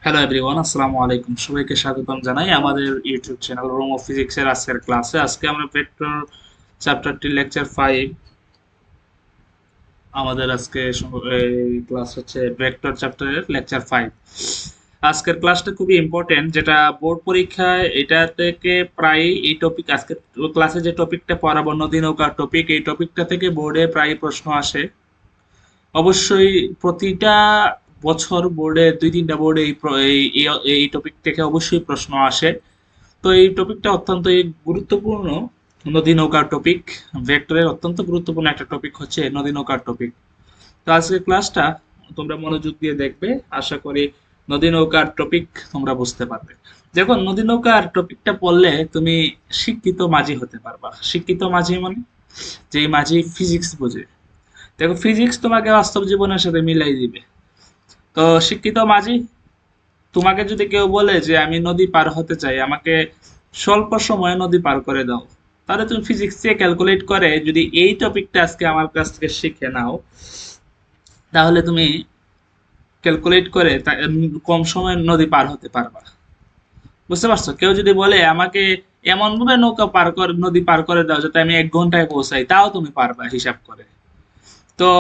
Hello everyone, আসসালামু আলাইকুম। সবাইকে স্বাগতম জানাই আমাদের ইউটিউব চ্যানেল রুম অফ ফিজিক্সের আজকের ক্লাসে। আজকে আমরা ভেক্টর চ্যাপ্টারটি লেকচার 5, আমাদের আজকে এই ক্লাস হচ্ছে ভেক্টর চ্যাপ্টারের লেকচার 5। আজকের ক্লাসটা খুবই ইম্পর্টেন্ট, যেটা বোর্ড পরীক্ষায় এটা থেকে প্রায় এই টপিক, আজকের ক্লাসে যে টপিকটা পড়াবো নদী নৌকার টপিক, এই টপিকটা থেকে বোর্ডে প্রায় প্রশ্ন আসে। অবশ্যই প্রতিটা বছর বোর্ডে 2-3টা বোর্ডে এই টপিক থেকে অবশ্যই প্রশ্ন আসে। তো এই টপিকটা অত্যন্ত গুরুত্বপূর্ণ। নদী নৌকার টপিক, ভেক্টরের অত্যন্ত গুরুত্বপূর্ণ একটা টপিক হচ্ছে নদী নৌকার টপিক। তো আজকের ক্লাসটা তোমরা মনোযোগ দিয়ে দেখবে, আশা করি নদী নৌকার টপিক তোমরা বুঝতে পারবে। দেখো, নদী নৌকার টপিকটা পড়লে তুমি শিক্ষিত মাঝি হতে পারবা। শিক্ষিত মাঝি মানে যেই মাঝি ফিজিক্স বোঝে। দেখো, ফিজিক্স তোমাকে বাস্তব জীবনের সাথে মিলাই দিবে। তো শিক্ষিত মাঝি, তোমাকে যদি কেউ বলে যে আমি নদী পার হতে চাই, আমাকে স্বল্প সময়ে নদী পার করে দাও, তাহলে তুমি ফিজিক্স দিয়ে ক্যালকুলেট করে যদি এই টপিকটা আজকে আমার কাছ থেকে শিখে নাও, তাহলে তুমি ক্যালকুলেট করে কম সময়ে নদী পার হতে পারবা। বুঝতে পারছো? কেউ যদি বলে আমাকে এমন ভাবে নৌকা পার করে নদী পার করে দাও যাতে আমি 1 ঘন্টায় পৌঁছাই, তাও তুমি পারবা হিসাব করে। তো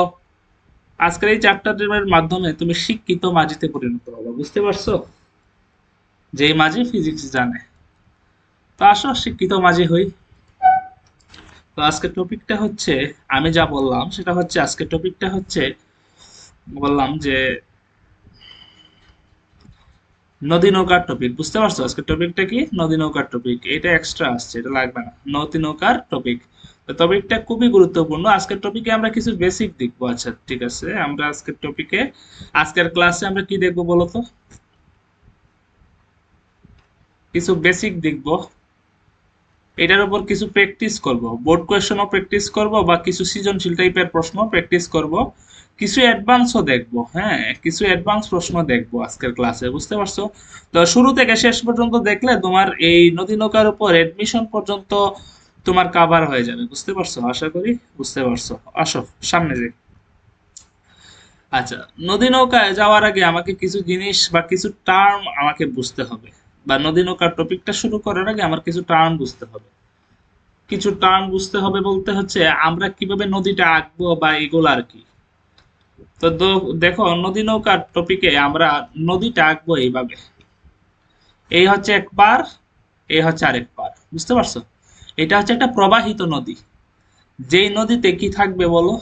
আজকের এই চ্যাপ্টারের মাধ্যমে তুমি শিক্ষিত মাঝিতে পরিণত হবা। বুঝতে পারছো? যেই মাঝি ফিজিক্স জানে। তো আসো শিক্ষিত মাঝি হই। তো আজকের টপিকটা হচ্ছে, আমি যা বললাম সেটা হচ্ছে, আজকের টপিকটা হচ্ছে, বললাম যে নদী নৌকার টপিক। বুঝতে পারছো? আজকের টপিকটা কি? নদী নৌকার টপিক। এটা এক্সট্রা আসছে, এটা লাগবে না। নদী নৌকার টপিক। তো টপিকটা খুবই গুরুত্বপূর্ণ। আজকের টপিকে আমরা কিছু বেসিক দেখবো। আচ্ছা ঠিক আছে, আমরা আজকের টপিকে, আজকের ক্লাসে আমরা কি দেখবো বলতো? কিছু বেসিক দেখবো, এটার উপর কিছু প্র্যাকটিস করব, বোর্ড কোয়েশ্চেনও প্র্যাকটিস করব, বা কিছু সৃজনশীল টাইপের প্রশ্ন প্র্যাকটিস করব, কিছু অ্যাডভান্সও দেখব। হ্যাঁ, কিছু অ্যাডভান্স প্রশ্ন দেখব আজকের ক্লাসে। বুঝতে পারছো? তো শুরু থেকে শেষ পর্যন্ত দেখলে তোমার এই নদী নৌকার উপর এডমিশন পর্যন্ত তোমার কাভার হয়ে যাবে। বুঝতে পারছো? আশা করি বুঝতে পারছো। আসো সামনে যাই। আচ্ছা, নদী নৌকায় যাওয়ার আগে আমাকে কিছু জিনিস বা কিছু টার্ম আমাকে বুঝতে হবে, বা নদী নৌকার টপিকটা শুরু করার আগে আমার কিছু টার্ম বুঝতে হবে। কিছু টার্ম বুঝতে হবে বলতে হচ্ছে আমরা কিভাবে নদীটা আঁকবো বা এগুলো আর কি। তো দেখো, নদী নৌকার টপিকে আমরা নদীটা আঁকবো এইভাবে। এই হচ্ছে এক পার, এই হচ্ছে আরেক পার। বুঝতে পারছো? এটা হচ্ছে একটা প্রবাহিত নদী। যেই নদীতে কি থাকবে বলো?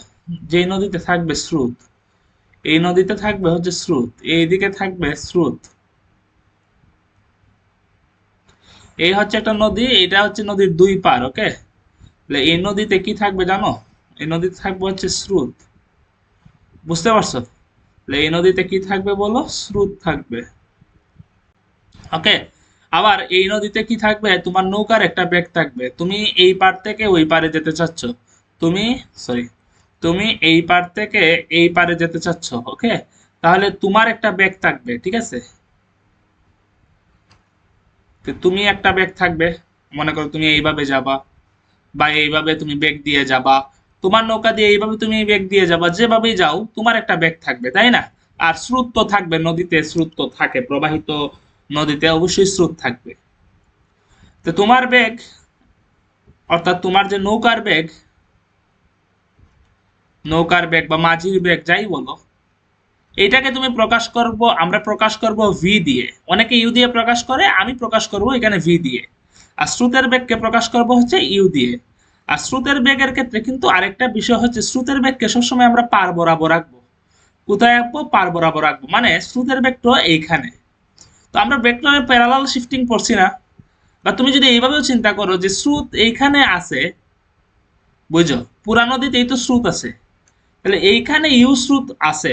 যেই নদীতে থাকবে স্রোত, এই নদীতে থাকবে হচ্ছে স্রোত, এইদিকে থাকবে স্রোত। এই হচ্ছে একটা নদী, এটা হচ্ছে নদীর দুই পার। ওকে, এই নদীতে কি থাকবে জানো? এই নদীতে থাকবে হচ্ছে স্রোত। বুঝতে পারছো? এই নদীতে কি থাকবে বলো? স্রোত থাকবে। ওকে, আবার এই নদীতে কি থাকবে? তোমার নৌকার একটা বেগ থাকবে। তুমি এই পার থেকে ওই পারে যেতে চাচ্ছ, তুমি, সরি, তুমি এই পার থেকে এই পারে যেতে চাচ্ছ। ওকে, তাহলে তোমার একটা বেগ থাকবে, ঠিক আছে? তো তুমি একটা বেগ থাকবে, মনে করো তুমি এইভাবে যাবা, বা এইভাবে তুমি বেগ দিয়ে যাবা, তোমার নৌকা দিয়ে এইভাবে তুমি বেগ দিয়ে যাবা, যেভাবেই যাও তোমার একটা বেগ থাকবে, তাই না? আর স্রোত তো থাকবে, নদীতে স্রোত তো থাকে, প্রবাহিত নদীতে অবশ্যই স্রোত থাকবে। তো তোমার বেগ, অর্থাৎ তোমার যে নৌকার বেগ, নৌকার বেগ বা মাঝির বেগ যাই বলো, এটাকে তুমি প্রকাশ করব, আমরা প্রকাশ করব ভি দিয়ে। অনেকে ইউ দিয়ে প্রকাশ করে, আমি প্রকাশ করব এখানে ভি দিয়ে। আর স্রোতের বেগকে প্রকাশ করব হচ্ছে ইউ দিয়ে। আর স্রোতের বেগের ক্ষেত্রে কিন্তু আরেকটা বিষয় হচ্ছে, স্রোতের বেগকে সবসময় আমরা পার বরাবর রাখবো। কোথায় রাখবো? পার বরাবর রাখবো, মানে স্রোতের বেগটা এইখানে। তো আমরা ভেক্টরের প্যারালাল শিফটিং পড়ছি না? বা তুমি যদি এইভাবেও চিন্তা করো যে স্রোত এইখানে আছে, বুঝছো, পুরা নদীতেই তো স্রোত আছে, তাহলে এইখানে ইউ স্রোত আছে,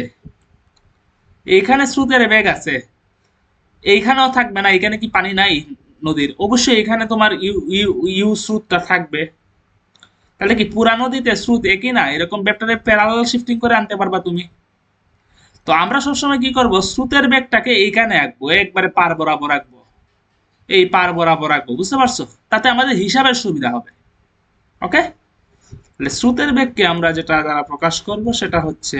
এইখানে স্রোতের বেগ আছে, এইখানেও থাকবে না? এখানে কি পানি নাই নদীর? অবশ্যই এখানে তোমার ইউ ইউ ইউ স্রোতটা থাকবে। তাহলে কি পুরা নদীতে স্রোত একই না? এরকম ভেক্টরে প্যারালাল শিফটিং করে আনতে পারবা তুমি। তো আমরা সবসময় কি করব? স্রোতের বেগটাকে এইখানে আঁকবো, একবারে পার বরাবর আঁকবো, এই পার বরাবর আঁকবো। বুঝতে পারছো? তাতে আমাদের হিসাবের সুবিধা হবে। ওকে, তাহলে স্রোতের বেগকে আমরা যেটা দ্বারা প্রকাশ করব সেটা হচ্ছে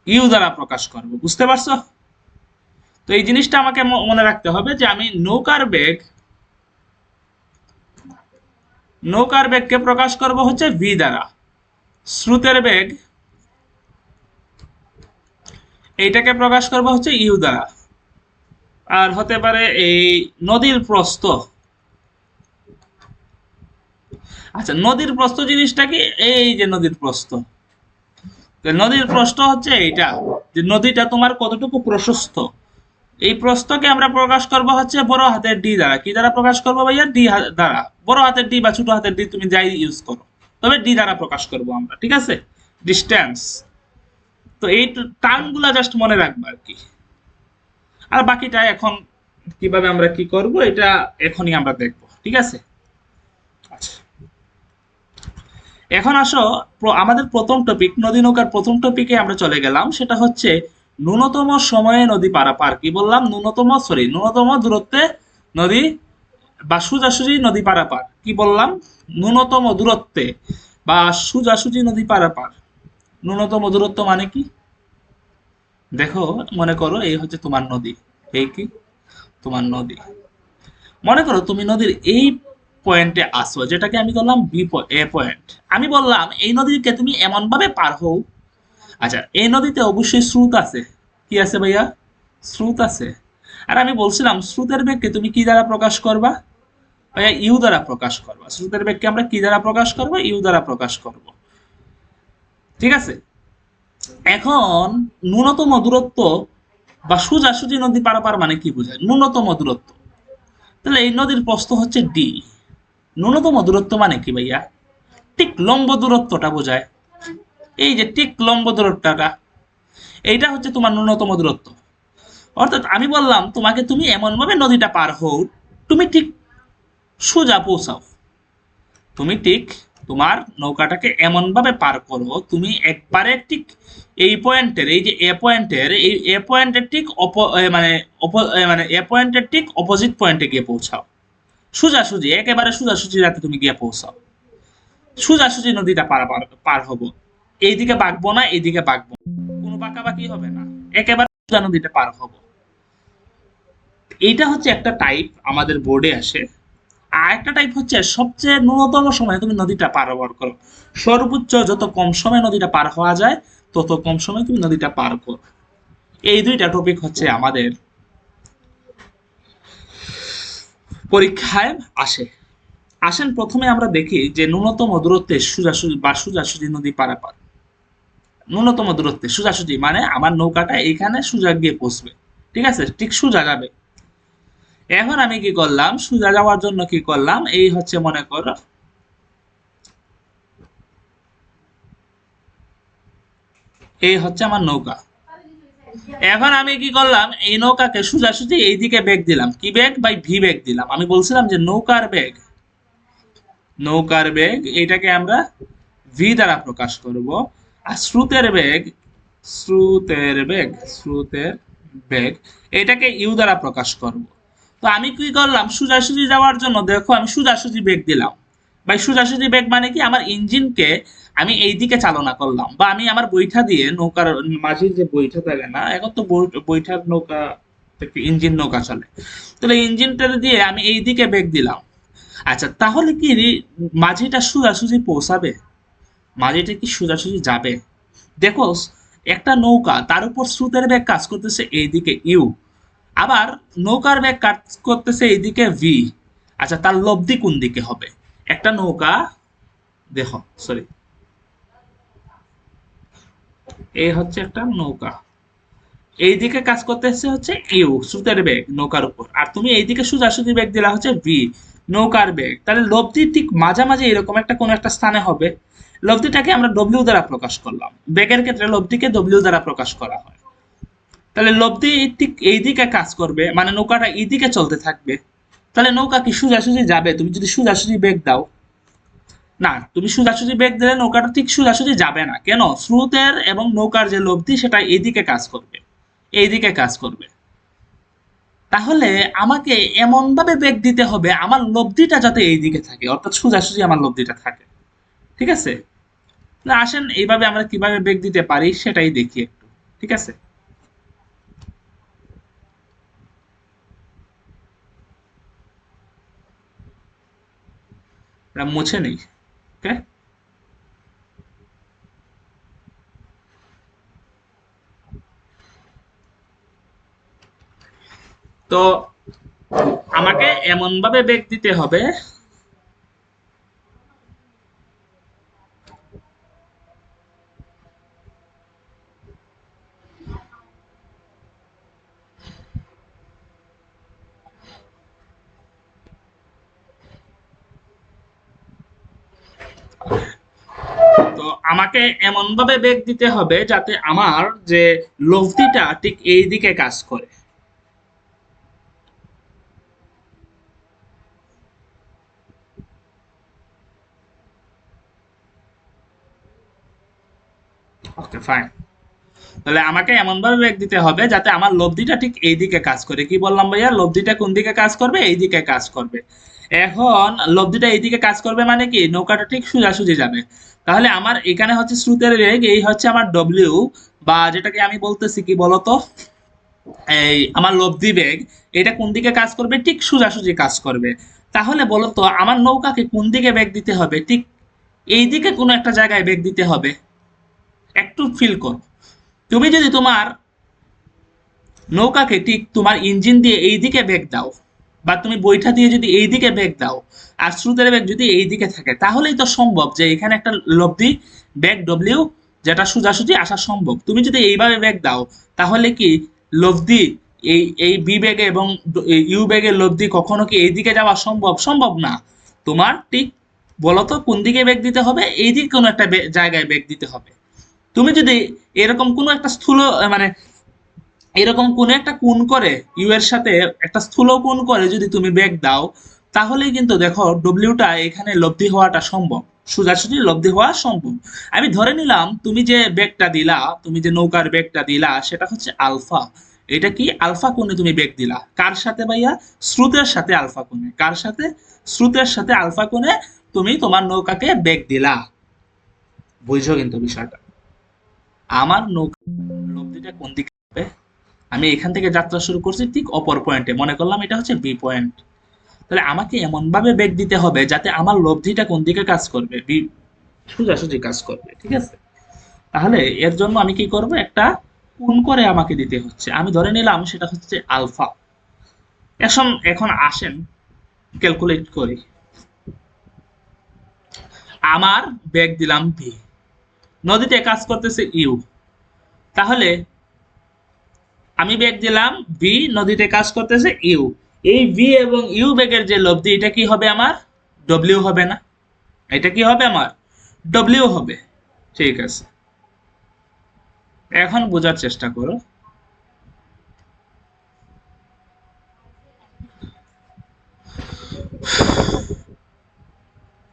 ইউ দ্বারা প্রকাশ করব। বুঝতে পারছো? তো এই জিনিসটা আমাকে মনে রাখতে হবে যে আমি নৌকার বেগকে প্রকাশ করব হচ্ছে ভি দ্বারা, স্রোতের বেগ এইটাকে প্রকাশ করব হচ্ছে ইউ দ্বারা। আর হতে পারে এই নদীর প্রস্থ। আচ্ছা, নদীর প্রস্থ জিনিসটা কি? এই যে নদীর প্রস্থ, নদীর প্রস্থ হচ্ছে এইটা, যে নদীটা তোমার কতটুকু প্রশস্ত, এই প্রস্থকে আমরা প্রকাশ করব হচ্ছে বড় হাতের ডি দ্বারা। কি দ্বারা প্রকাশ করবো ভাইয়া? ডি দ্বারা। বড় হাতের ডি বা ছোট হাতের ডি তুমি যাই ইউজ করো, তবে ডি দ্বারা প্রকাশ করব আমরা। ঠিক আছে? ডিস্টেন্স। তো এই টার্মগুলা জাস্ট মনে রাখবো আর কি। আর বাকিটা এখন কিভাবে আমরা কি করব এটা এখনই আমরা দেখব। ঠিক আছে? আচ্ছা, এখন আসো আমাদের প্রথম টপিক, নদী নৌকার প্রথম টপিকে আমরা চলে গেলাম। সেটা হচ্ছে ন্যূনতম সময়ে নদী পারাপার। কি বললাম? ন্যূনতম দূরত্বে নদী বা সোজাসুজি নদী পারাপার। কি বললাম? ন্যূনতম দূরত্বে বা সোজাসুজি নদী পারাপার। ন্যূনতম দূরত্ব মানে কি? দেখো, মনে করো এই হচ্ছে তোমার নদী। এই কি তোমার নদী। মনে করো তুমি নদীর এই পয়েন্টে আসো, যেটাকে আমি বললাম এ পয়েন্ট। আমি বললাম এই নদীকে তুমি এমন ভাবে পার হও। আচ্ছা, এই নদীতে অবশ্যই স্রোত আছে। কি আছে ভাইয়া? স্রোত আছে। আর আমি বলছিলাম স্রোতের বেগকে তুমি কি দ্বারা প্রকাশ করবা ভাইয়া? ইউ দ্বারা প্রকাশ করবা। স্রোতের বেগকে আমরা কি দ্বারা প্রকাশ করবো? ইউ দ্বারা প্রকাশ করব। ঠিক আছে? এখন ন্যূনতম দূরত্ব বা সোজাসুজি নদী পারাপার মানে কি বোঝায়? ন্যূনতম দূরত্ব। তাহলে এই নদীর প্রস্থ হচ্ছে ডি। ন্যূনতম দূরত্ব মানে কি ভাইয়া? ঠিক লম্ব দূরত্বটা বোঝায়। এই যে ঠিক লম্ব দূরত্বটা, এইটা হচ্ছে তোমার ন্যূনতম দূরত্ব। অর্থাৎ আমি বললাম তোমাকে, তুমি এমন ভাবে নদীটা পার হও, তুমি ঠিক সোজা পৌঁছাও। তুমি ঠিক তোমার নৌকাটাকে এমন ভাবে পার করো, তুমি একবারে ঠিক এই পয়েন্টের, এই যে এ পয়েন্টের ঠিক মানে এ পয়েন্টের ঠিক অপোজিট পয়েন্টে গিয়ে পৌঁছাও। সোজাসুজি, একেবারে সোজাসুজি যাতে তুমি গিয়ে পৌঁছাও। সোজাসুজি নদীটা পার হবো। এইদিকে বাঁকবো না, এইদিকে বাঁকবো না। কোনো বাঁকাবাকি হবে না, একেবারে সোজা নদীটা পার হবো। এইটা হচ্ছে একটা টাইপ আমাদের বোর্ডে আসে। আর একটা টাইপ হচ্ছে সবচেয়ে ন্যূনতম সময়ে তুমি নদীটা পারাপার করো। সর্বোচ্চ যত কম সময়ে নদীটা পার হওয়া যায়, তত কম সময়ে তুমি নদীটা পার করো। এই দুইটা টপিক হচ্ছে আমাদের পরীক্ষায় আসে। আসেন প্রথমে আমরা দেখি যে ন্যূনতম দূরত্বে সোজাসুজি নদী পারাপার। ন্যূনতম দূরত্বে সোজাসুজি মানে আমার নৌকাটা এইখানে সোজা গিয়ে পৌঁছবে। ঠিক আছে? ঠিক সোজা যাবে। এখন আমি কি করলাম? সোজা যাওয়ার জন্য কি করলাম? এই হচ্ছে মনে করো এই হচ্ছে আমার নৌকা। এখন আমি কি করলাম? এই নৌকাকে সোজাসুজি এইদিকে বেগ দিলাম। কি বেগ? বাই ভি বেগ দিলাম। আমি বলছিলাম যে নৌকার বেগ এটাকে আমরা ভি দ্বারা প্রকাশ করব। আর স্রোতের বেগ এটাকে ইউ দ্বারা প্রকাশ করব। তো আমি কি করলাম? সোজাসুজি যাওয়ার জন্য দেখো আমি সোজাসুজি বেগ দিলাম। ভাই সোজাসুজি বেগ মানে কি? আমার ইঞ্জিনকে আমি এই দিকে চালনা করলাম, বা আমি আমার বৈঠা দিয়ে নৌকার মাঝির যে বৈঠা থাকে না, এখন তো বৈঠার নৌকা থেকে ইঞ্জিন নৌকা চলে, তাহলে ইঞ্জিনটা দিয়ে আমি এই দিকে বেগ দিলাম। আচ্ছা, তাহলে কি মাঝিটা সোজাসুজি পৌঁছাবে? মাঝিটা কি সোজাসুজি যাবে? দেখো, একটা নৌকা, তার উপর স্রোতের বেগ কাজ করতেছে এইদিকে ইউ, আবার নৌকার বেগ কাজ করতেছে এইদিকে ভি। আচ্ছা, তার লব্ধি কোন দিকে হবে? একটা নৌকা, দেখো সরি, এই হচ্ছে একটা নৌকা, এইদিকে কাজ করতেছে হচ্ছে ইউ স্রোতের বেগ নৌকার উপর, আর তুমি এইদিকে সোজাসুজি বেগ দিলা হচ্ছে ভি নৌকার বেগ। তাহলে লব্ধি ঠিক মাঝামাঝি এরকম একটা কোন একটা স্থানে হবে। লব্ধিটাকে আমরা ডব্লিউ দ্বারা প্রকাশ করলাম। বেগের ক্ষেত্রে লব্ধিকে ডব্লিউ দ্বারা প্রকাশ করা হয়। তাহলে লব্ধি ঠিক এইদিকে কাজ করবে, মানে নৌকাটা এইদিকে চলতে থাকবে। তাহলে নৌকা কি সোজাসুজি যাবে তুমি যদি সোজাসুজি বেগ দাও? না, তুমি সোজাসুজি বেগ দিলে নৌকাটা ঠিক সোজাসুজি যাবে না। কেন? স্রোতের এবং নৌকার যে লব্ধি সেটা এইদিকে কাজ করবে, এইদিকে কাজ করবে। তাহলে আমাকে এমন ভাবে বেগ দিতে হবে আমার লব্ধিটা যাতে এইদিকে থাকে, অর্থাৎ সোজাসুজি আমার লব্ধিটা থাকে। ঠিক আছে? না, আসেন এইভাবে আমরা কিভাবে বেগ দিতে পারি সেটাই দেখি একটু। ঠিক আছে? এটা মুছে নেই। ওকে, তো আমাকে এমন ভাবে বেগ দিতে হবে। তো আমাকে এমন ভাবে বেগ দিতে হবে যাতে আমার যে লব্ধিটা ঠিক এই দিকে কাজ করে। Okay fine. তাহলে আমাকে এমন ভাবে বেগ দিতে হবে যাতে আমার লব্ধিটা ঠিক এই দিকে কাজ করে। কি বললাম ভাইয়া, লব্ধিটা কোন দিকে কাজ করবে? এই দিকে কাজ করবে। এখন লব্ধিটা এই দিকে কাজ করবে মানে কি, নৌকাটা ঠিক সোজাসুজি যাবে। তাহলে আমার এখানে হচ্ছে স্রোতের বেগ, এই হচ্ছে আমার ডব্লিউ, বা যেটাকে আমি বলতেছি কি বলতো, এই আমার লব্ধি বেগ, এটা কোন দিকে কাজ করবে? ঠিক সোজাসুজি কাজ করবে। তাহলে বলতো আমার নৌকাকে কোন দিকে বেগ দিতে হবে? ঠিক এই দিকে কোনো একটা জায়গায় বেগ দিতে হবে। একটু ফিল করো। তুমি যদি তোমার নৌকাকে ঠিক তোমার ইঞ্জিন দিয়ে এই দিকে বেগ দাও, বা তুমি বৈঠা দিয়ে যদি এই দিকে বেগ দাও, আর স্রোতের বেগ যদি এই দিকে থাকে, তাহলেই তো সম্ভব যে এখানে একটা লব্ধি বেগ ডব্লিউ যেটা সোজাসুজি আসা সম্ভব। তুমি যদি এইভাবে বেগ দাও, তাহলে কি লব্ধি এই এই বি বেগে এবং ইউ বেগের লব্ধি কখনো কি এই দিকে যাওয়া সম্ভব? সম্ভব না। তোমার ঠিক বলতো কোন দিকে বেগ দিতে হবে? এই দিকে কোনো একটা জায়গায় বেগ দিতে হবে। তুমি যদি এরকম কোনো একটা স্থূল মানে এরকম কোন একটা কোণ করে ইউ এর সাথে একটা স্থূল কোণ করে যদি তুমি বেগ দাও, তাহলেই কিন্তু দেখো ডব্লিউটা এখানে লব্ধি হওয়াটা সম্ভব, সোজাসুজি লব্ধি হওয়া সম্ভব। আমি ধরে নিলাম তুমি যে বেগটা দিলা, তুমি যে নৌকার বেগটা দিলা সেটা হচ্ছে আলফা। এটা কি আলফা কোণে তুমি বেগ দিলা? কার সাথে ভাইয়া? স্রোতের সাথে আলফা কোণে। কার সাথে? স্রোতের সাথে আলফা কোণে তুমি তোমার নৌকাকে বেগ দিলা। বুঝছো কিন্তু বিষয়টা? আমার নৌকা লব্ধিটা কোন দিকে হবে? আমি এখান থেকে যাত্রা শুরু করছি ঠিক অপর পয়েন্টে, মনে করলাম এটা হচ্ছে বি পয়েন্ট। তাহলে আমাকে এমন ভাবে বেগ দিতে হবে যাতে আমার লব্ধিটা কোন দিকে কাজ করবে? বি, সোজাসুজি কাজ করবে। ঠিক আছে? তাহলে এর জন্য আমি কি করব, একটা কোণ করে আমাকে দিতে হচ্ছে। আমি ধরে নিলাম সেটা হচ্ছে আলফা। এখন এখন আসেন ক্যালকুলেট করি। আমার বেগ দিলাম ভি, নদীতে কাজ করতেছে ইউ। তাহলে আমি বেগ দিলাম ভি, নদীতে কাজ করতেছে ইউ। এই ভি এবং ইউ বেগের যে লব্ধি, এটা কি হবে আমার? ডব্লিউ হবে না? এটা কি হবে আমার? ডব্লিউ হবে। ঠিক আছে, এখন বোঝার চেষ্টা করো।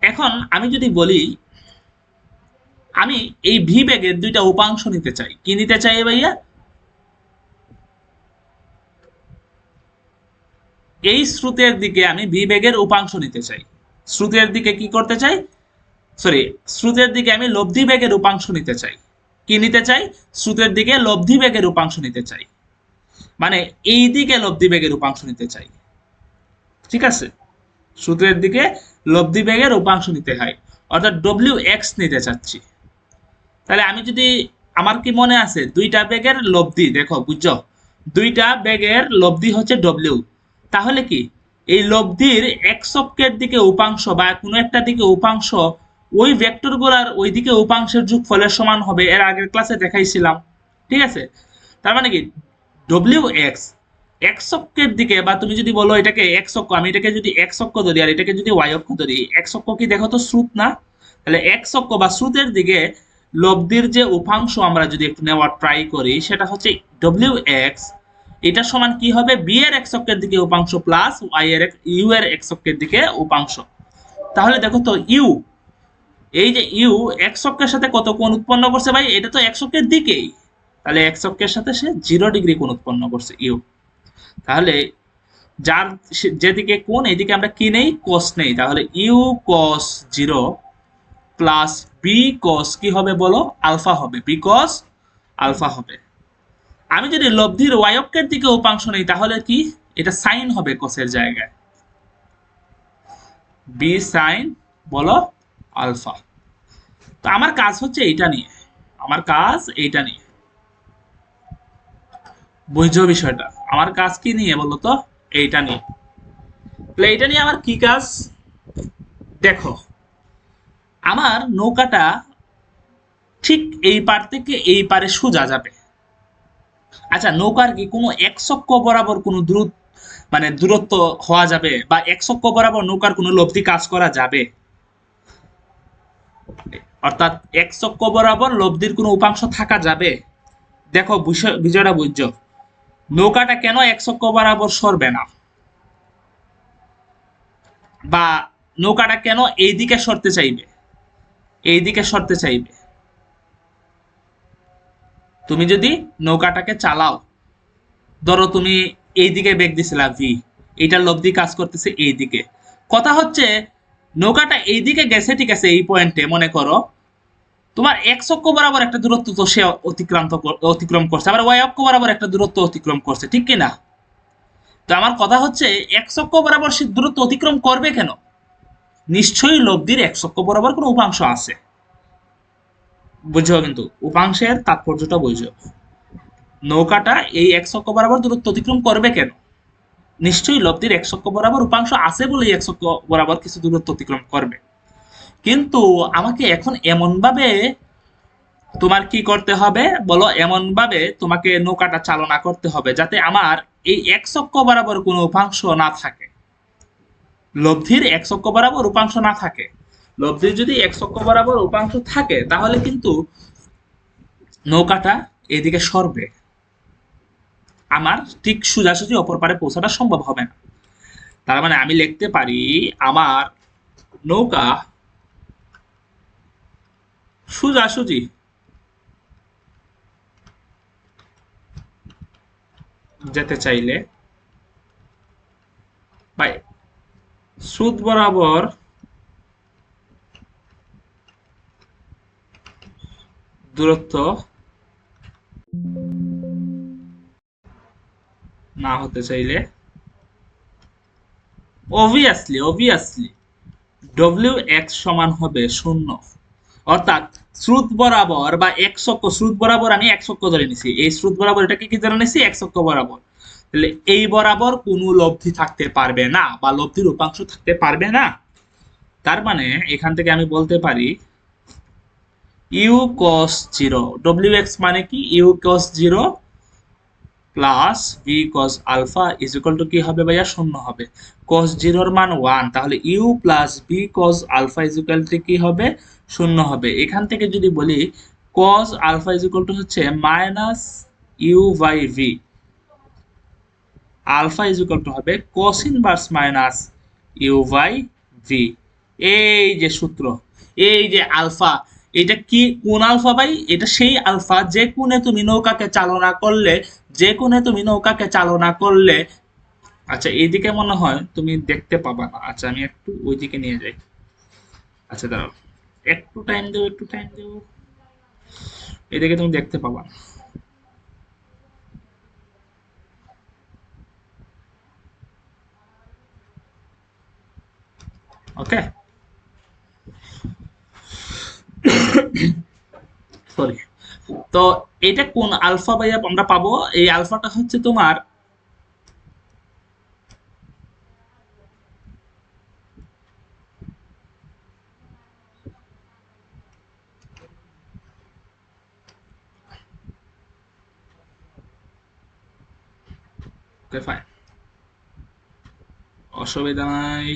এখন আমি যদি বলি আমি এই ভি বেগের দুইটা উপাংশ নিতে চাই, কি নিতে চাই ভাইয়া? এই স্রোতের দিকে আমি ভি বেগের উপাংশ নিতে চাই। স্রোতের দিকে কি করতে চাই? সরি, স্রোতের দিকে আমি লব্ধি বেগের উপাংশ নিতে চাই। কি নিতে চাই? স্রোতের দিকে লব্ধি বেগের উপাংশ নিতে চাই। মানে এই দিকে লব্ধি বেগের উপাংশ নিতে চাই। ঠিক আছে? সূত্রের দিকে লব্ধি বেগের উপাংশ নিতে হয়, অর্থাৎ ডব্লিউ এক্স নিতে চাচ্ছি। তাহলে আমি যদি, আমার কি মনে আছে দুইটা বেগের লব্ধি, দেখো বুঝছো, দুইটা বেগের লব্ধি হচ্ছে ডব্লিউ। তাহলে কি এই লব্ধির এক্স অক্ষের দিকে উপাংশ বা কোনো একটা দিকে উপাংশ ওই ভেক্টর গুলার ওই দিকে উপাংশের যোগফলের সমান হবে, এর আগের ক্লাসে দেখাইছিলাম। ঠিক আছে? তার মানে কি ডব্লিউ এক্স এক্স অক্ষের দিকে, বা তুমি যদি বলো এটাকে এক্স অক্ষ, আমি এটাকে যদি এক্স অক্ষ ধরি আর এটাকে যদি ওয়াই অক্ষ ধরি, এক্স অক্ষ কি দেখো তো স্রোত না? তাহলে এক্স অক্ষ বা স্রোতের দিকে লব্ধির যে উপাংশ আমরা যদি একটু নেওয়ার ট্রাই করি, সেটা হচ্ছে ডব্লিউ এক্স। এটা সমান কি হবে? বি এর এক্স অক্ষের দিকে উপাংশ প্লাস ওয়াই এর ইউ এর এক্স অক্ষের দিকে উপাংশ। তাহলে দেখো তো ইউ, এই যে ইউ এক্স অক্ষের সাথে কত কোণ উৎপন্ন করছে ভাই? এটা তো এক্স অক্ষের দিকেই। তাহলে এক্স অক্ষের সাথে সে 0 ডিগ্রি কোণ উৎপন্ন করছে ইউ। তাহলে যার যেদিকে কোণ, এদিকে আমরা কি নেই? কস নেই। তাহলে ইউ কস 0 প্লাস বি কস কি হবে বলো? আলফা হবে। বি কস আলফা হবে। আমি যদি লব্ধির ওয়াই অক্ষের দিকে উপাংশ নেই তাহলে কি এটা সাইন হবে কোসের জায়গায়, বি সাইন বলো আলফা। তো আমার কাজ হচ্ছে এইটা নিয়ে, আমার কাজ এইটা নিয়ে, বুঝছো বিষয়টা? আমার কাজ কি নিয়ে বলো তো? এইটা নিয়ে। তাহলে এইটা নিয়ে আমার কি কাজ? দেখো, আমার নৌকাটা ঠিক এই পার থেকে এই পারে সোজা যাবে। আচ্ছা, নৌকার কি কোনো এক চক্র বরাবর কোনো মানে দূরত্ব হওয়া যাবে, বা এক চক্র বরাবর নৌকার কোনো লব্ধি কাজ করা যাবে? অর্থাৎ এক চক্র বরাবর লব্ধির কোনো উপাংশ থাকা যাবে? দেখো বিষয়টা বুঝছো? নৌকাটা কেন এক চক্র বরাবর সরবে না, বা নৌকাটা কেন এই দিকে সরতে চাইবে, এই দিকে সরতে চাইবে? তুমি যদি নৌকাটাকে চালাও, ধরো তুমি এই দিকে বেগ দিছিলা ভি, এইটার লব্ধি কাজ করতেছে এই দিকে। কথা হচ্ছে নৌকাটা এই দিকে গেছে, ঠিক আছে, এই পয়েন্টে মনে করো তোমার এক অক্ষ বরাবর একটা দূরত্ব তো সে অতিক্রম করছে, আবার ওয়াই অক্ষ বরাবর একটা দূরত্ব অতিক্রম করছে, ঠিক কি না? তো আমার কথা হচ্ছে এক অক্ষ বরাবর সে দূরত্ব অতিক্রম করবে কেন? নিশ্চয়ই লব্ধির এক অক্ষ বরাবর কোনো উপাংশ আছে। বুঝছো? কিন্তু উপাংশের তাৎপর্যটা বুঝছো। নৌকাটা এই এক অক্ষ বরাবর দূরত্ব অতিক্রম করবে কেন? নিশ্চয়ই লব্ধির এক অক্ষ বরাবর উপাংশ আছে বলেই এক অক্ষ বরাবর কিছু দূরত্ব অতিক্রম করবে। কিন্তু আমাকে এখন এমন ভাবে তোমার কি করতে হবে বলো, এমন ভাবে তোমাকে নৌকাটা চালনা করতে হবে যাতে আমার এই এক চক্র বরাবর কোনো উপাংশ না থাকে, লব্ধির এক চক্র বরাবর উপাংশ না থাকে। লব্ধির যদি এক চক্র বরাবর উপাংশ থাকে তাহলে কিন্তু নৌকাটা এদিকে সরবে, আমার ঠিক সোজাসুজি অপর পারে পৌঁছাটা সম্ভব হবে না। তার মানে আমি লিখতে পারি আমার নৌকা সোজাসুজি যেতে চাইলে বা স্রোত বরাবর দূরত্ব না হতে চাইলে অবভিয়াসলি ডব্লিউ এক্স সমান হবে 0। অর্থাৎ স্রোত বরাবর বা এক চক্র, স্রোত বরাবর আমি এক চক্র ধরে নিছি, এই স্রোত বরাবর এটাকে কি ধরে নিছি? এক চক্র বরাবর। তাহলে এই বরাবর কোনো লব্ধি থাকতে পারবে না বা লব্ধির উপাংশ থাকতে পারবে না। তার মানে এখান থেকে আমি বলতে পারি ইউ কস জিরো, ডব্লিউ এক্স মানে কি? U cos zero plus B cos alpha is equal to কি হবে ভাইয়া? 0 হবে। কস জিরোর মান 1, তাহলে u plus B cos alpha is equal to কি হবে? 0 হবে। এখান থেকে যদি বলি cos alpha is equal to হচ্ছে minus u by v, alpha is equal to হবে cos inverse minus u by v. এই যে সূত্র, এই যে আলফা, এটা কি কোন আলফা ভাই? এটা সেই আলফা যে কোণে তুমি নৌকাকে চালনা করলে, যে কোণে তুমি নৌকাকে চালনা করলে। আচ্ছা, এইদিকে মনে হয় তুমি দেখতে পাবা না। আচ্ছা, আমি একটু ওইদিকে নিয়ে যাই। আচ্ছা দাঁড়াও, একটু টাইম দেবো, একটু টাইম দেবো, এদিকে তুমি দেখতে পাবা না। ওকে, সরি। তো এটা কোন আলফা ভাইয়া আমরা পাবো? এই আলফাটা হচ্ছে তোমার ওকে ফাইন, অসুবিধা নাই।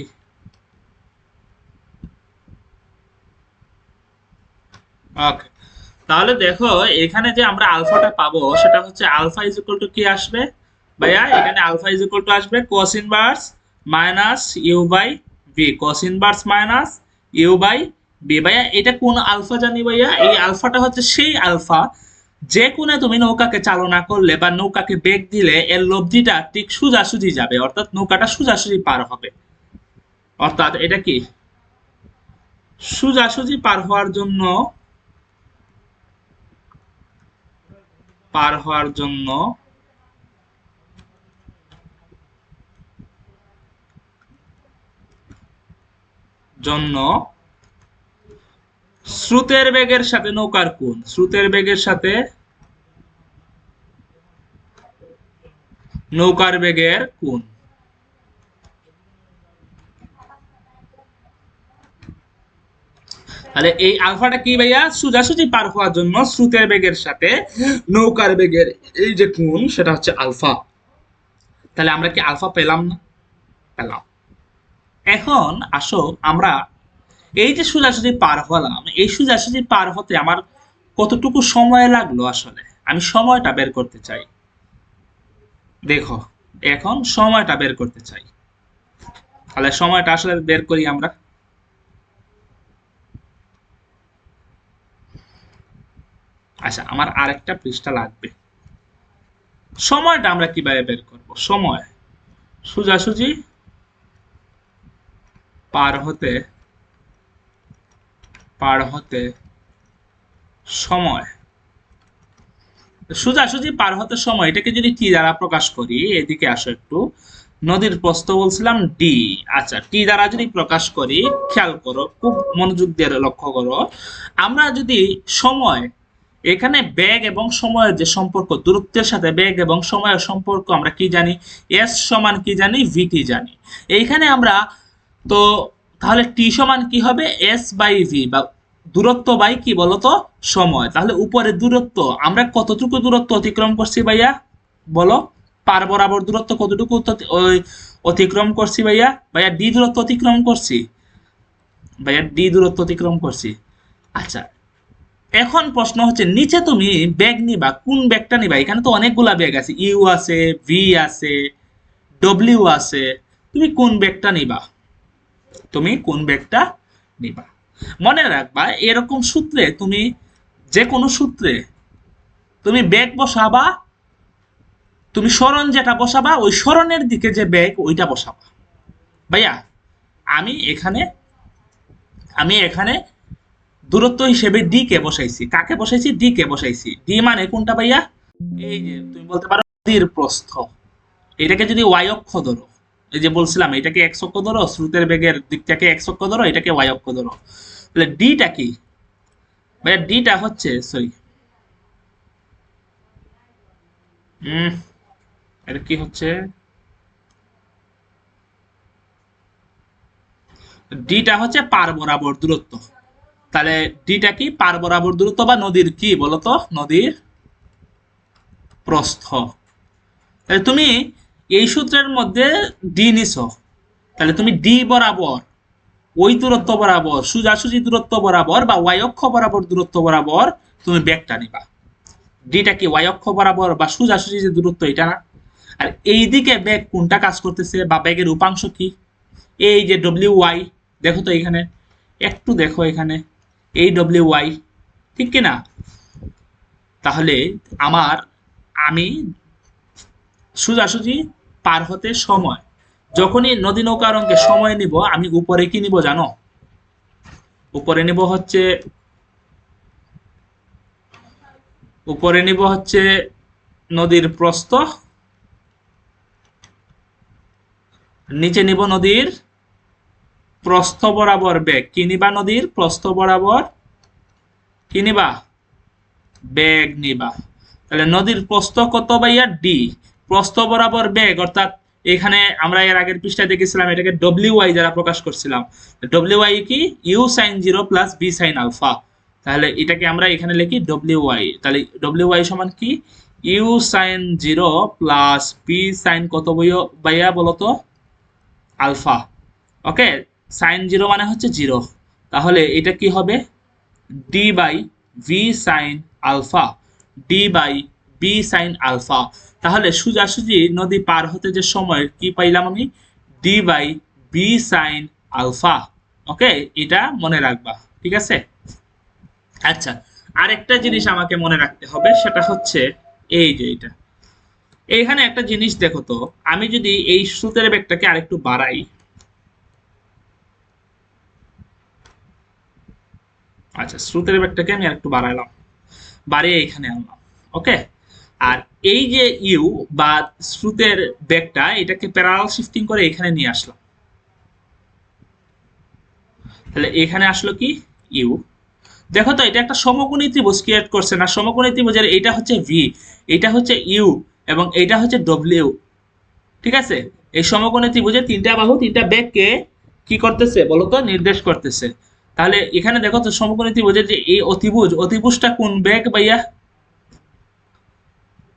ওকে, তাহলে দেখো এখানে যে আমরা আলফাটা পাবো সেটা হচ্ছে আলফা ইজ ইকুয়াল টু কি আসবে ভাইয়া? এখানে আলফা ইজ ইকুয়াল টু আসবে cos inverse minus u by b, cos inverse minus u by b. ভাইয়া এটা কোন আলফা জানি ভাইয়া? এই আলফাটা হচ্ছে সেই আলফা যে কোণে তুমি নৌকাকে চালনা করলে বা নৌকাকে বেগ দিলে এর লব্ধিটা ঠিক সোজাসুজি যাবে, অর্থাৎ নৌকাটা সোজাসুজি পার হবে। অর্থাৎ এটা কি সোজাসুজি পার হওয়ার জন্য পার হওয়ার জন্য স্রোতের বেগের সাথে নৌকার কোণ, স্রোতের বেগের সাথে নৌকার বেগের কোণ। তাহলে এই আলফাটা কি ভাইয়া? সোজাসুজি পার হওয়ার জন্য স্রোতের বেগের সাথে নৌকার বেগের এই যে কোণ, সেটা হচ্ছে আলফা। তাহলে আমরা কি আলফা পেলাম না? পেলাম। এখন আসো আমরা এই যে সোজাসুজি পার হলাম, এই সোজাসুজি পার হতে আমার কতটুকু সময় লাগলো, আসলে আমি সময়টা বের করতে চাই। দেখো, এখন সময়টা বের করতে চাই। তাহলে সময়টা আসলে বের করি আমরা। আচ্ছা, আমার আরেকটা পৃষ্ঠা লাগবে। সময়টা আমরা কিভাবে বের করব? সময় সোজাসুজি পার হতে সময়, সোজাসুজি পার হতে সময়, এটাকে যদি টি দ্বারা প্রকাশ করি, এদিকে আসো একটু। নদীর প্রস্থ বলছিলাম ডি। আচ্ছা, টি দ্বারা যদি প্রকাশ করি, খেয়াল করো, খুব মনোযোগ দিয়ে লক্ষ্য করো। আমরা যদি সময়, এখানে বেগ এবং সময়ের যে সম্পর্ক, দূরত্বের সাথে বেগ এবং সময়ের সম্পর্ক আমরা কি জানি? এস সমান কি জানি? ভিটি জানি। এইখানে আমরা তো তাহলে টি সমান কি হবে? এস বাই ভি, বা দূরত্ব বাই কি বলতো? সময়। তাহলে উপরে দূরত্ব আমরা কতটুকু দূরত্ব অতিক্রম করছি ভাইয়া? বলো, পার বরাবর দূরত্ব কতটুকু অতিক্রম করছি ভাইয়া? ভাইয়া ডি দূরত্ব অতিক্রম করছি। ভাইয়া ডি দূরত্ব অতিক্রম করছি। আচ্ছা, এখন প্রশ্ন হচ্ছে, নিচে তুমি ব্যাগ নিবা, কোন ব্যাগটা নিবা? এখানে তো অনেকগুলা ব্যাগ আছে, ইউ আছে, ভি আছে, ডব্লিউ আছে। তুমি কোন ব্যাগটা নিবা? তুমি কোন ব্যাগটা নিবা? মনে রাখবা, এরকম সূত্রে তুমি, যে কোনো সূত্রে তুমি ব্যাগ বসাবা, তুমি সরণ যেটা বসাবা, ওই সরণের দিকে যে ব্যাগ ওইটা বসাবা। ভাইয়া, আমি এখানে আমি এখানে দূরত্ব হিসেবে ডি কে বসাইছি। কাকে বসাইছি? ডি কে বসাইছি। ডি মানে কোনটা ভাইয়া? এই যে তুমি বলতে পারো নদীর প্রস্থ। এটাকে যদি ওয়াই অক্ষ ধরো, এই যে বলছিলাম এটাকে এক্স অক্ষ ধরো, স্রোতের বেগের দিকটাকে এক্স অক্ষ ধরো, এটাকে ওয়াই অক্ষ ধরো। তাহলে ডিটা কি ভাইয়া? ডিটা হচ্ছে, সরি, এটা কি হচ্ছে? ডিটা হচ্ছে পার বরাবর দূরত্ব। তাহলে ডিটা কি? পার বরাবর দূরত্ব, বা নদীর কি বলতো? নদীর প্রস্থ। তাহলে তুমি এই সূত্রের মধ্যে ডি নিছো, তাহলে তুমি ডি বরাবর, ওই দূরত্ব বরাবর, সোজাসুজি দূরত্ব বরাবর বা ওয়াই অক্ষ বরাবর দূরত্ব বরাবর তুমি ব্যাগটা নিবা। ডিটা কি? ওয়াই অক্ষ বরাবর বা সোজাসুজি যে দূরত্ব, এটা না? আর এইদিকে ব্যাগ কোনটা কাজ করতেছে, বা ব্যাগের উপাংশ কি? এই যে ডব্লিউ ওয়াই। দেখো তো এখানে, একটু দেখো এখানে, এই ডব্লিউ ওয়াই, ঠিক কিনা? তাহলে আমার, আমি সোজাসুজি পার হতে সময়, যখনই নদী নৌকার অঙ্কে সময় নিব, আমি উপরে কি নিব জানো? উপরে নিব হচ্ছে, নদীর প্রস্থ, নিচে নিব নদীর প্রস্থ বরাবর বেগ। কি নিবা? নদীর প্রস্থ বরাবর কি নিবা? বেগ নিবা। তাহলে নদীর প্রস্থ কত ভাইয়া? ডি। প্রস্থ বরাবর বেগ, অর্থাৎ এখানে আমরা এর আগের পৃষ্ঠায় দেখেছিলাম এটাকে ডব্লিউ ওয়াই যারা প্রকাশ করছিলাম। ডব্লিউ ওয়াই কি? U sine zero plus b sine alpha. তাহলে এটাকে আমরা এখানে লিখি ডব্লিউ ওয়াই। তাহলে ডব্লিউ ওয়াই সমান কি? U sine zero plus b sine কত ভাইয়া বলতো? আলফা। ওকে, সাইন জিরো মানে হচ্ছে জিরো। তাহলে এটা কি হবে? D by V sine alpha, d by B sine alpha. তাহলে সোজাসুজি নদী পার হতে যে সময় কি পাইলাম আমি? D by B sine alpha. Okay, এটা মনে রাখবা, ঠিক আছে? আচ্ছা, আরেকটা জিনিস আমাকে মনে রাখতে হবে, সেটা হচ্ছে এই যে এটা, এইখানে একটা জিনিস দেখো তো, আমি যদি এই স্রোতের বেগটাকে আরেকটু বাড়াই, আচ্ছা স্রোতের বেগটাকে আমি আরেকটু বাড়াইলাম, বাড়িয়ে এখানে আনলাম। ওকে, আর এই যে ইউ বা স্রোতের বেগটা এটাকে প্যারালাল শিফটিং করে এখানে নিয়ে আসলাম, তাহলে এখানে আসলো কি ইউ। দেখো তো এটা একটা সমকোণী ত্রিভুজ ক্রিয়েট করছে না? সমকোণী ত্রিভুজের এটা হচ্ছে ভি, এটা হচ্ছে ইউ এবং এটা হচ্ছে ডব্লিউ। ঠিক আছে, এই সমকোণী ত্রিভুজের তিনটা বাহু তিনটা বেগকে কি করতেছে বলতো, নির্দেশ করতেছে। তাহলে এখানে দেখো তো সমকোণী ত্রিভুজের যে এই অতিভুজ, অতিভুজটা কোন বেগ ভাইয়া?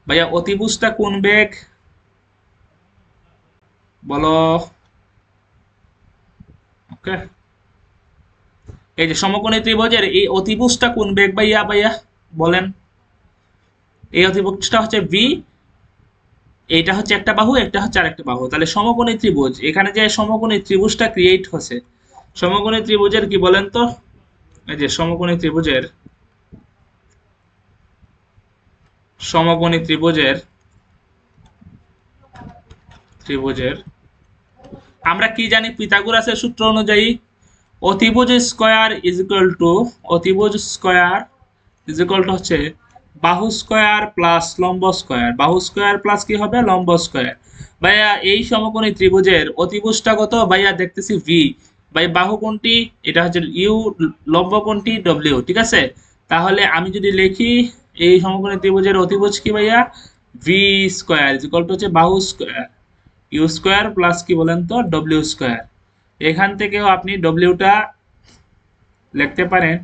ভাইয়া অতিভুজটা কোন বেগ বলো? ওকে, এই যে সমকোণী ত্রিভুজের এই অতিভুজটা কোন বেগ ভাইয়া? ভাইয়া বলেন। এই অতিভুজটা হচ্ছে ভি, এইটা হচ্ছে একটা বাহু, একটা হচ্ছে আরেকটা বাহু। তাহলে সমকোণী ত্রিভুজ, এখানে যে সমকোণী ত্রিভুজটা ক্রিয়েট হচ্ছে, সমকোণী ত্রিভুজের কি বলেন তো? এই যে সমকোণী ত্রিভুজের, সমকোণী ত্রিভুজের ত্রিভুজের আমরা কি জানি পিথাগোরাসের সূত্র অনুযায়ী? অতিভুজ স্কয়ার ইজ ইকুয়াল টু, অতিভুজ স্কয়ার ইজ ইকুয়াল টু হচ্ছে বাহু স্কয়ার প্লাস লম্ব স্কয়ার। বাহু স্কয়ার প্লাস কি হবে? লম্ব স্কয়ার। ভাইয়া এই সমকোণী ত্রিভুজের অতিভুজটা কত ভাইয়া? দেখতেছি ভি। ভাই বাহু কোনটি? এটা হচ্ছে ইউ, লম্ব কোনটি? ডব্লিউ। ঠিক আছে, তাহলে আমি যদি লিখি এই সমকোণী ত্রিভুজের অতিভুজ কি ভাইয়া? V square is equal to হচ্ছে বাহু স্কয়ার ইউ স্কয়ার প্লাস কি বলেন তো, ডব্লিউ স্কয়ার। এখান থেকেও আপনি ডব্লিউটা লিখতে পারেন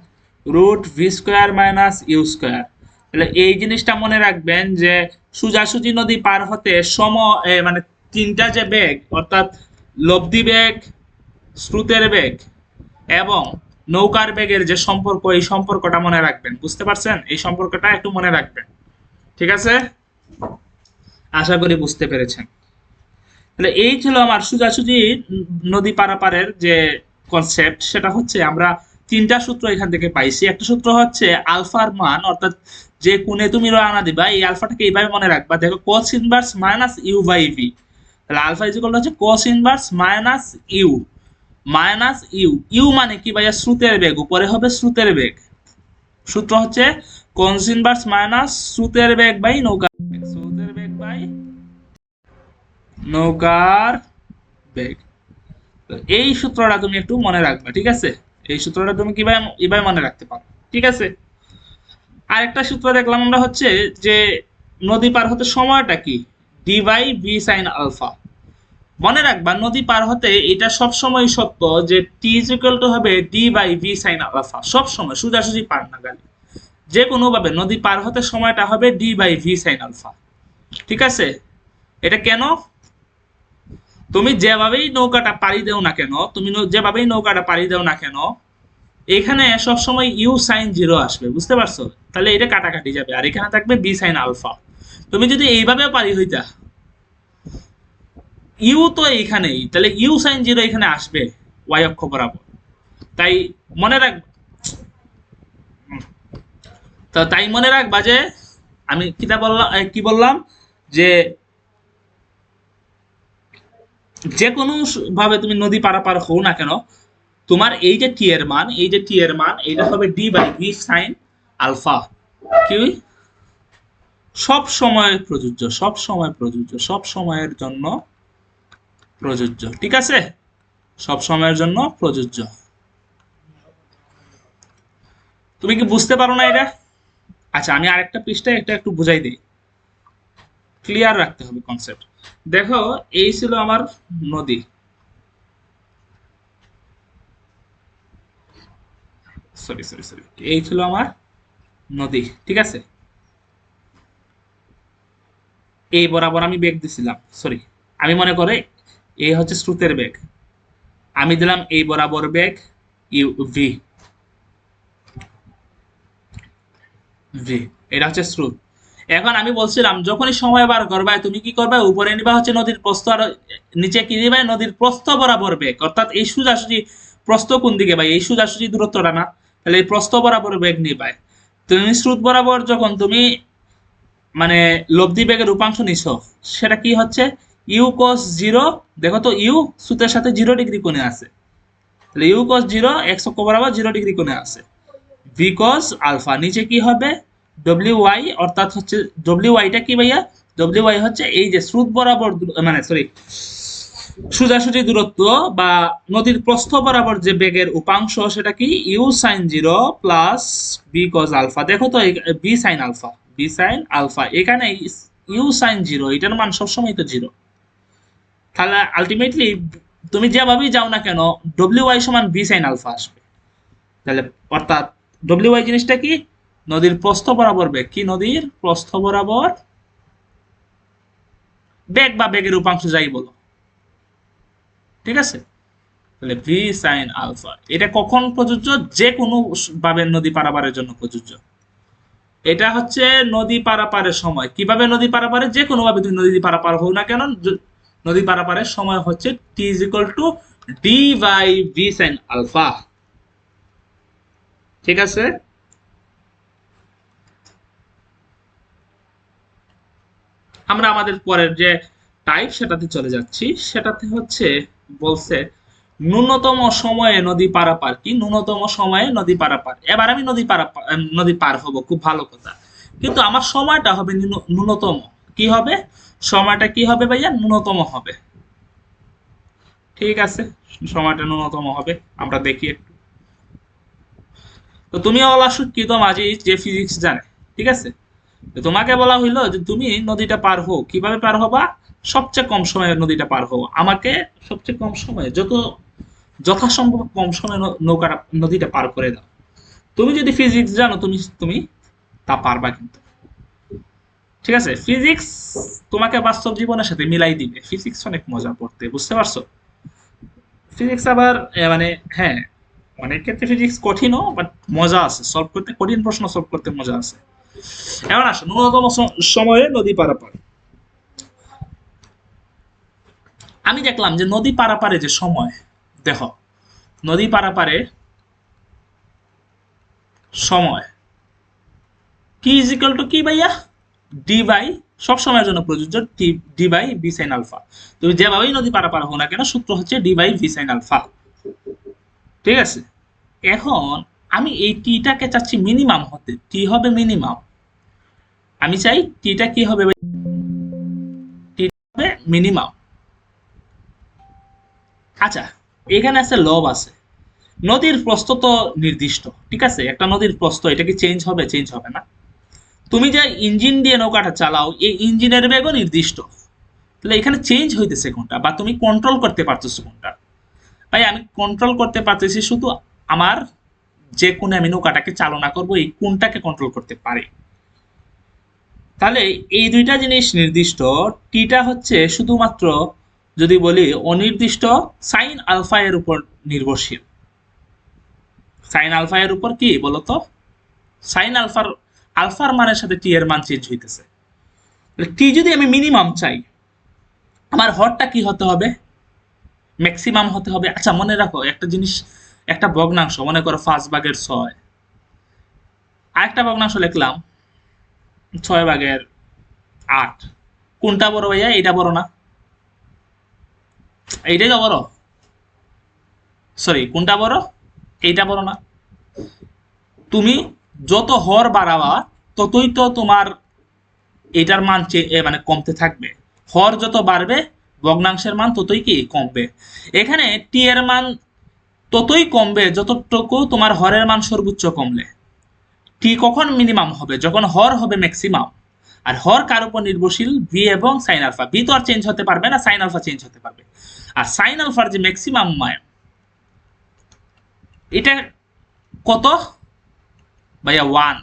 root v square minus u square. তাহলে এই জিনিসটা মনে রাখবেন যে সোজাসুজি নদী পার হতে মানে তিনটা যে বেগ, অর্থাৎ লব্ধি বেগ, স্রোতের বেগ এবং নৌকার বেগের যে সম্পর্ক, এই সম্পর্কটা মনে রাখবেন। বুঝতে পারছেন? এই সম্পর্কটা একটু মনে রাখবেন। ঠিক আছে, আশা করি বুঝতে পেরেছেন। তাহলে এই ছিল আমার সোজাসুজি নদী পারাপারের যে কনসেপ্ট, সেটা হচ্ছে আমরা তিনটা সূত্র এখান থেকে পাইছি। একটা সূত্র হচ্ছে আলফার মান, অর্থাৎ যে কোণে তুমি রওনা দিবা এই আলফাটাকে এইভাবে মনে রাখবা। দেখো cos inverse minus u by v, তাহলে আলফা ইজ ইকুয়াল টু হচ্ছে cos inverse minus u, minus u. U মানে কি ভাইয়া? স্রোতের বেগ, উপরে হবে স্রোতের বেগ। সূত্র হচ্ছে cos ইনভার্স মাইনাস স্রোতের বেগ বাই নৌকার বেগ, স্রোতের বেগ বাই নৌকার বেগ। তো এই সূত্রটা তুমি একটু মনে রাখবে। ঠিক আছে, এই সূত্রটা তুমি কিভাবে কিভাবে মনে রাখতে পারো? ঠিক আছে, আরেকটা সূত্র দেখলাম আমরা হচ্ছে যে নদী পার হতে সময়টা কি? D by V sine alpha. মনে রাখবা নদী পার হতে এটা সব সময় সত্য যে টি ইজ ইকুয়াল টু হবে d by V sine alpha. সব সময় সোজাসুজি পার না গালি, যে কোনো ভাবে নদী পার হতে সময়টা হবে d by V sine alpha. ঠিক আছে, এটা কেন? তুমি যেভাবেই নৌকাটা পাড়ি দেও না কেন, তুমি যেভাবেই নৌকাটা পাড়ি দেও না কেন, এখানে সবসময় ইউ সাইন জিরো আসবে। বুঝতে পারছো? তাহলে এটা কাটাকাটি যাবে আর এখানে থাকবে বি সাইন আলফা। তুমি যদি এইভাবে পারি হইতা, ইউ তো এইখানেই, তাহলে ইউ সাইন জিরো এখানে আসবে ওয়াই অক্ষ বরাবর। তাই মনে রাখ, তো তাই মনে রাখবা যে আমি কিটা বললাম, কি বললাম যে যে কোনো ভাবে তুমি নদী পারাপার হও না কেন, তোমার এই যে টি এর মান, এই যে টি এর মান, এটা হবে d by V sine alpha. কি? সব সময় প্রযোজ্য, সব সময় প্রযোজ্য, সব সময়ের জন্য প্রযোজ্য। ঠিক আছে, সব সময়ের জন্য প্রযোজ্য। তুমি কি বুঝতে পারো না এটা? আচ্ছা, আমি আরেকটা পৃষ্ঠায় এটা একটু বুঝাই দিই, ক্লিয়ার রাখতে হবে কনসেপ্ট। দেখো এই ছিল আমার নদী, সরি সরি সরি, এই ছিল আমার নদী। ঠিক আছে, এই বরাবর আমি বেগ দিছিলাম, সরি, আমি মনে করে এই হচ্ছে স্রোতের বেগ, আমি দিলাম এই বরাবর বেগ ইউ ভি, ভি এটা হচ্ছে স্রোত। এখন আমি বলছিলাম যখনই সময় বার করবা তুমি কি করবে? উপরে নিবা হচ্ছে নদীর প্রস্থ, আর নিচে কি নিবা? নদীর প্রস্থ বরাবর বেগ, অর্থাৎ এই সোজাসুজি প্রস্থ কোন দিকে ভাই? এই সোজাসুজি দূরত্বটা না, তাহলে এই প্রস্থ বরাবর বেগ নিবাই। তুমি স্রোত বরাবর যখন তুমি মানে লব্ধি বেগের রূপাংশ নিছো, সেটা কি হচ্ছে? U cos zero. দেখো তো ইউ স্রোতের সাথে 0 ডিগ্রি কোণে আছে, তাহলে ইউ কস জিরো এক্স অক্ষ বরাবর 0 ডিগ্রি কোণে আছে। ভি কস আলফা, নিচে কি হবে? ডব্লিউ ওয়াই অর্থাৎ হচ্ছে ডব্লিউ ওয়াইটা কি ভাইয়া? ডব্লিউ ওয়াই হচ্ছে এই যে স্রোত বরাবর মানে সরি সোজাসুজি দূরত্ব বা নদীর প্রস্থ বরাবর যে বেগের উপাংশ সেটা কি u sine zero plus B cos alpha. দেখো তো b sine alpha, b sine alpha, এখানে ইউ সাইন জিরো এটার মান সবসময় তো জিরো। তাহলে আলটিমেটলি তুমি যেভাবেই যাও না কেন ডব্লিউ ওয়াই সমান বি সাইন আলফা আসবে। তাহলে অর্থাৎ ডব্লিউ ওয়াই জিনিসটা কি? নদীর প্রস্থ বরাবর বেগ। কি নদীর প্রস্থ বরাবর বেগ বা বেগের উপাংশ যাই বলো, ঠিক আছে? তাহলে ভি সাইন আলফা এটা কখন প্রযোজ্য? যে কোনো ভাবে নদী পারাপারের জন্য প্রযোজ্য। এটা হচ্ছে নদী পারাপারের সময়। কিভাবে নদী পারাপারে? যে কোনো ভাবে তুমি নদী পারাপার হও না কেন, নদী পারাপারের সময় হচ্ছে t is equal to d by V sine alpha. ঠিক আছে? আমরা আমাদের পরের যে টাইপ সেটাতে চলে যাচ্ছি। সেটাতে হচ্ছে বলছে ন্যূনতম সময়ে নদী পারাপার। কি ন্যূনতম সময়ে নদী পারাপার? এবার আমি নদী পার হব, খুব ভালো কথা, কিন্তু আমার সময়টা হবে ন্যূনতম। কি হবে? সময়টা কি হবে ভাইয়া? ন্যূনতম হবে। ঠিক আছে, সময়টা ন্যূনতম হবে। আমরা দেখি একটু। তো তুমি অলা শিক্ষিত মাঝি যে ফিজিক্স জানে, ঠিক আছে? তোমাকে বলা হইলো যে তুমি নদীটা পার হও। কিভাবে পার হবা? সবচেয়ে কম সময়ে নদীটা পার হও। আমাকে সবচেয়ে কম সময়ে যথাসম্ভব কম সময়ে নৌকাটা নদীটা পার করে দাও। তুমি যদি ফিজিক্স জানো তুমি তুমি তা পারবা কিন্তু। ঠিক আছে? ফিজিক্স তোমাকে বাস্তব জীবনের সাথে মিলাই দিবে। ফিজিক্স অনেক মজা পড়তে, বুঝতে পারছো? ফিজিক্স আবার মানে হ্যাঁ, মানে ক্ষেত্রে ফিজিক্স কঠিনও, বাট মজা আছে সলভ করতে, কঠিন প্রশ্ন সলভ করতে মজা আছে। এখন আসো ন্যূনতম সময়ে নদী পারাপার। আমি দেখলাম যে নদী পারাপারে যে সময়, দেখো নদী পারাপারে সময় কি ইজ ইকুয়াল টু কি ভাইয়া? ডি বাই, সব সময়ের জন্য প্রযোজ্য d by V sine alpha. তুমি যেভাবেই নদী পারাপার হো না কেন সূত্র হচ্ছে D by V sine alpha. ঠিক আছে? এখন আমি এই টিটাকে চাচ্ছি মিনিমাম হতে। টি হবে মিনিমাম। আমি চাই টিটা কি হবে? টি হবে মিনিমাম। আচ্ছা, এখানে আছে লব আছে। নদীর প্রস্থ তো নির্দিষ্ট, ঠিক আছে? একটা নদীর প্রস্থ, এটা কি চেঞ্জ হবে? চেঞ্জ হবে না। তুমি যে ইঞ্জিন দিয়ে নৌকাটা চালাও এই ইঞ্জিনের বেগও নির্দিষ্ট। তাহলে এখানে চেঞ্জ হইতেছে কোনটা, বা তুমি কন্ট্রোল করতে পারতেছো কোনটা? ভাই আমি কন্ট্রোল করতে পারতেছি শুধু আমার যে কোণে আমি নৌকাটাকে চালনা করবো এই কোণটাকে কন্ট্রোল করতে পারি। তাহলে এই দুইটা জিনিস নির্দিষ্ট। টিটা হচ্ছে শুধুমাত্র যদি বলি অনির্দিষ্ট সাইন আলফা এর উপর নির্ভরশীল। সাইন আলফা এর উপর কি বলতো? সাইন আলফার আলফার মানের সাথে টি এর মান চেঞ্জ হইতেছে। টি যদি আমি মিনিমাম চাই আমার হরটা কি হতে হবে? ম্যাক্সিমাম হতে হবে। আচ্ছা মনে রাখো একটা জিনিস, একটা ভগ্নাংশ মনে করো 5/6, আরেকটা ভগ্নাংশ লিখলাম 6/8। কোনটা বড় ভাইয়া? এইটা বড় না? এইটাই তো বড়। সরি, কোনটা বড়? এইটা বড় না? তুমি যত হর বাড়াবা ততই তো তোমার এটার মান মানে কমতে থাকবে। হর যত বাড়বে ভগ্নাংশের মান ততই কি কমবে। এখানে টি এর মান ততই কমবে যতটুকু তোমার হরের মান সর্বোচ্চ কমলে। টি কখন মিনিমাম হবে? যখন হর হবে ম্যাক্সিমাম। আর হর কার উপর নির্ভরশীল? ভি এবং সাইন আলফা। ভি তো আর চেঞ্জ হতে পারবে না, সাইন আলফা চেঞ্জ হতে পারবে। আর সাইন আলফার যে ম্যাক্সিমাম মান এটা কত ভাইয়া? 1।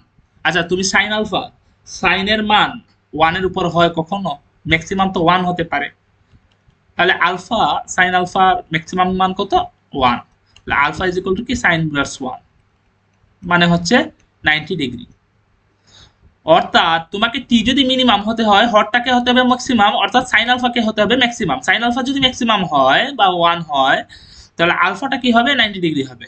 আচ্ছা তুমি সাইন আলফা, সাইনের মান 1 এর উপর হয় কখনো? ম্যাক্সিমাম তো 1 হতে পারে। তাহলে আলফা, সাইন আলফার ম্যাক্সিমাম মান কত? 1। তাহলে আলফা ইজ ইকুয়াল টু কি? সাইন ইনভার্স 1, মানে হচ্ছে 90 ডিগ্রি। অর্থাৎ তোমাকে টি যদি মিনিমাম হতে হয় হরটাকে হতে হবে ম্যাক্সিমাম, অর্থাৎ সাইন আলফাকে হতে হবে ম্যাক্সিমাম। সাইন আলফা যদি ম্যাক্সিমাম হয় বা 1 হয় তাহলে আলফাটা কি হবে? 90 ডিগ্রি হবে।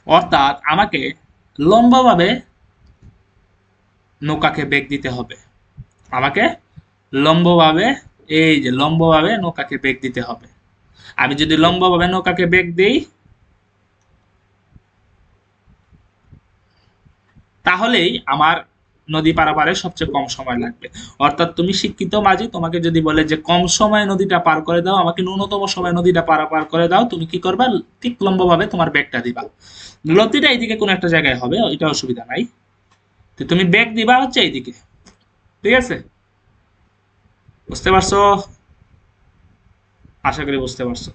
অর্থাৎ আমাকে লম্বভাবে নৌকাকে বেগ দিতে হবে। আমাকে লম্বভাবে, এই যে লম্বভাবে নৌকাকে বেগ দিতে হবে। আমি যদি লম্বভাবে নৌকাকে বেগ দেই তাহলেই আমার নদী পারাপারে সবচেয়ে কম সময় লাগবে। অর্থাৎ তুমি শিক্ষিত মাঝি, তোমাকে যদি বলে যে কম সময়ে নদীটা পার করে দাও, আমাকে ন্যূনতম সময়ে নদীটা পারাপার করে দাও, তুমি কি করবা? ঠিক লম্বভাবে তোমার ব্যাগটা দিবা। লতিটা এইদিকে কোনো একটা জায়গায় হবে, এটা অসুবিধা নাই। তো তুমি ব্যাগ দিবা হচ্ছে এইদিকে। ঠিক আছে? বুঝতে পারছো? আশা করি বুঝতে পারছো।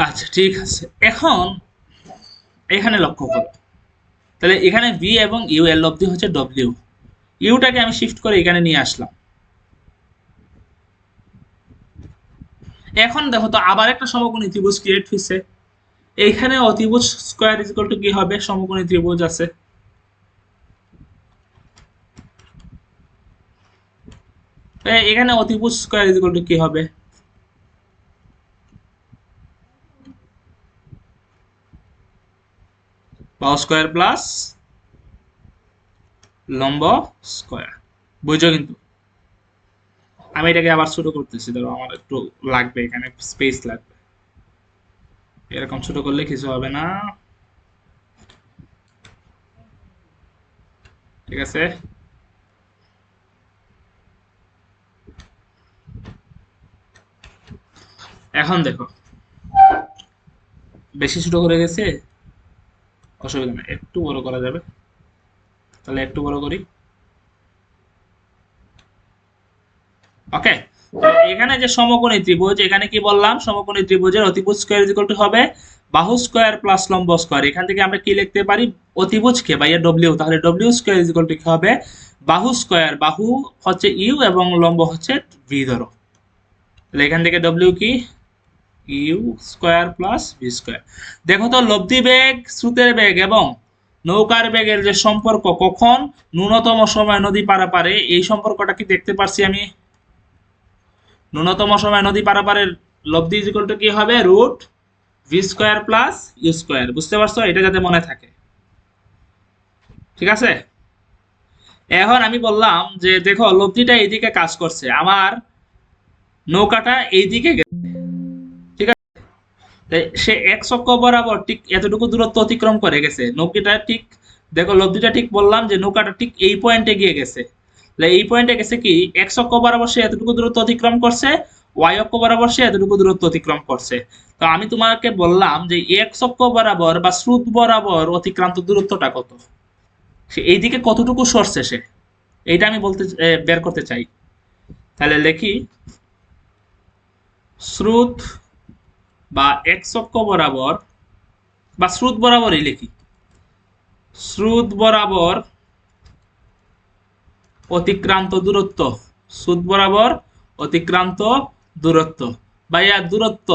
আচ্ছা ঠিক আছে। এখন এখানে লক্ষ্য করো, তাহলে এখানে ভি এবং ইউ এর লব্ধি হচ্ছে ডব্লিউ। ইউটাকে আমি শিফট করে এখানে নিয়ে আসলাম। এখন দেখো তো আবার একটা সমকোণী ত্রিভুজ ক্রিয়েট হয়েছে। এইখানে অতিভুজ স্কয়ার ইজ ইকুয়াল টু কি হবে? সমকোণী ত্রিভুজ আছে, এখানে অতিভুজ স্কয়ার ইজ ইকুয়াল টু কি হবে? বাহু স্কয়ার প্লাস লম্ব স্কয়ার। বুঝছো? কিন্তু আমি এটাকে আবার ছোট করতেছি, ধরো আমার একটু লাগবে, এখানে স্পেস লাগবে। এরকম ছোট করলে কিছু হবে না। ঠিক আছে? এখন দেখো, বেশি ছোট করে গেছে, অসুবিধা নেই, একটু বড় করা যাবে। তাহলে একটু বড় করি। ওকে, এখানে যে সমকোণী ত্রিভুজ, এখানে কি বললাম? সমকোণী ত্রিভুজের অতিভুজ স্কয়ার ইজ ইকুয়াল টু হবে বাহু স্কয়ার প্লাস লম্ব স্কয়ার। এখান থেকে আমরা কি লিখতে পারি? অতিভুজকে ভাইয়া ডব্লিউ, তাহলে W square is equal to কি হবে? বাহু স্কয়ার, বাহু হচ্ছে ইউ এবং লম্ব হচ্ছে ভি ধরো। তাহলে এখান থেকে ডব্লিউ কি? U square plus v square. দেখো তো লব্ধি বেগ, স্রোতের বেগ এবং নৌকার বেগের যে সম্পর্ক, কখন ন্যূনতম সময় নদী পারাপারে, এই সম্পর্কটা কি দেখতে পারছি আমি? ন্যূনতম সময় নদী পারাপারের লব্ধি ইজ ইকুয়াল টু কি হবে? Root v square plus u square. বুঝতে পারছো? এটা যাতে মনে থাকে। ঠিক আছে? এখন আমি বললাম যে দেখো লব্ধিটা এইদিকে কাজ করছে, আমার নৌকাটা এইদিকে গেছে। ঠিক আছে? সে এক্স অক্ষ বরাবর ঠিক এতটুকু দূরত্ব অতিক্রম করে গেছে নৌকাটা। ঠিক দেখো লব্ধিটা ঠিক বললাম যে নৌকাটা ঠিক এই পয়েন্টে গিয়ে গেছে। এই পয়েন্টে গেছে কি? এক্স অক্ষ বরাবর সে এতটুকু দূরত্ব অতিক্রম করছে, ওয়াই অক্ষ বরাবর সে এতটুকু দূরত্ব অতিক্রম করছে। তো আমি তোমাকে বললাম যে এক্স অক্ষ বরাবর বা স্রোত বরাবর অতিক্রান্ত দূরত্বটা কত, সে এইদিকে কতটুকু সরছে সে, এইটা আমি বলতে বের করতে চাই। তাহলে লিখি স্রোত বা এক্স অক্ষ বরাবর বা স্রোত বরাবরই লিখি, স্রোত বরাবর অতিক্রান্ত দূরত্ব, স্রোত বরাবর অতিক্রান্ত দূরত্ব। ভাইয়া দূরত্ব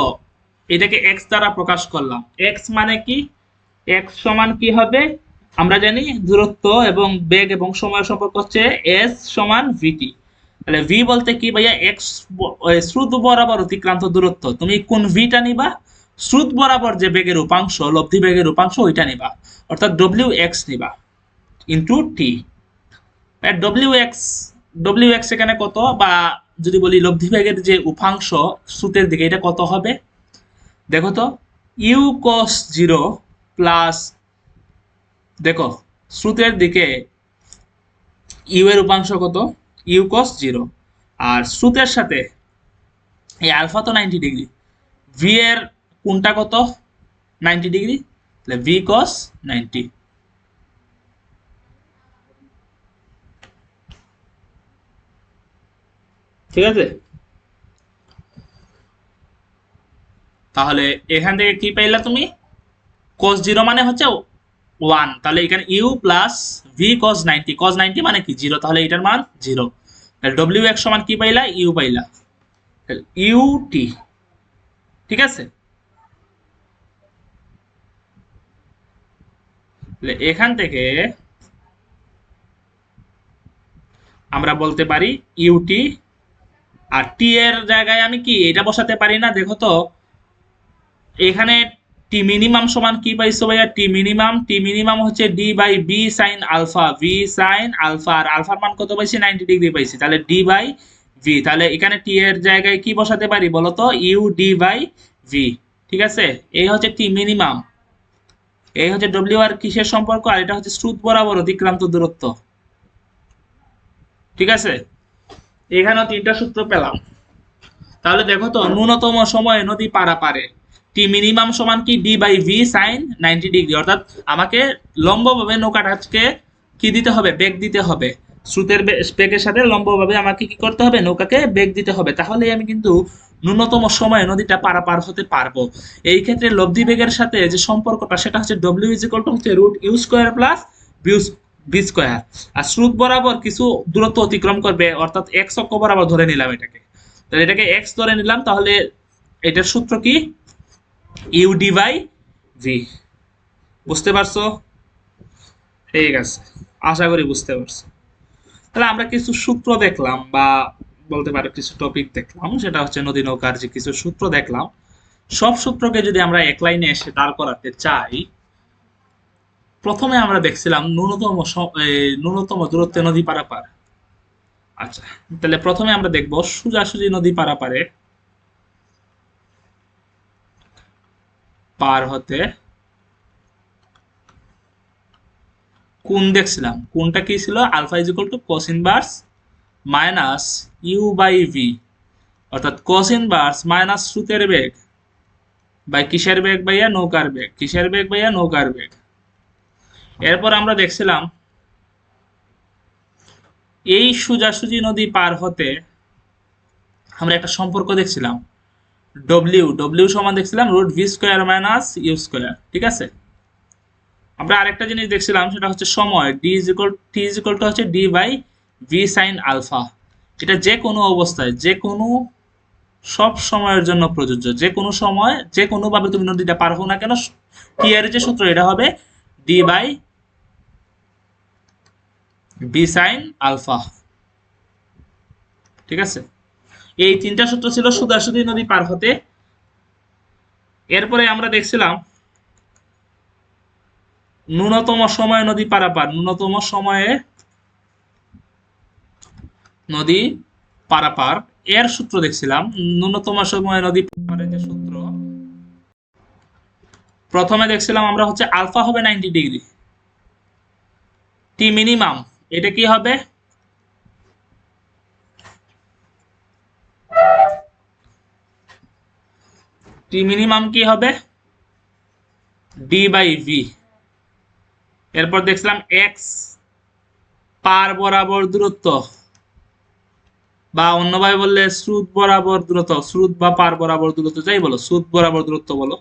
এটাকে এক্স দ্বারা প্রকাশ করলাম। এক্স মানে কি? এক্স সমান কি হবে? আমরা জানি দূরত্ব এবং বেগ এবং সময়ের সম্পর্ক হচ্ছে এস সমান ভিটি। তাহলে ভি বলতে কি ভাইয়া? এক্স স্রোত বরাবর অতিক্রান্ত দূরত্ব। তুমি কোন ভিটা নিবা? স্রোত বরাবর যে বেগের উপাংশ, লব্ধি বেগের উপাংশ, ওইটা নিবা, অর্থাৎ ডব্লিউ এক্স নিবা ইন্টু টি। ডব্লিউ এক্স এখানে কত? বা যদি বলি লব্ধি বেগের যে উপাংশ স্রোতের দিকে, এটা কত হবে? দেখো তো, ইউ কস জিরো প্লাস, দেখো স্রোতের দিকে ইউ এর উপাংশ কত? You cos zero. আর স্রোতের সাথে এই আলফা তো 90 ডিগ্রি, ভি এর কোনটা কত? 90 ডিগ্রি, তাহলে ভি কস 90। ঠিক আছে? তাহলে এখান থেকে কি পাইলা তুমি? cos 0 মানে হচ্ছে 1, তাহলে এখানে u plus v cos 90, cos 90 মানে কি? 0, তাহলে এটার মান 0। তাহলে ডব্লিউ এক্স সমান কি পাইলা? ইউ পাইলা, ইউ টি। ঠিক আছে? তাহলে এখান থেকে আমরা বলতে পারি ইউটি, আর টি এর জায়গায় আমি কি এটা বসাতে পারি না? দেখো তো এখানে টি মিনিমাম সমান কি পাইছো ভাইয়া? টি মিনিমাম হচ্ছে D by B sine alpha, v sine alpha, আর আলফার মান কত পাইছি? 90 ডিগ্রি পাইছি। তাহলে ডি বাই ভি, তাহলে এখানে টি এর জায়গায় কি বসাতে পারি বলতো, ইউ ডি বাই ভি। ঠিক আছে, এই হচ্ছে টি মিনিমাম, এই হচ্ছে ডব্লিউ আর কিসের সম্পর্ক, আর এটা হচ্ছে স্রোত বরাবর অতিক্রান্ত দূরত্ব। ঠিক আছে, এখানেও তিনটা সূত্র পেলাম। তাহলে দেখো তো, ন্যূনতম সময়ে নদী পারাপারে টি মিনিমাম সমান কি, d by V sine 90 degree, অর্থাৎ আমাকে লম্বভাবে নৌকাটাকে কি দিতে হবে, বেগ দিতে হবে। স্রোতের বেগের সাথে লম্বভাবে আমাকে কি করতে হবে, নৌকাকে বেগ দিতে হবে, তাহলেই আমি কিন্তু ন্যূনতম সময়ে নদীটা পারাপার হতে পারবো। এই ক্ষেত্রে লব্ধি বেগের সাথে যে সম্পর্কটা, সেটা হচ্ছে ডব্লিউ ইজ ইকুয়াল টু হচ্ছে root u square plus v square. আর স্রোত বরাবর কিছু দূরত্ব অতিক্রম করবে, অর্থাৎ এক্স অক্ষ বরাবর ধরে নিলাম এটাকে, তাহলে এটাকে এক্স ধরে নিলাম, তাহলে এটার সূত্র কি, ইউ ডি বাই ভি। বুঝতে পারছো? ঠিক আছে, আশা করি বুঝতে পারছো। তাহলে আমরা কিছু সূত্র দেখলাম, বা বলতে পারো কিছু টপিক দেখলাম, সেটা হচ্ছে নদী নৌকার যে কিছু সূত্র দেখলাম। সব সূত্রকে যদি আমরা এক লাইনে এসে দাঁড় করাতে চাই, প্রথমে আমরা দেখছিলাম ন্যূনতম দূরত্বে নদী পারাপার। আচ্ছা, তাহলে প্রথমে আমরা দেখব সোজাসুজি নদী পারাপারে পার হতে কোণ দেখছিলাম। কোণটা কি ছিল, alpha is equal to cos inverse minus u by v, অর্থাৎ কোস ইনভার্স মাইনাস স্রোতের বেগ বাই কিসের বেগ ভাইয়া, নৌকার বেগ। কিসের বেগ ভাইয়া, নৌকার বেগ। এরপর আমরা দেখছিলাম এই সোজাসুজি নদী পার হতে আমরা একটা সম্পর্ক দেখছিলাম, ডব্লিউ ডব্লিউ সমান দেখছিলাম root V square minus U square. ঠিক আছে, আমরা আরেকটা জিনিস দেখছিলাম, সেটা হচ্ছে সময়, D is equal T is equal to হচ্ছে D by V sine alpha. এটা যে কোনো অবস্থায়, যে কোনো সব সময়ের জন্য প্রযোজ্য, যে কোনো সময় যে কোনো ভাবে তুমি নদীটা পার হও না কেন, টি এর যে সূত্র এটা হবে d by B sine alpha. ঠিক আছে, এই তিনটা সূত্র ছিল সোজাসুজি নদী পার হতে। এরপরে আমরা দেখছিলাম ন্যূনতম সময়ে নদী পারাপার, ন্যূনতম সময়ে নদী পারাপার এর সূত্র দেখছিলাম। ন্যূনতম সময়ে নদী পারাপারের যে সূত্র, প্রথমে দেখছিলাম আমরা হচ্ছে আলফা হবে 90 ডিগ্রি, টি মিনিমাম এটা কি হবে, টি মিনিমাম কি হবে, ডি বাই ভি। এরপর দেখছিলাম এক্স পার বরাবর দূরত্ব, বা অন্যভাবে বললে স্রোত বরাবর দূরত্ব, স্রোত বা পার বরাবর দূরত্ব যাই বলো, স্রোত বরাবর দূরত্ব বলো।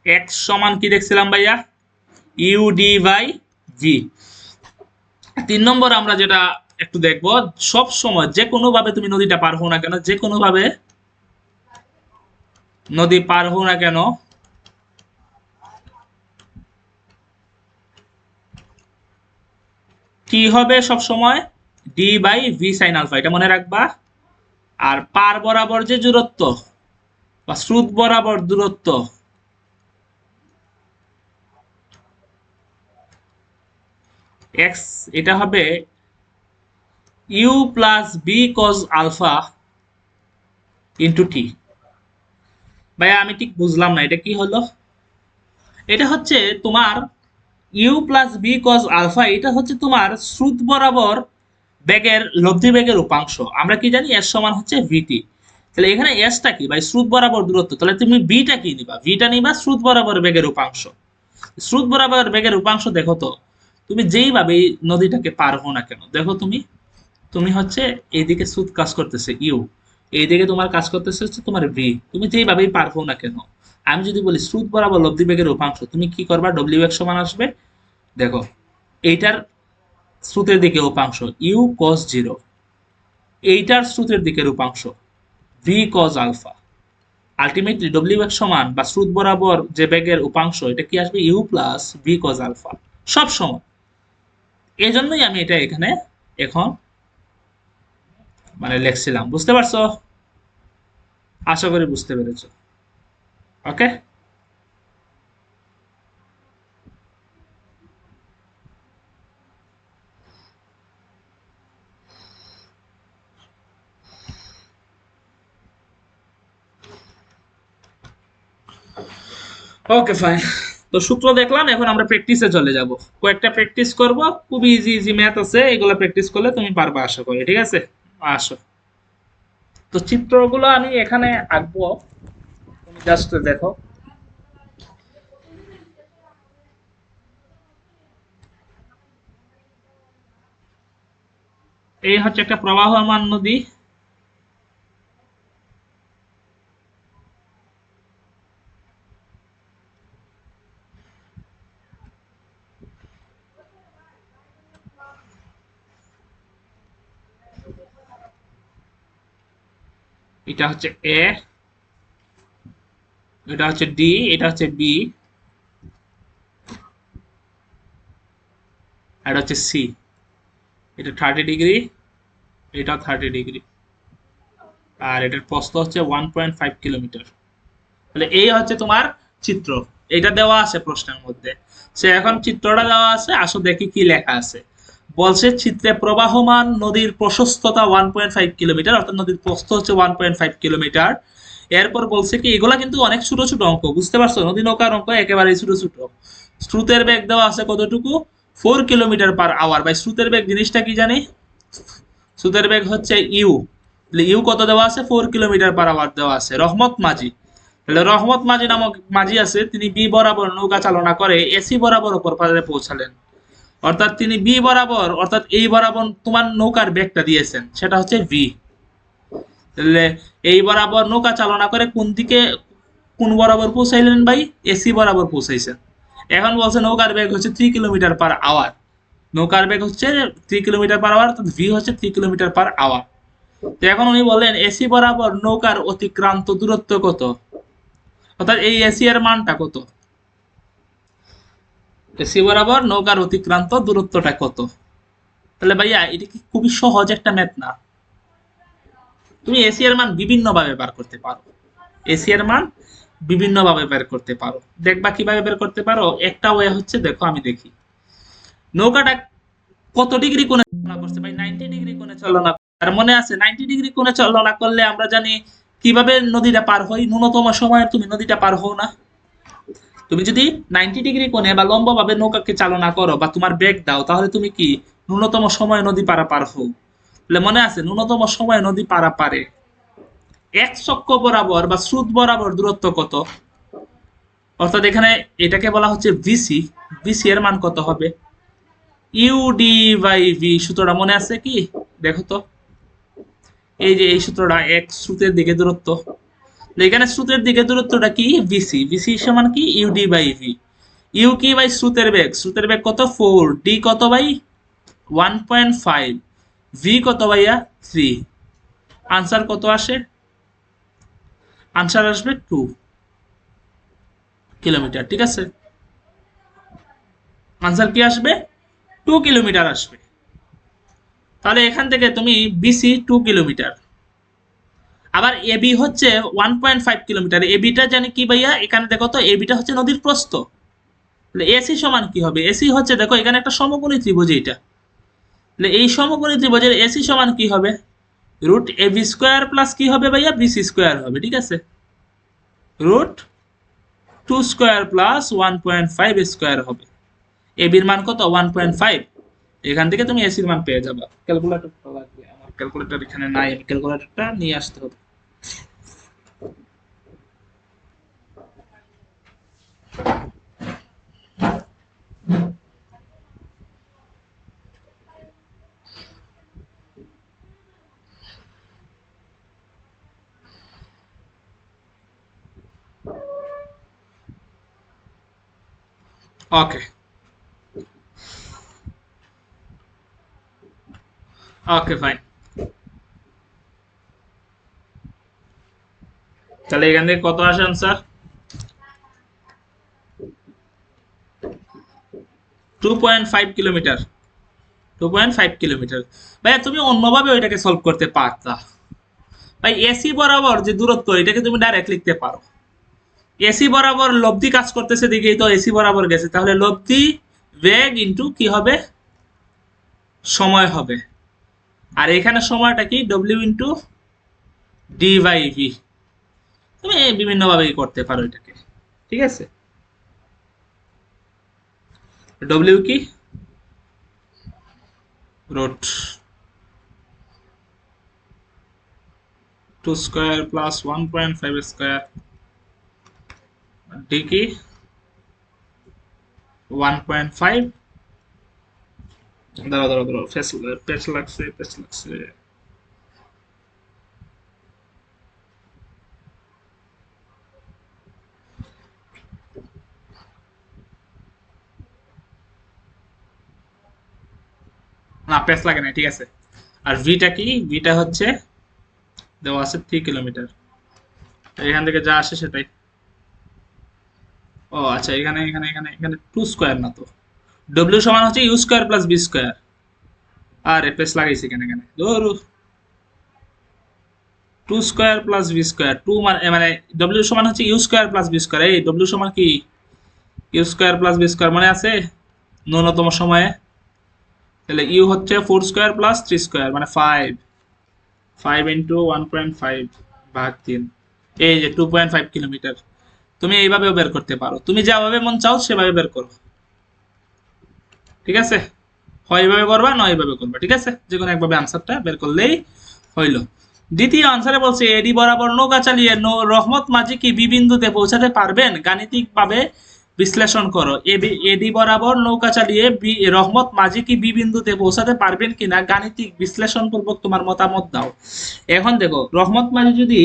এক্স সমান কি দেখছিলাম ভাইয়া, ইউ ডি বাই ভি। 3 নম্বর আমরা যেটা একটু দেখবো, সব সময় যে কোনো ভাবে তুমি নদীটা পার হও না কেন, যে কোনো ভাবে নদী পার হও না কেন, কি হবে সব সময়, d by V sine alpha, এটা মনে রাখবা। আর পার বরাবর যে দূরত্ব বা স্রোত বরাবর দূরত্ব, এক্স, এটা হবে u plus B cos alpha into t. ভাইয়া আমি ঠিক বুঝলাম না, এটা কি হলো, এটা হচ্ছে তোমার u plus B cos alpha, এটা হচ্ছে তোমার স্রোত বরাবর বেগের লব্ধি বেগের উপাংশ। আমরা কি জানি, এস সমান হচ্ছে ভিটি। তাহলে এখানে এসটা কি ভাই, স্রোত বরাবর দূরত্ব, তাহলে তুমি বিটা কি নিবা, ভিটা নিবা স্রোত বরাবর বেগের উপাংশ। স্রোত বরাবর বেগের উপাংশ দেখো তো, তুমি যেইভাবে নদীটাকে পার হও না কেন, দেখো তুমি, তুমি হচ্ছে এইদিকে স্রোত কাজ করতেছে ইউ, এইদিকে তোমার কাজ করতেছে হচ্ছে তোমার ভি, তুমি যেইভাবেই পার হও না কেন, আমি যদি বলি স্রোত বরাবর লব্ধি বেগের উপাংশ, তুমি কি করবা, ডব্লিউ এক্স সমান আসবে, দেখো এইটার স্রোতের দিকে উপাংশ ইউ কস জিরো, এইটার স্রোতের দিকের উপাংশ ভি কজ আলফা। আলটিমেটলি ডব্লিউ এক্স সমান বা স্রোত বরাবর যে বেগের উপাংশ, এটা কি আসবে, u plus v cos alpha সব সময়। এই জন্যই আমি এটা এখানে এখন মানে লিখছিলাম। বুঝতে পারছো? আশা করি বুঝতে পেরেছো। ওকে। Okay fine. তো সূত্র দেখলাম, এখন আমরা প্র্যাকটিসে চলে যাব। কয়েকটা প্র্যাকটিস করব, খুব ইজি ইজি ম্যাথ আছে, এগুলো প্র্যাকটিস করলে তুমি পারবা আশা করি। ঠিক আছে, আসো। তো চিত্রগুলো আমি এখানে আঁকবো, তুমি জাস্ট দেখো। এই হচ্ছে একটা প্রবাহমান নদী। এটা হচ্ছে এ, এটা হচ্ছে ডি, এটা হচ্ছে বি, আর এটা হচ্ছে সি। এটা 30 ডিগ্রি, এটা 30 ডিগ্রি, আর এটার প্রস্থ হচ্ছে 1.5 কিলোমিটার। তাহলে এই হচ্ছে তোমার চিত্র। এটা দেওয়া আছে প্রশ্নের মধ্যে। সে এখন চিত্রটা দেওয়া আছে, আসো দেখি কি লেখা আছে। বলছে চিত্রে প্রবাহমান নদীর প্রশস্ততা 1.5 কিলোমিটার, অর্থাৎ নদীর প্রস্থ হচ্ছে 1.5 কিলোমিটার। এরপর বলছে কি এগুলা কিন্তু অনেক ছোট ছোট অঙ্ক, বুঝতে পারছো? নদী নৌকার অঙ্ক একেবারে ছোট ছোট। স্রোতের বেগ দেওয়া আছে কতটুকু, 4 কিলোমিটার পার আওয়ার। ভাই স্রোতের বেগ জিনিসটা কি জানি? স্রোতের বেগ হচ্ছে ইউ। ইউ কত দেওয়া আছে, 4 কিলোমিটার পার আওয়ার দেওয়া আছে। রহমত মাঝি, তাহলে রহমত মাঝি নামক মাঝি আছে, তিনি বি বরাবর নৌকা চালনা করে এসি বরাবর অপর পারে পৌঁছালেন। অর্থাৎ তিনি বি বরাবর, অর্থাৎ এই বরাবর তোমার নৌকার বেগটা দিয়েছেন, সেটা হচ্ছে ভি। তাহলে এই বরাবর নৌকা চালনা করে কোন দিকে, কোন বরাবর পৌঁছাইলেন ভাই? এসি বরাবর পৌঁছাইছেন। এখন বলছে নৌকার বেগ হচ্ছে 3 কিলোমিটার পার আওয়ার। নৌকার বেগ হচ্ছে 3 কিলোমিটার পার আওয়ার, তো ভি হচ্ছে 3 কিলোমিটার পার আওয়ার। তো এখন উনি বললেন এসি বরাবর নৌকার অতিক্রান্ত দূরত্ব কত, অর্থাৎ এই এসি এর মানটা কত, এসি বরাবর নৌকার অতিক্রান্ত দূরত্বটা কত। তাহলে ভাইয়া এটা কি খুবই সহজ একটা ম্যাথ না? তুমি এসি এর মান বিভিন্ন ভাবে বার করতে পারো। এসি এর মান বিভিন্ন ভাবে বের করতে পারো। দেখবা কিভাবে বের করতে পারো। একটা ওয়ে হচ্ছে, দেখো আমি দেখি, নৌকাটা কত ডিগ্রি কোণে চালনা করছে ভাই? 90 ডিগ্রি কোণে চালনা। আর মনে আছে 90 ডিগ্রি কোণে চালনা করলে আমরা জানি কিভাবে নদীটা পার হই, ন্যূনতম সময়ে তুমি নদীটা পার হও না। তুমি যদি 90 ডিগ্রি কোণে বা লম্বা ভাবে নৌকাকে চালনা করো বা তোমার বেগ দাও, তাহলে তুমি কি ন্যূনতম সময়ে নদী পারা পার হও। তাহলে মনে আছে ন্যূনতম সময়ে নদী পারা পারে এক চক্র বরাবর বা স্রোত বরাবর দূরত্ব কত। অর্থাৎ এখানে এটাকে বলা হচ্ছে ভিসি। ভিসি এর মান কত হবে? U d by v. সূত্রটা মনে আছে কি? দেখো তো, এই যে এই সূত্রটা, এক স্রোতের দিকে দূরত্ব। এখানে স্রোতের দিকে দূরত্বটা কি? ভিসি। ভিসি সমান কি? U d by v. ইউ কি বাই স্রোতের বেগ, স্রোতের বেগ কত? 4। ডি কত ভাই? 1.5। ভি কত ভাইয়া? 3। আনসার কত আসে? আনসার আসবে 2 কিলোমিটার। ঠিক আছে, আনসার কি আসবে? 2 কিলোমিটার আসবে। তাহলে এখান থেকে তুমি বিসি 2 কিলোমিটার, আবার এবি হচ্ছে 1.5 কিলোমিটার। এবিটা জানি কি ভাইয়া? এখানে দেখো তো, এবিটা হচ্ছে নদীর প্রস্থ। তাহলে এসি সমান কি হবে? এসি হচ্ছে, দেখো এখানে একটা সমকোণী ত্রিভুজ এটা। তাহলে এই সমকোণী ত্রিভুজের এসি সমান কি হবে? রুট এবি স্কোয়ার প্লাস কি হবে ভাইয়া? বিসি স্কোয়ার হবে। ঠিক আছে, রুট 2 স্কোয়ার প্লাস 1.5 স্কোয়ার হবে। এবির মান কত? 1.5। এখান থেকে তুমি এসির মান পেয়ে যাবা। ক্যালকুলেটরটা লাগবে, আমার ক্যালকুলেটর এখানে নাই, আমি ক্যালকুলেটরটা নিয়ে আসতে হবে। ওকে, ওকে ফাইন। তাহলে এখান থেকে কত আসে আনসার? 2.5 কিলোমিটার। 2.5 কিলোমিটার। ভাইয়া তুমি অন্যভাবে ওইটাকে সলভ করতে পারতা। ভাই এসি বরাবর যে দূরত্ব, এটাকে তুমি ডাইরেক্ট লিখতে পারো। এসি বরাবর লব্ধি কাজ করতেছে দিকেই তো এসি বরাবর গেছে, তাহলে লব্ধি বেগ ইন্টু কি হবে? সময় হবে। আর এখানে সময়টা কি? ডব্লিউ ইন্টু ডি বাই ভি। তুমি বিভিন্ন ভাবে করতে পারো এটাকে। ঠিক আছে, ডব্লিউ কি? Root 2 square plus 1.5 square. D কি? 1.5। দাঁড়াও পেচ লাগছে। না, পেচ লাগে না, ঠিক আছে। আর ভিটা কি? ভিটা হচ্ছে দেওয়া আছে 3 কিলোমিটার। এখান থেকে যা আসে সেটাই। ও আচ্ছা, এখানে 2 স্কয়ার না তো। ডব্লিউ সমান হচ্ছে u square plus v square. আর পেচ লাগাইছি কেন ধরু। 2 স্কয়ার প্লাস বি স্কয়ার, 2 মানে ডব্লিউ সমান হচ্ছে u square plus v square. এই ডব্লিউ সমান কি? U square plus v square মনে আছে ন্যূনতম সময়ে? তাহলে ইউ হচ্ছে 4 স্কয়ার প্লাস 3 স্কয়ার মানে 5। 5 ইন্টু 1.5 ভাগ 3, এই যে 2.5 কিলোমিটার। তুমি এইভাবেও বের করতে পারো, তুমি যেভাবে মন চাও সেভাবে বের করো, ঠিক আছে? হয় এইভাবে করবা, নয় এইভাবে করবা, ঠিক আছে? যে কোনো একভাবে আনসারটা বের করলেই হইল। দ্বিতীয় আনসারে বলছে এডি বরাবর নৌকা চালিয়ে রহমত মাঝি কি বি বিন্দুতে পৌঁছাতে পারবেন? গাণিতিকভাবে বিশ্লেষণ করো। এডি বরাবর নৌকা চালিয়ে রহমত মাঝি কি বি বিন্দুতে পৌঁছাতে পারবেন কিনা গাণিতিক বিশ্লেষণ পূর্বক তোমার মতামত দাও। এখন দেখো, রহমত মাঝি যদি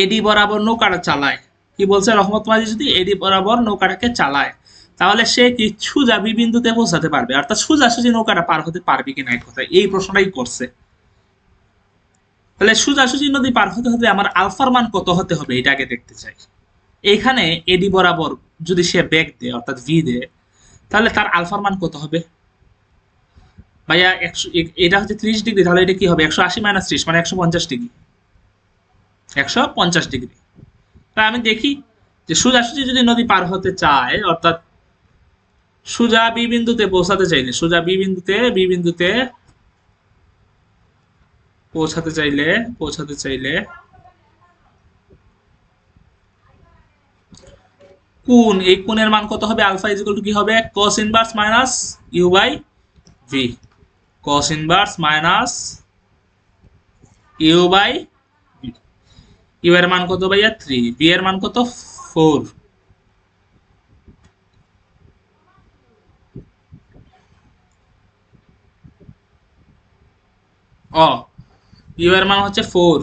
এডি বরাবর নৌকাটা চালায়, কি বলছে? রহমত মাঝি যদি এডি বরাবর নৌকাটাকে চালায়, তাহলে সে কি সোজা বি বিন্দুতে পৌঁছাতে পারবে? অর্থাৎ সোজাসুজি নৌকাটা পার হতে পারবে কিনা, এক কথা এই প্রশ্নটাই করছে। তাহলে সোজাসুজি নদী পার হতে হবে, আমার আলফার মান কত হতে হবে এটা আগে দেখতে চাই। এখানে এডি বরাবর যদি সে বেগ দেয় অর্থাৎ ভি দেয়, তাহলে তার আলফার মান কত হবে? ভাইয়া 100, এটা হচ্ছে 30 ডিগ্রি, তাহলে এটা কি হবে? 180 মাইনাস 30 মানে 150 ডিগ্রি। 150 ডিগ্রি। তা আমি দেখি যে সোজাসুজি যদি নদী পার হতে চায়, অর্থাৎ সোজা বি বিন্দুতে পৌঁছাতে চাইলে, সোজা বি বিন্দুতে পৌঁছাতে চাইলে কোণ, এই কোণের মান কত হবে? আলফা ইজ ইকুয়াল টু কি হবে? cos inverse minus u by v. cos inverse minus u by v. U এর মান কত ভাইয়া? 3। ভি এর মান কত? 4। ও, ইউ এর মান হচ্ছে 4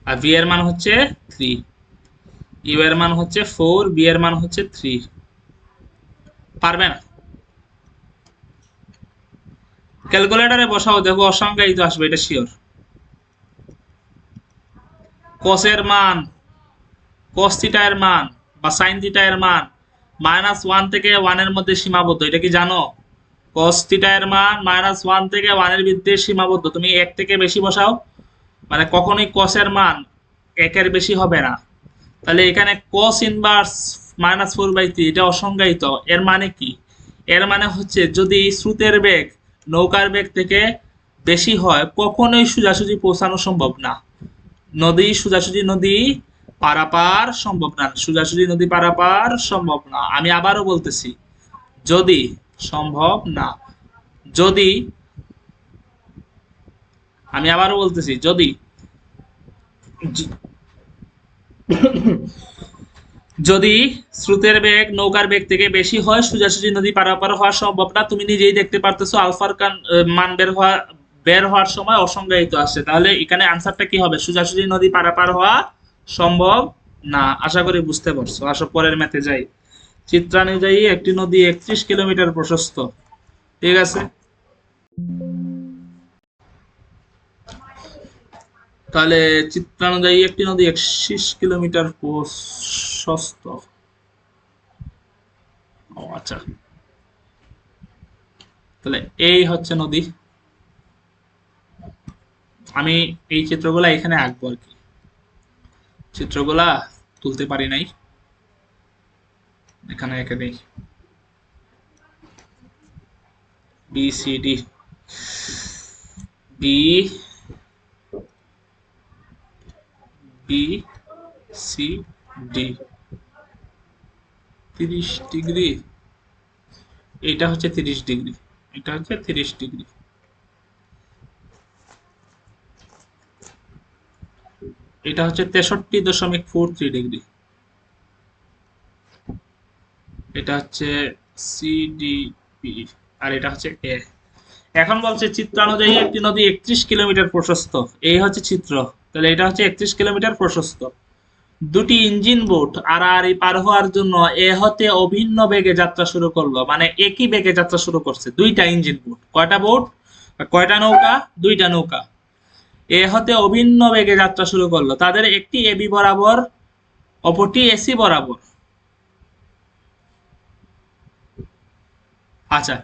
আর ভি এর মান হচ্ছে 3। ইউ এর মান হচ্ছে 4, বি এর মান হচ্ছে 3। পারবে না? ক্যালকুলেটরে বসাও, দেখো অসংখ্যায়িত আসবে, এটা শিওর। কসের মান, কস থিটা এর মান বা সাইন থিটা এর মান -1 থেকে 1 এর মধ্যে সীমাবদ্ধ, এটা কি জানো? কস থিটা এর মান -1 থেকে 1 এর মধ্যে সীমাবদ্ধ। তুমি 1 থেকে বেশি বসাও, মানে কখনোই কসের মান 1 এর বেশি হবে না। তাহলে এখানে cos ইনভার্স -4/3 এটা অসংজ্ঞায়িত। এর মানে কি? এর মানে হচ্ছে যদি স্রোতের বেগ নৌকার বেগ থেকে বেশি হয়, কখনোই সোজাসুজি পৌঁছানো সম্ভব না। সোজাসুজি নদী পারাপার সম্ভব না, সোজাসুজি নদী পারাপার সম্ভব না। আমি আবারও বলতেছি, যদি সম্ভব না, যদি, আমি আবারও বলতেছি, যদি যদি স্রোতের বেগ নৌকার বেগ থেকে বেশি হয়, সোজাসুজি নদী পারাপার হওয়া সম্ভব না। তুমি নিজেই দেখতে পারতেছো আলফার মান বের হওয়ার সময় অসংজ্ঞায়িত আসছে। তাহলে এখানে আনসারটা কি হবে? সোজাসুজি নদী পারাপার হওয়া সম্ভব না। আশা করি বুঝতে পারছো। আসো পরের ম্যাথে যাই। চিত্রানুযায়ী একটি নদী 31 কিলোমিটার প্রশস্ত, ঠিক আছে? তাহলে চিত্রানুযায়ী একটি নদী 31 কিলোমিটার প্রশস্ত। ও আচ্ছা, তাহলে এই হচ্ছে নদী। আমি এই চিত্রগুলা এখানে আঁকবো আর কি, চিত্রগুলা তুলতে পারি নাই, এখানে এঁকে দিই। B c d, b b c d 30 degree এটা হচ্ছে 30 ডিগ্রি, এটা হচ্ছে 30 ডিগ্রি, এটা হচ্ছে 63.43 ডিগ্রি, এটা হচ্ছে সিডিপি, আর এটা হচ্ছে এ। এখন বলছে চিত্র অনুযায়ী একটি নদী 31 কিলোমিটার প্রশস্ত, এই হচ্ছে চিত্র, তাহলে এটা হচ্ছে 31 কিলোমিটার প্রশস্ত। দুটি ইঞ্জিন বোট আড়াআড়ি পার হওয়ার জন্য এ হতে অভিন্ন বেগে যাত্রা শুরু করলো, মানে একই বেগে যাত্রা শুরু করছে দুইটা ইঞ্জিন বোট। কয়টা বোট? কয়টা নৌকা? দুইটা নৌকা। এ হতে অভিন্ন বেগে যাত্রা শুরু করলো, তাদের একটি এবি বরাবর, অপরটি এসি বরাবর। আচ্ছা,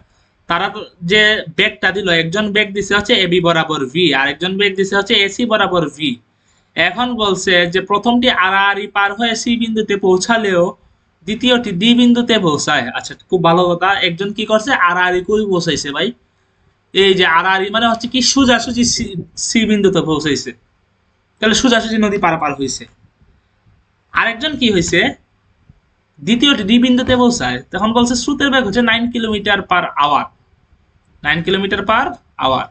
তারা তো যে বেগটা দিল, একজন বেগ দিছে হচ্ছে এবি বরাবর ভি, আর একজন বেগ দিছে হচ্ছে এসি বরাবর ভি। এখন বলছে যে প্রথমটি আড়াআড়ি পার হয়ে সি বিন্দুতে পৌঁছালেও দ্বিতীয়টি ডি বিন্দুতে পৌঁছায়। আচ্ছা, খুব ভালো কথা, একজন কি করছে আড়াআড়ি কই পৌঁছাইছে ভাই? এই যে আড়াআড়ি মানে হচ্ছে কি সোজাসুজি সি, সি বিন্দুতে পৌঁছাইছে, তাহলে সোজাসুজি নদী পারাপার হয়েছে। আরেকজন কি হয়েছে, দ্বিতীয়টি ডি বিন্দুতে পৌঁছায়, তখন বলছে স্রোতের বেগ হচ্ছে 9 kilometre per hour, 9 kilometre per hour.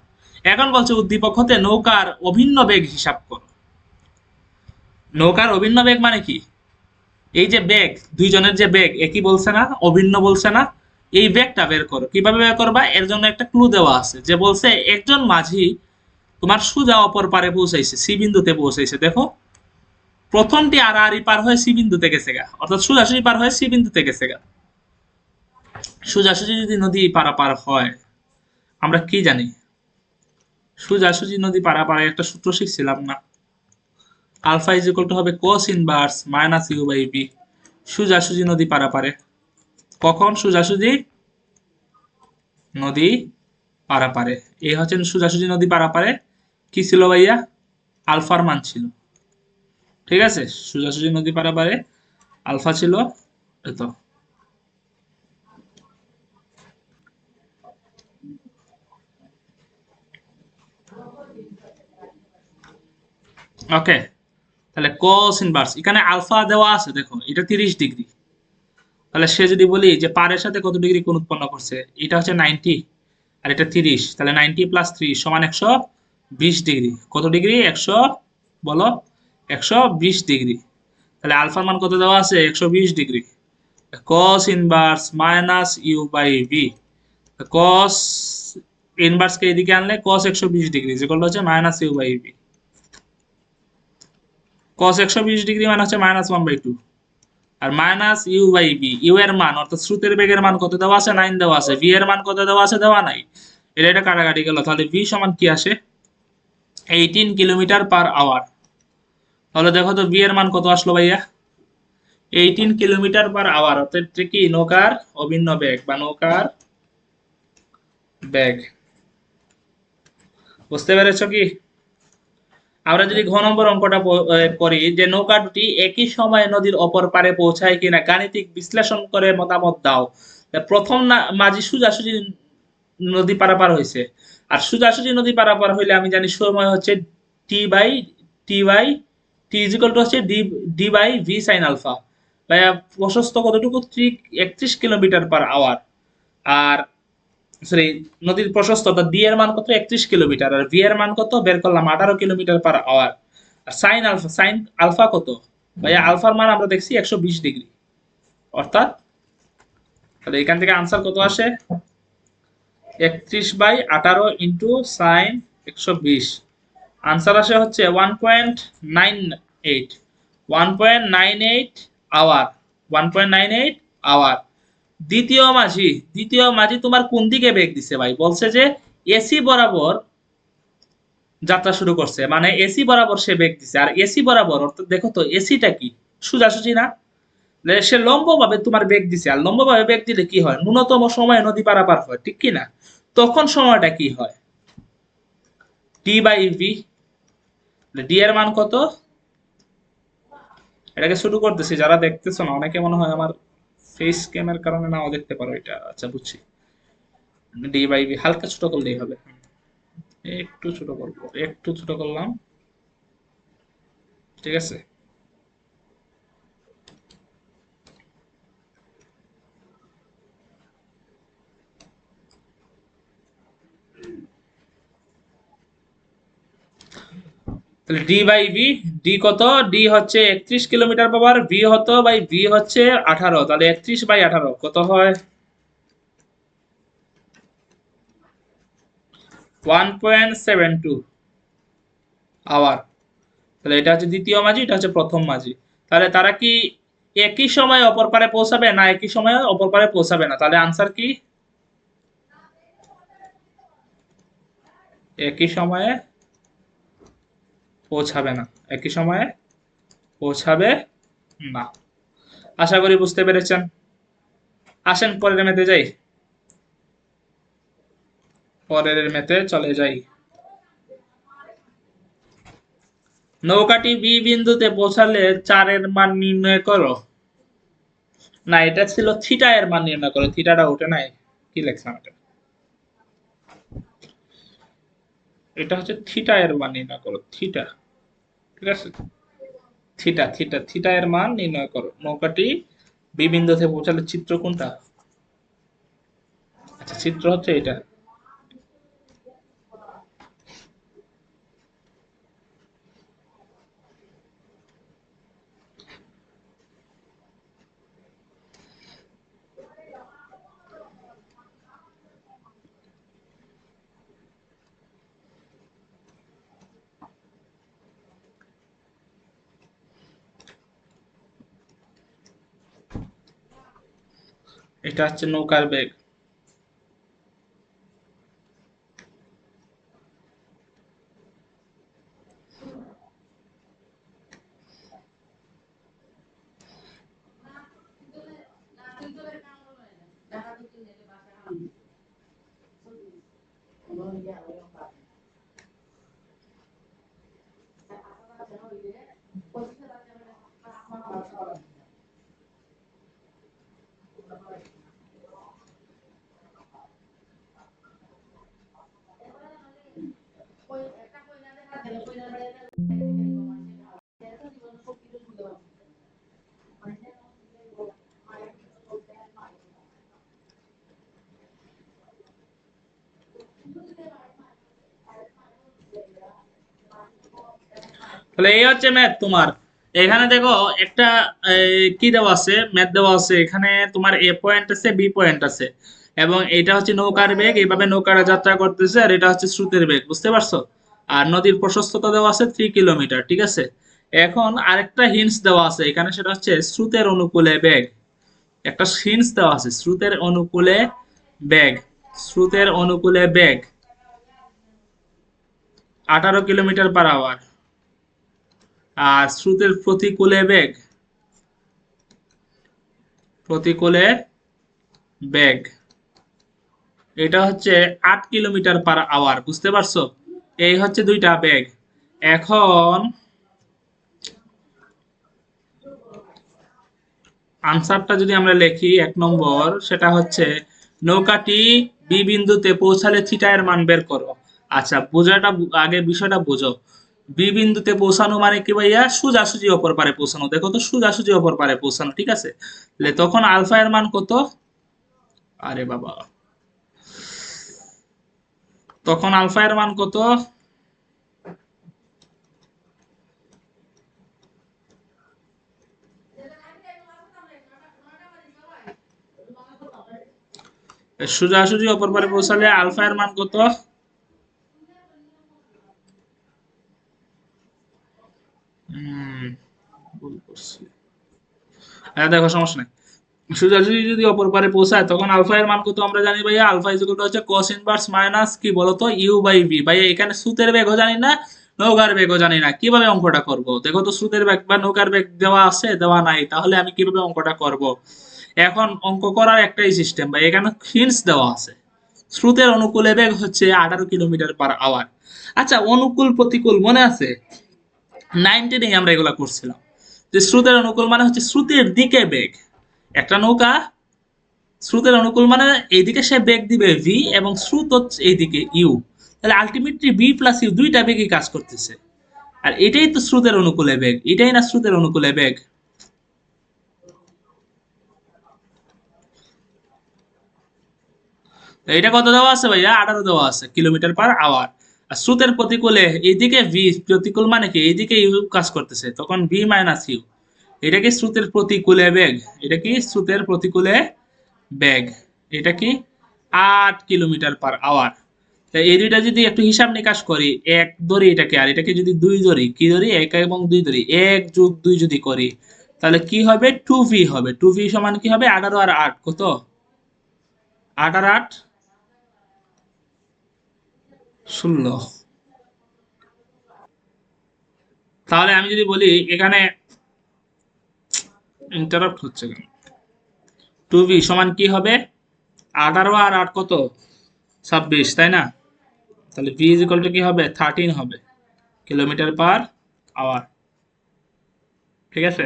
এখন বলছে উদ্দীপক হতে নৌকার অভিন্ন বেগ হিসাব করো। নৌকার অভিন্ন বেগ মানে কি? এই যে বেগ, দুইজনের যে বেগ একই বলছে না, অভিন্ন বলছে না, এই বেগটা বের করো। কিভাবে বের করবা? এর জন্য একটা ক্লু দেওয়া আছে, যে বলছে একজন মাঝি তোমার সোজা অপর পারে পৌঁছাইছে, সি বিন্দুতে পৌঁছাইছে। দেখো, প্রথমটি আড়াআড়ি পার হয়ে সি বিন্দুতে গেছে গা, অর্থাৎ সোজাসুজি পার হয়ে সি বিন্দুতে গেছে গা। সোজাসুজি যদি নদী পারাপার হয়, আমরা কি জানি? সোজাসুজি নদী পারাপারে একটা সূত্র শিখছিলাম না? আলফা ইজ ইকুয়াল টু হবে cos inverse minus u by b. সোজাসুজি নদী পারাপারে, কখন সোজাসুজি নদী পারাপারে, এই হচ্ছেন সোজাসুজি নদী পারাপারে কি ছিল ভাইয়া? আলফার মান ছিল। ঠিক আছে, সোজাসুজি নদী পারাপারে আলফা ছিল এত। ওকে, তাহলে cos ইনভার্স, এখানে আলফা দেওয়া আছে, দেখো এটা 30 ডিগ্রি। তাহলে সে যদি বলি যে পারের সাথে কত ডিগ্রি কোণ উৎপন্ন করছে, এটা হচ্ছে 90 আর এটা 30, তাহলে 90 প্লাস 30 সমান 120 ডিগ্রি। কত ডিগ্রি? 100, বলো, 120 ডিগ্রি। তাহলে আলফার মান কত দেওয়া আছে? 120 degree. cos inverse minus u by v, cos ইনভার্সকে এদিকে আনলে cos 120 ডিগ্রি যেগুলো হচ্ছে minus u by v. cos 120 degree মানে হচ্ছে -1/2, আর minus u by v, u এর মান অর্থাৎ স্রোতের বেগের মান কত দেওয়া আছে? 9 দেওয়া আছে। ভি এর মান কত দেওয়া আছে? দেওয়া নাই। এটা কাটাকাটি গেল, তাহলে ভি সমান কি আসে? 18 কিলোমিটার পার আওয়ার। তাহলে দেখো তো ভি এর মান কত আসলো ভাইয়া? 18 কিলোমিটার পার আওয়ার, অর্থাৎ কি নৌকার অভিন্ন বেগ বা নৌকার বেগ। বুঝতে পেরেছো কি? আমরা যদি ঘ নম্বর অঙ্কটা করি, যে নৌকা দুটি একই সময়ে নদীর অপর পারে পৌঁছায় কিনা গাণিতিক বিশ্লেষণ করে মতামত দাও। প্রথম না মাঝি সোজাসুজি নদী পারাপার হয়েছে, আর সোজাসুজি নদী পারাপার হইলে আমি জানি সময় হচ্ছে t by t is equal to হচ্ছে d d by V sine alpha. ভাইয়া প্রশস্ত কতটুকু? 31 কিলোমিটার পার আওয়ার। আর সরি, নদীর প্রশস্ততা ডি এর মান কত? 31 কিলোমিটার। আর ভি এর মান কত বের করলাম? 18 কিলোমিটার পার আওয়ার। আর সাইন আলফা কত? ভাইয়া আলফার মান আমরা দেখছি 120 ডিগ্রি, অর্থাৎ তাহলে এখান থেকে আনসার কত আসে? 31/18 ইন্টু সাইন 120, আনসার আসে হচ্ছে 1.98, 1.98 আওয়ার, 1.98 আওয়ার। দ্বিতীয় মাঝি তোমার কোন দিকে বেগ দিছে ভাই? বলছে যে এসি বরাবর যাত্রা শুরু করছে, মানে এসি বরাবর সে বেগ দিছে। আর এসি বরাবর অর্থাৎ দেখো তো এসিটা কি? সোজাসুজি না? সে লম্বভাবে তোমার বেগ দিছে, আর লম্বভাবে বেগ দিলে কি হয়? ন্যূনতম সময়ে নদী পারাপার হয়, ঠিক কি না? তখন সময়টা কি হয়? টি বাই ভি। ডি এর মান কত? এটাকে শুরু করতেছি, যারা দেখতেছো না, অনেকে মনে হয় আমার ফেস ক্যামের কারণে নাও দেখতে পারো এটা। আচ্ছা, বুঝছি। ডি বাই ভি হালকা ছোট করলেই হবে। একটু ছোট করবো, একটু ছোট করলাম, ঠিক আছে। তাহলে ডি বাই ভি, ডি কত, ডি হচ্ছে 31 কিলোমিটার পাওয়ার, ভি হতো বাই ভি হচ্ছে 18, তাহলে 31/18 কত হয় 1.72 আওয়ার। তাহলে এটা হচ্ছে দ্বিতীয় মাঝি, এটা হচ্ছে প্রথম মাঝি। তাহলে তারা কি একই সময়ে অপর পারে পৌঁছাবে না একই সময়ে অপর পারে পৌঁছাবে না? তাহলে আনসার কি একই সময়ে পৌঁছাবে না, একই সময়ে পৌঁছাবে না। আশা করি বুঝতে পেরেছেন। আসেন পরের মেতে যাই, পরের মেতে চলে যাই। নৌকাটি বি বিন্দুতে পৌঁছালে 4 এর মান নির্ণয় করো। না, এটা ছিল থিটা এর মান নির্ণয় করো, থিটাটা ওঠে নাই, কি লিখলাম এটা, এটা হচ্ছে থিটা এর মান নির্ণয় করো, থিটা, ঠিক আছে, থিটা থিটা থিটা এর মান নির্ণয় করো। নৌকাটি বি বিন্দুতে পৌঁছালে চিত্র কোনটা? আচ্ছা, চিত্র হচ্ছে এটা। এটা হচ্ছে নৌকার বেগ। তাহলে এই হচ্ছে ম্যাথ তোমার। এখানে দেখো একটা কি দেওয়া আছে, ম্যাথ দেওয়া আছে এখানে তোমার, এ পয়েন্ট আছে বি পয়েন্ট আছে, এবং এটা হচ্ছে নৌকার বেগ, এইভাবে নৌকাটা যাত্রা করতেছে, আর এটা হচ্ছে স্রোতের বেগ, বুঝতে পারছো? আর নদীর প্রশস্ততা দেওয়া আছে 3 কিলোমিটার, ঠিক আছে। এখন আরেকটা হিন্টস দেওয়া আছে এখানে, সেটা হচ্ছে স্রোতের অনুকূলে বেগ। একটা হিন্টস দেওয়া আছে, স্রোতের অনুকূলে বেগ, স্রোতের অনুকূলে বেগ 18 কিলোমিটার/আওয়ার, আর স্রোতের প্রতিকূলে বেগ, প্রতিকূলে বেগ এটা হচ্ছে 8 কিলোমিটার/আওয়ার, বুঝতে পারছো? এই হচ্ছে দুইটা বেগ। এখন আনসারটা যদি আমরা লিখি, 1 নম্বর, সেটা হচ্ছে নৌকাটি বি বিন্দুতে পৌঁছালে থিটা এর মান বের করো। আচ্ছা, বোঝাটা আগে বিষয়টা বোঝো। বি বিন্দুতে পৌঁছানো মানে কি ভাইয়া? সোজাসুজি অপর পারে পৌঁছানো, দেখো তো, সোজাসুজি অপর পারে পৌঁছানো, ঠিক আছে। তাহলে তখন আলফা এর মান কত? আরে বাবা, তখন আলফা এর মান কত? সোজাসুজি অপর পারে পৌঁছালে আলফা এর মান কত? হুম, ভুল করছি। দেখো, সমস্যা নাই। সোজাসুজি যদি অপর পারে পৌঁছায় তখন আলফা এর মান কত আমরা জানি ভাইয়া? আলফা ইজ ইকুয়াল টু হচ্ছে cos ইনভার্স মাইনাস কি বলতো, ইউ বাই ভি। ভাইয়া এখানে স্রোতের বেগও জানি না, নৌকার বেগও জানি না, কিভাবে অঙ্কটা করব? দেখো তো, স্রোতের বেগ বা নৌকার বেগ দেওয়া আছে, দেওয়া নাই, তাহলে আমি কিভাবে অঙ্কটা করব? এখন অঙ্ক করার একটাই সিস্টেম ভাই, এখানে হিন্টস দেওয়া আছে। স্রোতের অনুকূলে বেগ হচ্ছে 18 কিলোমিটার/আওয়ার। আচ্ছা, অনুকূল প্রতিকূল মনে আছে? 9 আমরা এগুলা করছিলাম, যে স্রোতের অনুকূল মানে হচ্ছে স্রোতের দিকে বেগ। একটা নৌকা স্রোতের অনুকূল মানে এইদিকে সে বেগ দিবে ভি, এবং স্রোত হচ্ছে এইদিকে ইউ। তাহলে আলটিমেটলি বি প্লাস ইউ দুইটা বেগই কাজ করতেছে, আর এটাই তো স্রোতের অনুকূলে বেগ, এটাই না স্রোতের অনুকূলে বেগ? এটা কত দেওয়া আছে ভাইয়া? 18 দেওয়া আছে কিলোমিটার পার আওয়ার। আর স্রোতের প্রতিকূলে এইদিকে ভি প্রতিকূল মানে কি এইদিকে ইউ কাজ করতেছে, তখন ভি মাইনাস ইউ। এটা কি স্রোতের প্রতিকূলে বেগ, এটা কি স্রোতের প্রতিকূলে বেগ। এটা কি 8 কিলোমিটার পার আওয়ার। তাই এই দুইটা যদি একটু হিসাব নিকাশ করি, এক ধরি এটাকে আর এটাকে যদি দুই ধরি, কি ধরি এক এবং দুই ধরি, 1+2 যদি করি, তাহলে কি হবে 2v হবে। 2v সমান কি হবে 18 আর 8 কত, 8 আর 8 16। তাহলে আমি যদি বলি এখানে ইন্টারাপ্ট হচ্ছে কেন, 2v সমান কি হবে 18 আর 8 কত 26, তাই না? তাহলে v ইজ ইকুয়াল টু কি হবে 13 হবে কিলোমিটার পার আওয়ার। ঠিক আছে,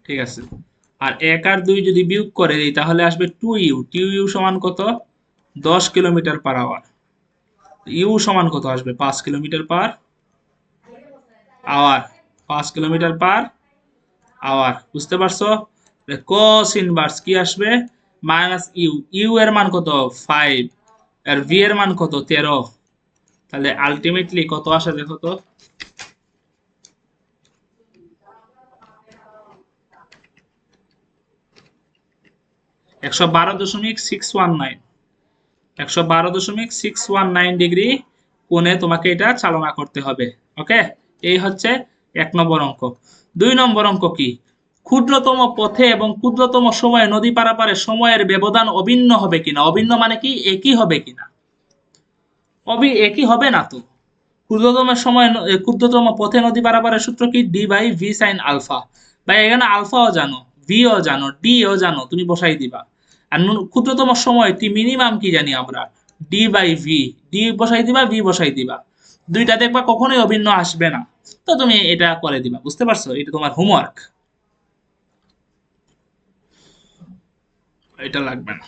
ঠিক আছে। আর 1 আর 2 যদি বিয়োগ করে দিই তাহলে আসবে 2u। 2u সমান কত 10 কিলোমিটার পার আওয়ার। ইউ সমান কত আসবে 5 kilometre per hour. 5 kilometre per hour, বুঝতে পারছো? cos ইনভার্স কি আসবে মাইনাস ইউ। ইউ এর মান কত 5, আর ভি এর মান কত 13। তাহলে আলটিমেটলি কত আসে দেখো তো, 112.619, 112.619 ডিগ্রি কোণে তোমাকে এটা চালনা করতে হবে। ওকে, এই হচ্ছে 1 নম্বর অঙ্ক। 2 নম্বর অঙ্ক কি, ক্ষুদ্রতম পথে এবং ক্ষুদ্রতম সময়ে নদী পারাপারে সময়ের ব্যবধান অভিন্ন হবে কিনা। অভিন্ন মানে কি একই হবে কিনা, একই হবে না তো। ক্ষুদ্রতম সময় ক্ষুদ্রতম পথে নদী পারাপারের সূত্র কি d/v sin আলফা। ভাই এখানে আলফাও জানো, ভিও জানো, ডিও জানো, তুমি বসাই দিবা। আর ক্ষুদ্রতম সময় টি মিনিমাম কি জানি আমরা, d/v, ডি বসাই দিবা, ভি বসাই দিবা। দুইটা দেখবা কখনোই অভিন্ন আসবে না। তো তুমি এটা করে দিবা, বুঝতে পারছো? এটা তোমার হোমওয়ার্ক, এটা লাগবে না।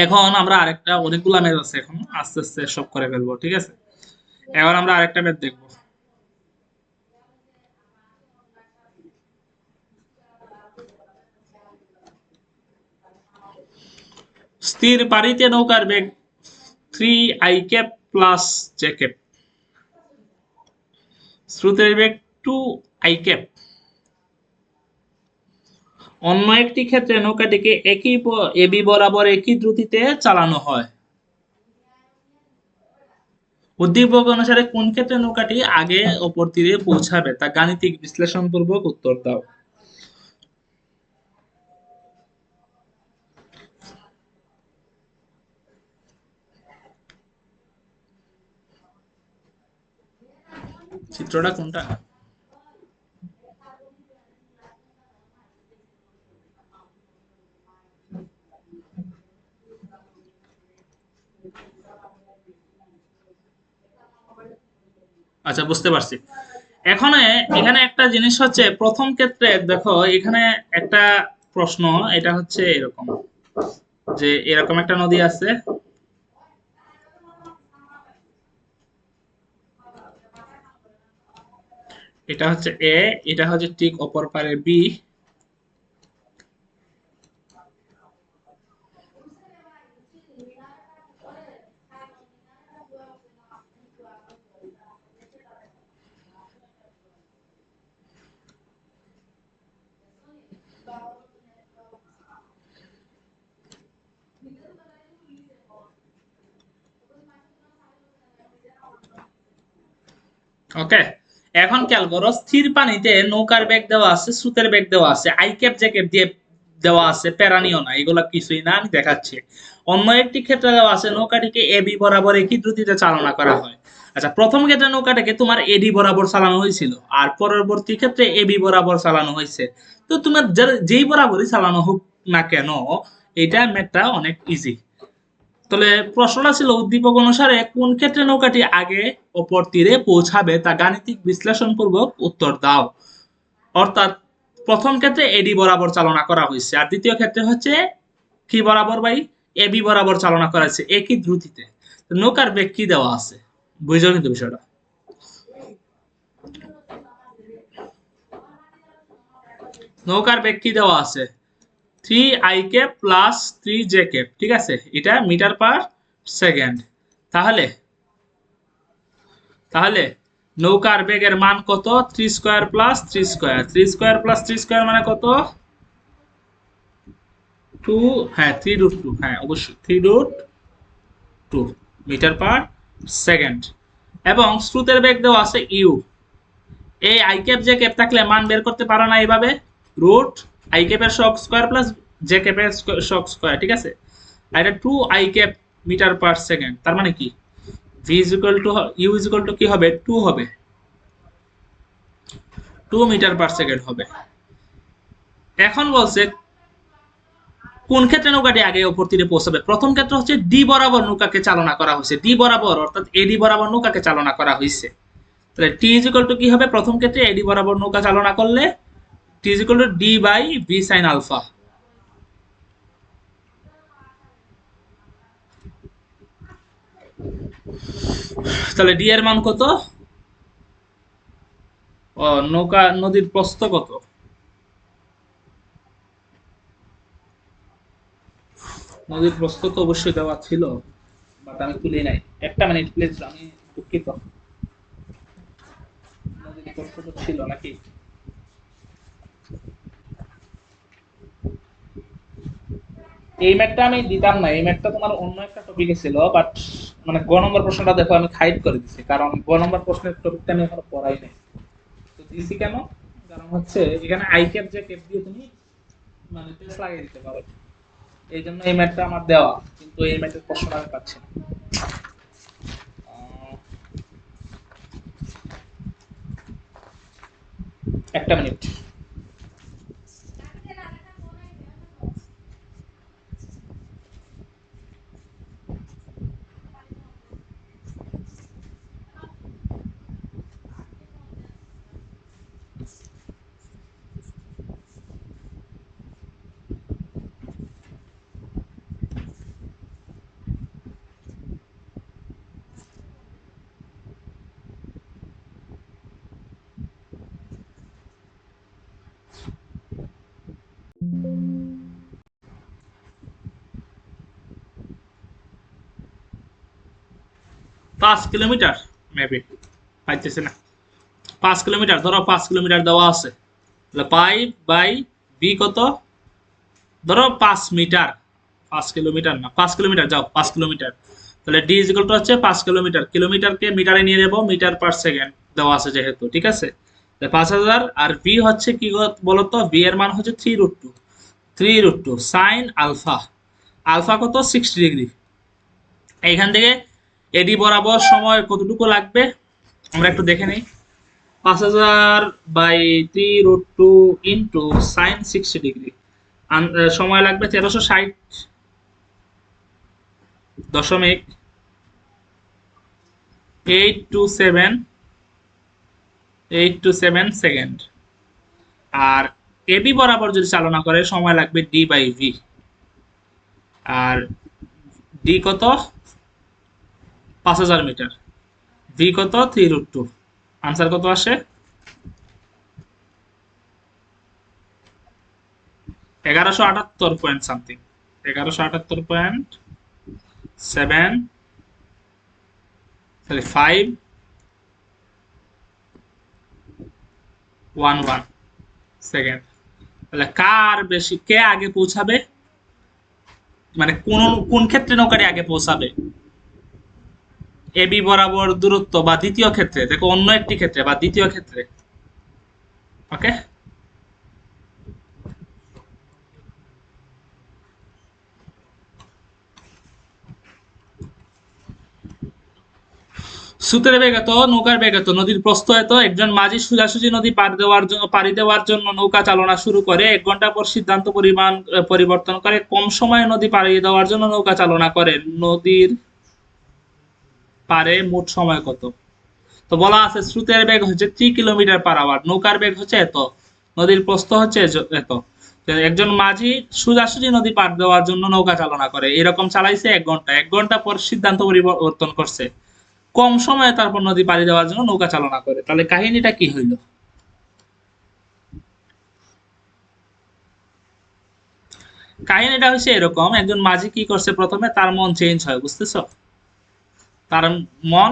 এখন আমরা আরেকটা, অনেকগুলা ম্যাথ আছে এখন, আস্তে আস্তে সব করে ফেলবো, ঠিক আছে? এখন আমরা আরেকটা ম্যাথ দেখবো। স্থির পানিতে নৌকার বেগ 3i cap plus j cap, স্রোতের বেগ 2i ক্যাপ। অন্য একটি ক্ষেত্রে নৌকাটিকে এবি বরাবর একই দ্রুতিতে চালানো হয়। উদ্দীপক অনুসারে কোন ক্ষেত্রে নৌকাটি আগে অপর তীরে পৌঁছাবে তা গাণিতিক বিশ্লেষণপূর্বক উত্তর দাও। চিত্রটা কোনটা? আচ্ছা, বুঝতে পারছি। এখন এখানে একটা জিনিস হচ্ছে, প্রথম ক্ষেত্রে দেখো এখানে একটা প্রশ্ন, এটা হচ্ছে এরকম যে এরকম একটা নদী আছে, এটা হচ্ছে এ, এটা হচ্ছে ঠিক অপর পারে বি। ওকে, এখন খেয়াল করো, স্থির পানিতে নৌকার বেগ দেওয়া আছে, স্রোতের বেগ দেওয়া আছে, আই ক্যাপ জে ক্যাপ দিয়ে দেওয়া আছে, প্যারানিও না, এগুলো কিছুই না, আমি দেখাচ্ছি। অন্য একটি ক্ষেত্রে দেওয়া আছে নৌকাটিকে এবি বরাবর একই দ্রুতিতে চালনা করা হয়। আচ্ছা, প্রথম ক্ষেত্রে নৌকাটাকে তোমার এডি বরাবর চালানো হয়েছিল, আর পরবর্তী ক্ষেত্রে এবি বরাবর চালানো হয়েছে। তো তোমার যেই বরাবরই চালানো হোক না কেন, এটা ম্যাথটা অনেক ইজি। তাহলে প্রশ্নটা ছিল উদ্দীপক অনুসারে কোন ক্ষেত্রে নৌকাটি আগে অপর তীরে পৌঁছাবে তা গাণিতিক বিশ্লেষণ পূর্বক উত্তর দাও। অর্থাৎ প্রথম ক্ষেত্রে এডি বরাবর চালনা করা হয়েছে, আর দ্বিতীয় ক্ষেত্রে হচ্ছে কি বরাবর ভাই, এবি বরাবর চালনা করা হয়েছে একই দ্রুতিতে। নৌকার বেগ কি দেওয়া আছে, বুঝছো কিন্তু বিষয়টা। নৌকার বেগ কি দেওয়া আছে, 3 i প্লাস 3 j, ঠিক আছে, এটা মিটার পার সেকেন্ড। তাহলে তাহলে নৌকার বেগের মান কত, 3 square plus 3 square, 3 square plus 3 square মানে কত, 2, হ্যাঁ 3√2, হ্যাঁ অবশ্যই 3√2 মিটার পার সেকেন্ড। এবং স্রোতের বেগ দেওয়া আছে ইউ। এই i, j থাকলে মান বের করতে পারো না এইভাবে, রুট i এর শক স্কোয়ার প্লাস j এর শক স্কোয়ার, ঠিক আছে। আর এটা 2 i মিটার পার সেকেন্ড, তার মানে কি v is equal to u is equal to কি হবে, 2 হবে, 2 মিটার পার সেকেন্ড হবে। এখন বলছে কোন ক্ষেত্রে নৌকাটি আগে অপর তীরে পৌঁছাবে। প্রথম ক্ষেত্রে হচ্ছে ডি বরাবর নৌকাকে চালনা করা হয়েছে, ডি বরাবর অর্থাৎ এডি বরাবর নৌকাকে চালনা করা হয়েছে। তাহলে টি ইজ ইকুয়াল টু কি হবে, প্রথম ক্ষেত্রে এডি বরাবর নৌকা চালনা করলে t is equal to d by V sine alpha. তাহলে ডি এর মান কত, ও নৌকা নদীর প্রস্থ কত, নদীর প্রস্থ তো অবশ্যই দেওয়া ছিল, বাট আমি তুলি নাই। একটা মিনিট প্লিজ, আমি দুঃখিত, নদীর প্রস্থ তো ছিল নাকি। এই ম্যাথটা আমি দিতাম না, এই ম্যাথটা তোমার অন্য একটা টপিকে ছিল, বাট মানে গ নম্বর প্রশ্নটা দেখো আমি হাইড করে দিছি, কারণ গ নম্বর প্রশ্নের টপিকটা আমি এখনো পড়াই নাই। তো দিছি কেন, কারণ হচ্ছে এখানে j দিয়ে তুমি মানে টেস্ট লাগিয়ে দিতে পারো, এই জন্য এই ম্যাথটা আমার দেওয়া, কিন্তু এই ম্যাথের প্রশ্নটা আমি পাচ্ছি না। একটা মিনিট। পাঁচ কিলোমিটার মেবি, পাইতেছে না। 5 কিলোমিটার ধরো, 5 কিলোমিটার দেওয়া আছে, তাহলে পাই বাই বি কত, ধরো 5 মিটার, 5 কিলোমিটার না, 5 কিলোমিটার, যাও 5 কিলোমিটার। তাহলে ডি ইজ ইকুয়াল টু হচ্ছে 5 কিলোমিটার, কিলোমিটারকে মিটারে নিয়ে যাবো, মিটার পার সেকেন্ড দেওয়া আছে যেহেতু, ঠিক আছে। 5,000। আর ভি হচ্ছে কি বলতো, ভি এর মান হচ্ছে 3√2, 3√2 সাইন আলফা, আলফা কত 60 ডিগ্রি। এইখান থেকে এডি বরাবর সময় কতটুকু লাগবে আমরা একটু দেখে নিই। 5,000 বাই 3√2 ইন্টু সাইন 60 ডিগ্রি, সময় লাগবে 1360.827 সেকেন্ড। আর এবি বরাবর যদি চালনা করে সময় লাগবে ডি বাই ভি। আর ডি কত, 5,000 মিটার, ভি কত 3√2, আনসার কত আসে, 1178 পয়েন্ট সামথিং, 1178.7, তাহলে 511 সেকেন্ড। তাহলে কার বেশি, কে আগে পৌঁছাবে, মানে কোন কোন ক্ষেত্রে নৌকাটি আগে পৌঁছাবে, এবি বরাবর দূরত্ব বা দ্বিতীয় ক্ষেত্রে, দেখো অন্য একটি ক্ষেত্রে বা দ্বিতীয় ক্ষেত্রে। ওকে, স্রোতের বেগ এত, নৌকার বেগ এত, নদীর প্রস্থ এত, একজন মাঝি সোজাসুজি নদী পাড়ি দেওয়ার জন্য নৌকা চালনা শুরু করে, 1 ঘন্টা পর সিদ্ধান্ত পরিবর্তন করে, কম সময়ে নদী পাড়ি দেওয়ার জন্য নৌকা চালনা করে, নদীর পারে মোট সময় কত। তো বলা আছে স্রোতের বেগ হচ্ছে 3 কিলোমিটার পার আওয়ার, নৌকার বেগ হচ্ছে এত, নদীর প্রস্থ হচ্ছে এত। একজন মাঝি সোজাসুজি নদী পার দেওয়ার জন্য নৌকা চালনা করে, এরকম চালাইছে 1 ঘন্টা, 1 ঘন্টা পর সিদ্ধান্ত পরিবর্তন করছে, কম সময়ে তারপর নদী পাড়ি দেওয়ার জন্য নৌকা চালনা করে। তাহলে কাহিনীটা কি হইল? কাহিনীটা হচ্ছে এরকম, একজন মাঝি কি করছে, প্রথমে তার মন চেঞ্জ হয়, বুঝতেছো? তার মন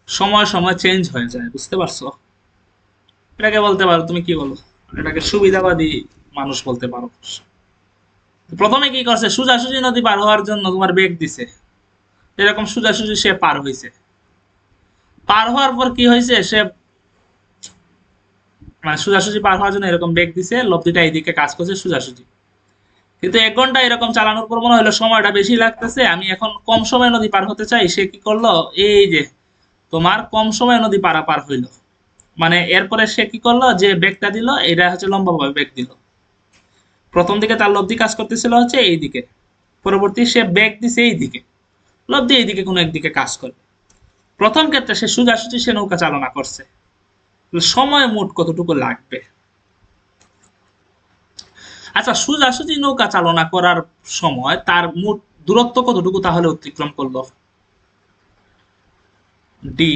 সময় সময় চেঞ্জ হয়ে যায়, বুঝতে পারছো? এটাকে বলতে পারো, তুমি কি বলো, এটাকে সুবিধাবাদী মানুষ বলতে পারো। প্রথমে কি করছে, সোজাসুজি নদী পার হওয়ার জন্য তোমার বেগ দিছে, এরকম সোজাসুজি সে পার হইছে। পার হওয়ার পর কি হয়েছে, সে মানে সোজাসুজি পার হওয়ার জন্য এরকম বেগ দিছে, লব্ধিটা এইদিকে কাজ করছে সোজাসুজি। কিন্তু 1 ঘন্টা এরকম চালানোর পর মনে হলো সময়টা বেশি লাগতেছে, আমি এখন কম সময়ে নদী পার হতে চাই। সে কি করলো, এই যে তোমার কম সময়ে নদী পারাপার হইলো, মানে এরপরে সে কি করলো, যে বেগটা দিল এটা হচ্ছে লম্বাভাবে বেগ দিল। প্রথম দিকে তার লব্ধি কাজ করতেছিল হচ্ছে এই দিকে, পরবর্তী সে বেগ দিছে এই দিকে, লব্ধি এইদিকে কোনো একদিকে কাজ করবে। প্রথম ক্ষেত্রে সে সোজাসুজি সে নৌকা চালনা করছে, সময় মোট কতটুকু লাগবে? আচ্ছা, সোজাসুজি নৌকা চালনা করার সময় তার মোট দূরত্ব কতটুকু তাহলে অতিক্রম করলো? ডি।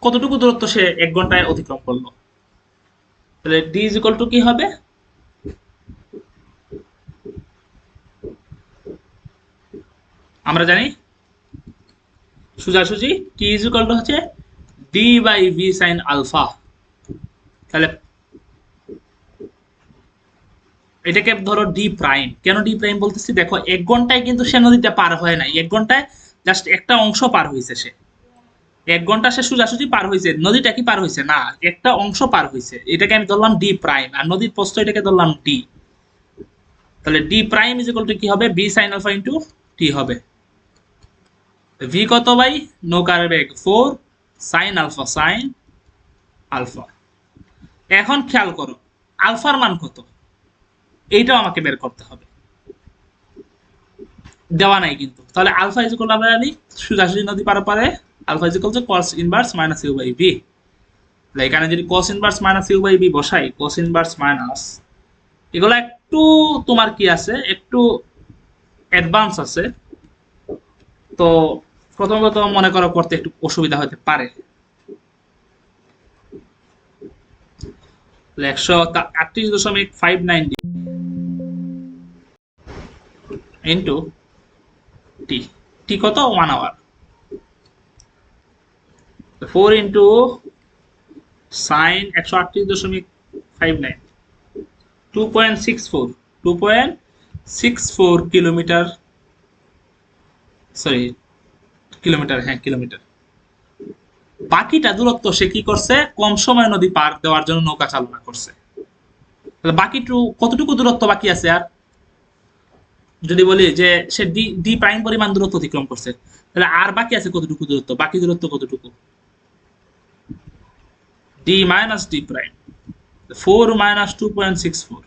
কতটুকু দূরত্ব সে 1 ঘন্টায় অতিক্রম করলো? তাহলে ডি ইজ ইকুয়াল টু কি হবে? আমরা জানি সোজাসুজি টি ইজ ইকুয়াল টু হচ্ছে D by V sine alpha. তাহলে এটাকে ধরো ডি প্রাইম। কেন ডি প্রাইম বলতেছি, দেখো 1 ঘন্টায় কিন্তু সে নদীটা পার হয় নাই, 1 ঘন্টায় জাস্ট একটা অংশ পার হয়েছে সে। 1 ঘন্টা সে সোজাসুজি পার হয়েছে, নদীটা কি পার হয়েছে না, একটা অংশ পার হয়েছে, এটাকে আমি ধরলাম ডি প্রাইম, আর নদীর প্রস্থ এটাকে ধরলাম ডি। তাহলে D prime is equal to কি হবে, বি সাইন আলফা ইন্টু টি হবে। ভি কত ভাই, নৌকার বেগ 4 সাইন আলফা, সাইন আলফা। এখন খেয়াল করো আলফার মান কত, এইটাও আমাকে বের করতে হবে, দেওয়া নাই কিন্তু। তাহলে আলফা ইজ ইকুয়াল, আমরা জানি সোজাসুজি নদী পারে alpha is equal to cos inverse minus u by b. এখানে যদি cos inverse minus u by b বসাই, cos ইনভার্স মাইনাস, এগুলো একটু তোমার কি আছে, একটু অ্যাডভান্স আছে, তো প্রথমত মনে করো করতে একটু অসুবিধা হতে পারে। 138.59 ইন্টু টি, টি কত 1 hour, 4 into sine 138.59, 2.64 kilometre, sorry kilometre, হ্যাঁ কিলোমিটার। বাকিটা দূরত্ব সে কি করছে, কম সময় নদী পার দেওয়ার জন্য নৌকা চালনা করছে। তাহলে কতটুকু দূরত্ব বাকি আছে আর, যদি বলি যে সে ডি ডি প্রাইম পরিমাণ দূরত্ব অতিক্রম করছে, তাহলে আর বাকি আছে কতটুকু দূরত্ব, বাকি দূরত্ব কতটুকু, D minus D prime, 4 minus 2.64,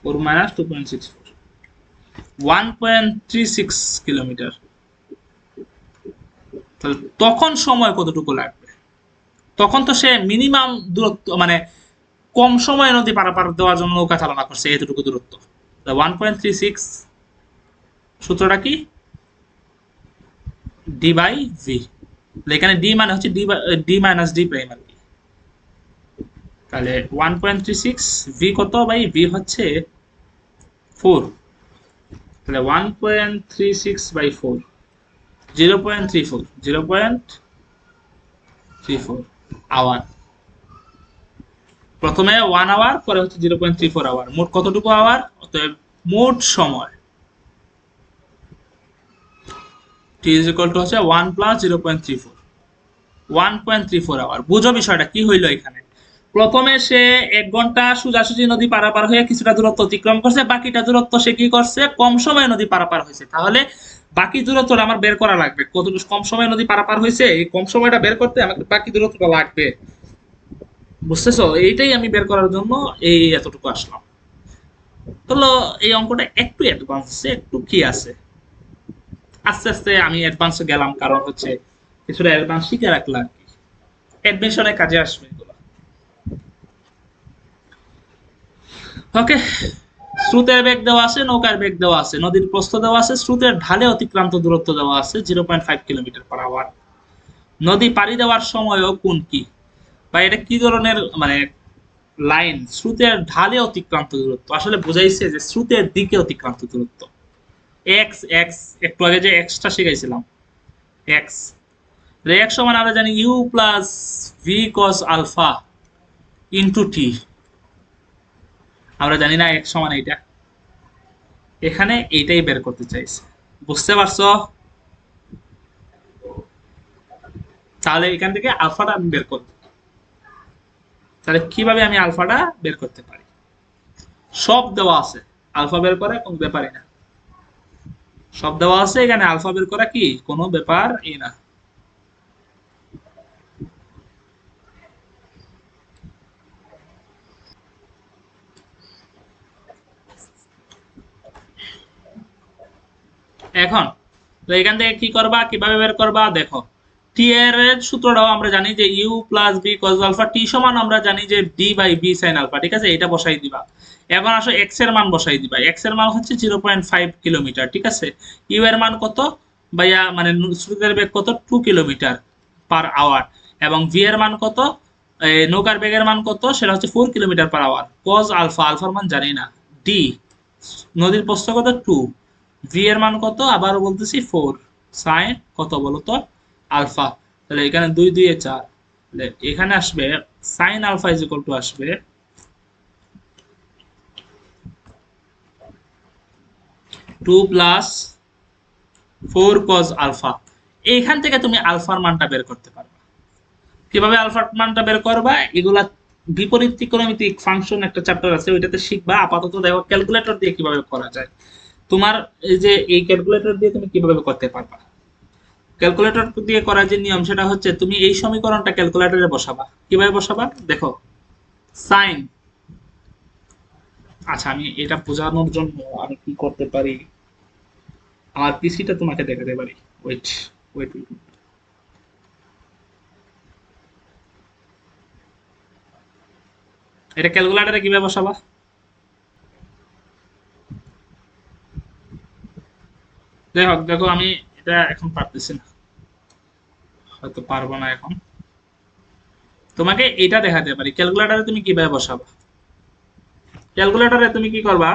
4 minus 2.64, 1.36 kilometre. তাহলে তখন সময় কতটুকু লাগবে? তখন তো সে মিনিমাম দূরত্ব, মানে কম সময়ে নদী পারাপার দেওয়ার জন্য নৌকা চালনা করছে এতটুকু দূরত্ব। 1.36, সূত্রটা কি, ডি বাই ভি। এখানে ডি মানে হচ্ছে ডি মাইনাস ডি প্রাইম আর কি। তাহলে 1.36, ভি কত ভাই, ভি হচ্ছে 4, তাহলে 1.36 বাই 4, 0.34 আওয়ার। প্রথমে 1 আওয়ার, পরে হচ্ছে 0.34 আওয়ার, মোট কতটুকু আওয়ার? অতএব মোট সময় টি ইজ ইকুয়াল টু হচ্ছে 1 প্লাস 0.34, 1.34 আওয়ার। বুঝো বিষয়টা কি হইলো এখানে। প্রথমে সে 1 ঘন্টা সোজাসুজি নদী পারাপার হয়ে কিছুটা দূরত্ব অতিক্রম করছে, বাকিটা দূরত্ব সে কি করছে, কম সময়ে নদী পারাপার হয়েছে। তাহলে বাকি দূরত্বটা আমার বের করা লাগবে, কতটুকু কম সময়ে নদী পারাপার হয়েছে, এই কম সময়টা বের করতে আমাকে বাকি দূরত্বটা লাগবে, বুঝতেছো? এইটাই আমি বের করার জন্য এই এতটুকু আসলাম। হলো এই অঙ্কটা একটু অ্যাডভান্স, একটু কি আছে, আস্তে আস্তে আমি অ্যাডভান্সে গেলাম, কারণ হচ্ছে কিছুটা অ্যাডভান্স শিখে রাখলাম আর কি, অ্যাডমিশনে কাজে আসবে এগুলো। ওকে, স্রোতের বেগ দেওয়া আছে, নৌকার বেগ দেওয়া আছে, নদীর প্রস্থ দেওয়া আছে, স্রোতের ঢালে অতিক্রান্ত দূরত্ব দেওয়া আছে 0.5 কিলোমিটার/আওয়ার। নদী পাড়ি দেওয়ার সময়ও কোন কি, বা এটা কি ধরনের মানে লাইন? স্রোতের ঢালে অতিক্রান্ত দূরত্ব আসলে বোঝাইছে যে স্রোতের দিকে অতিক্রান্ত দূরত্ব। এক্স এক্স একটু আগে যে এক্সটা শিখাইছিলাম, এক্স এক্স সমান আমরা জানি u plus v cos alpha into t. আমরা জানি না এক্স সমান এইটা, এখানে এইটাই বের করতে চাইছে। বুঝতে পারছো? তাহলে এখান থেকে আলফাটা আমি বের করব। তাহলে কিভাবে আমি আলফাটা বের করতে পারি? সব দেওয়া আছে, আলফা বের করা কোনো ব্যাপারই না। সব দেওয়া আছে, এখানে আলফা বের করা কি কোনো ব্যাপার ই না। এখন তো এখান থেকে কি করবা, কিভাবে বের করবা? দেখো, টি এর সূত্রটাও আমরা জানি যে u plus B cos alpha, t সমান আমরা জানি যে d by B sine alpha. ঠিক আছে, এটা বসাই দিবা। এখন আসো এক্স এর মান বসাই দিবা। এক্স এর মান হচ্ছে 0.5 কিলোমিটার। ঠিক আছে, ইউ এর মান কত ভাইয়া, মানে স্রোতের বেগ কত, 2 কিলোমিটার/আওয়ার, এবং ভি এর মান কত, নৌকার বেগের মান কত, সেটা হচ্ছে 4 কিলোমিটার/আওয়ার। কজ আলফা, আলফার মান জানি না। ডি নদীর প্রস্থ কত, 2। ভি এর মান কত, আবারও বলতেছি 4। সাইন কত বলতো, আলফা। তাহলে এখানে 2 2 এ 4, তাহলে এখানে আসবে sine alpha is equal to আসবে 2 প্লাস 4 কজ আলফা। এইখান থেকে তুমি আলফার মানটা বের করতে পারবে। কিভাবে আলফার মানটা বের করবা? এগুলা বিপরীত ত্রিকোণমিতিক ফাংশন একটা চ্যাপ্টার আছে, ওইটাতে শিখবা। আপাতত দেখো ক্যালকুলেটর দিয়ে কিভাবে করা যায়। তোমার এই যে এই ক্যালকুলেটর দিয়ে তুমি কিভাবে করতে পারবা। ক্যালকুলেটর দিয়ে করার যে নিয়ম সেটা হচ্ছে তুমি এই সমীকরণটা ক্যালকুলেটরে বসাবা। কিভাবে বসাবা দেখো, সাইন, আচ্ছা আমি এটা বোঝানোর জন্য আমি কি করতে পারি, আমার পিসিটা তোমাকে দেখাতে পারি। ওয়েট ওয়েট ওয়েট, এটা ক্যালকুলেটরে কিভাবে বসাবা? যাই হোক, দেখো আমি এটা এখন পারতেছি না, হয়তো পারবো না এখন। তোমাকে এটা দেখাতে পারি ক্যালকুলেটরে তুমি কিভাবে বসাবা। ক্যালকুলেটরে তুমি কি করবা,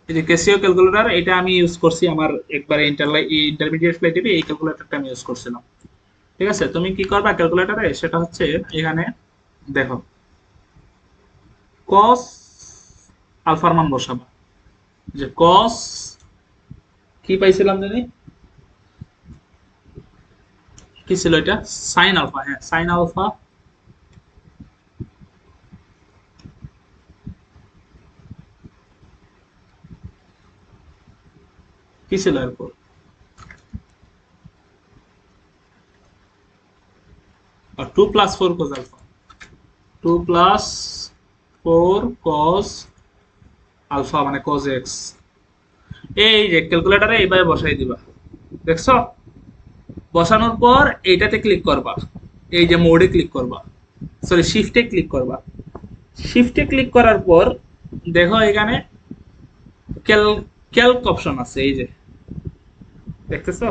এই যে ক্যাসিও ক্যালকুলেটর, এটা আমি ইউজ করছি আমার একবারে ইন্টারমিডিয়েট লাইফে, এই ক্যালকুলেটরটা আমি ইউজ করছিলাম। ঠিক আছে, তুমি কি করবা ক্যালকুলেটরে, সেটা হচ্ছে এখানে দেখো কস আলফার মান বসাবা। যে কস কি পাইছিলাম জানি, কি ছিল এটা, সাইন আলফা, হ্যাঁ সাইন আলফা কি ছিল এরপর, 2 + 4 cos আলফা, 2 + 4 cos আলফা মানে cos এক্স। এই যে ক্যালকুলেটরে এইভাবে বসাই দিবা, দেখছো? বসানোর পর এইটাতে ক্লিক করবা, এই যে মোডে ক্লিক করবা, সরি শিফটে ক্লিক করবা। শিফটে ক্লিক করার পর দেখো এখানে ক্যাল ক্যালক অপশন আছে, এই যে দেখতেছো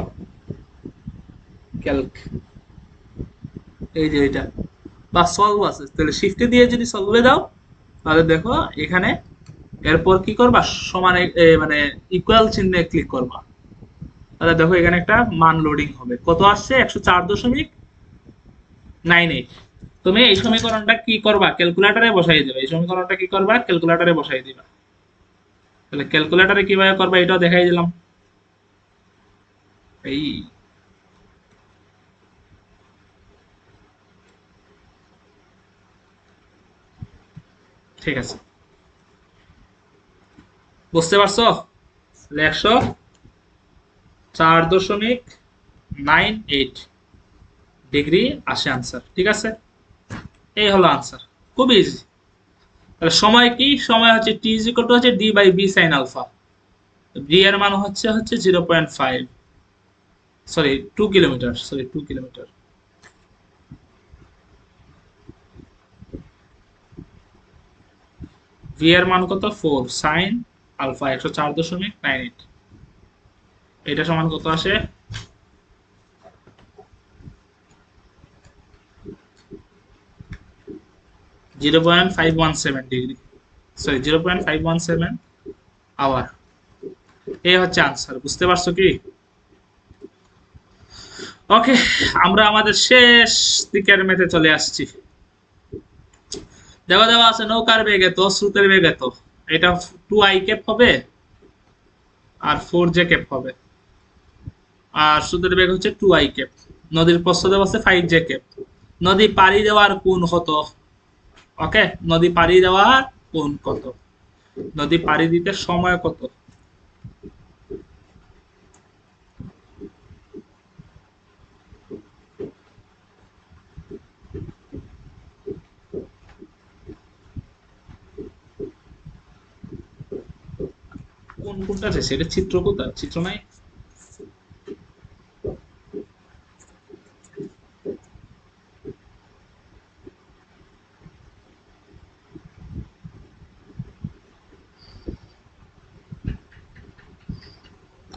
ক্যালক, এই যে এটা, বা সলভ আছে, তাহলে শিফটে দিয়ে যদি সলভে দাও তাহলে দেখো এখানে এরপর কি করবা, সমান মানে ইকুয়াল চিহ্নে ক্লিক করবা। তাহলে দেখো এখানে একটা মান লোডিং হবে, কত আসছে, 104.98। তুমি এই সমীকরণটা কি করবা, ক্যালকুলেটরে বসাই দিবে। এই সমীকরণটা কি করবা, ক্যালকুলেটরে বসাই দিবা। তাহলে ক্যালকুলেটরে কিভাবে করবা এটাও দেখাই দিলাম। এই ঠিক আছে, বুঝতে পারছো? 104.98 ডিগ্রি আসে আনসার। ঠিক আছে, এই হলো আনসার, খুব ইজি। তাহলে সময় কি, সময় হচ্ছে টি ইজ ইকুয়াল টু হচ্ছে D by B sine alpha. D এর মান হচ্ছে 0.5, sorry 2 kilometre, sorry 2 kilometre. V এর মান কত 4 সাইন আলফা 104.98, এটা সমান কত আসে 0.517 ডিগ্রি, সরি 0.517 আওয়ার। এই হচ্ছে আনসার, বুঝতে পারছো কি? ওকে, আমরা আমাদের শেষ দিকের মেতে চলে আসছি। দেখো দেওয়া আছে নৌকার বেগ এত, স্রোতের বেগ এত, এটা 2i ক্যাপ হবে আর 4j ক্যাপ হবে, আর স্রোতের বেগ হচ্ছে 2i ক্যাপ। নদীর প্রস্থ দেওয়া আছে 5j ক্যাপ। নদী পাড়ি দেওয়ার কোণ কত? ওকে, নদী পাড়ি দেওয়ার কোণ কত, নদী পাড়ি দিতে সময় কত? কোনটা আছে সেটা চিত্র কোথায়, চিত্র নাই?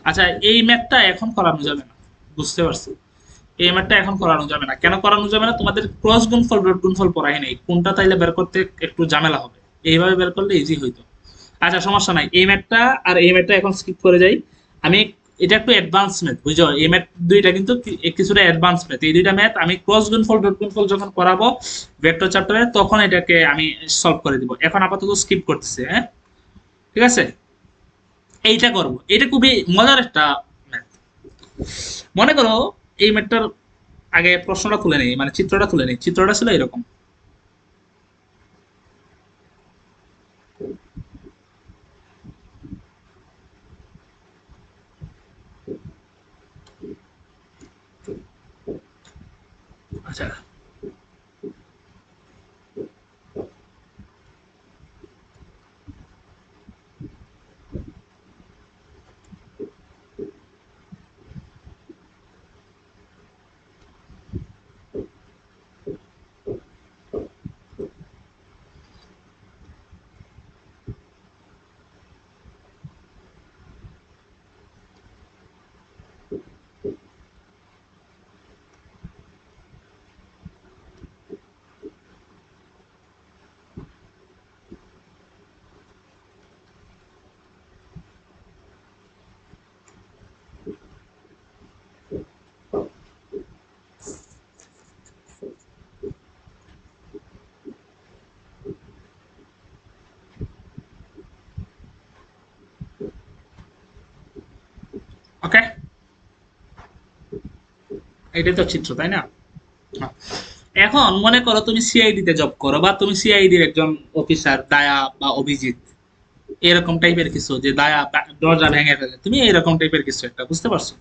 আচ্ছা, এই ম্যাথটা এখন করানো যাবে না, বুঝতে পারছি। এই ম্যাথটা এখন করানো যাবে না, কেন করানো যাবে না? তোমাদের ক্রস গুণফল ডট গুণফল পড়াই নেই, কোনটা তাইলে বের করতে একটু ঝামেলা হবে। এইভাবে বের করলে ইজি হইতো। আচ্ছা, সমস্যা নাই, এই ম্যাথটা আর এই ম্যাথটা এখন স্কিপ করে যাই। আমি, এটা একটু অ্যাডভান্স ম্যাথ, বুঝছো? এই ম্যাথ দুইটা কিন্তু কিছুটা অ্যাডভান্স ম্যাথ। এই দুইটা ম্যাথ আমি ক্রস গুণফল ডট গুণফল যখন করাবো ভেক্টর চ্যাপ্টারে, তখন এটাকে আমি সলভ করে দিব। এখন আপাতত স্কিপ করতেছি, হ্যাঁ? ঠিক আছে, এইটা করব, এটা খুবই মজার একটা ম্যাথ। মনে করো এই ম্যাথটার আগে প্রশ্নটা তুলে নেই, মানে চিত্রটা তুলে নেই। চিত্রটা ছিল এরকম। আচ্ছা, ওকে, এটাই তো চিত্র, তাই না? এখন মনে করো তুমি সিআইডি তে জব করো, বা তুমি সিআইডির একজন অফিসার, দায়া বা অভিজিৎ, এরকম টাইপের কিছু, যে দায়া দরজা ভেঙে ফেলে, তুমি এরকম টাইপের কিছু একটা, বুঝতে পারছো?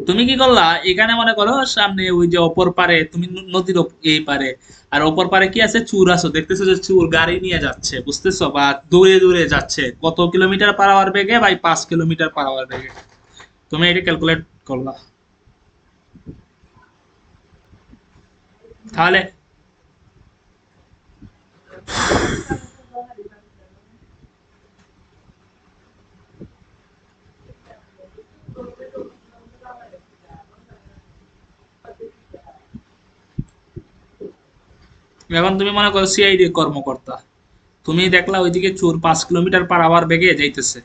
তুমি কি করলা, এখানে মনে করো সামনে ওই যে অপর পারে, তুমি নদীর এই পারে, আর অপর পারে কি আছে, চুর আছো, দেখতেছো যে চুর গাড়ি নিয়ে যাচ্ছে, বুঝতেছো? বা দূরে দূরে যাচ্ছে, কত কিলোমিটার পার আওয়ার বেগে, বা 5 কিলোমিটার পার আওয়ার বেগে। তুমি এটা ক্যালকুলেট করলা, তাহলে এখন তুমি মনে করো সিআইডি কর্মকর্তা, তুমি দেখলা ওইদিকে চোর 5 কিলোমিটার পার আওয়ার বেগে যাইতেছে।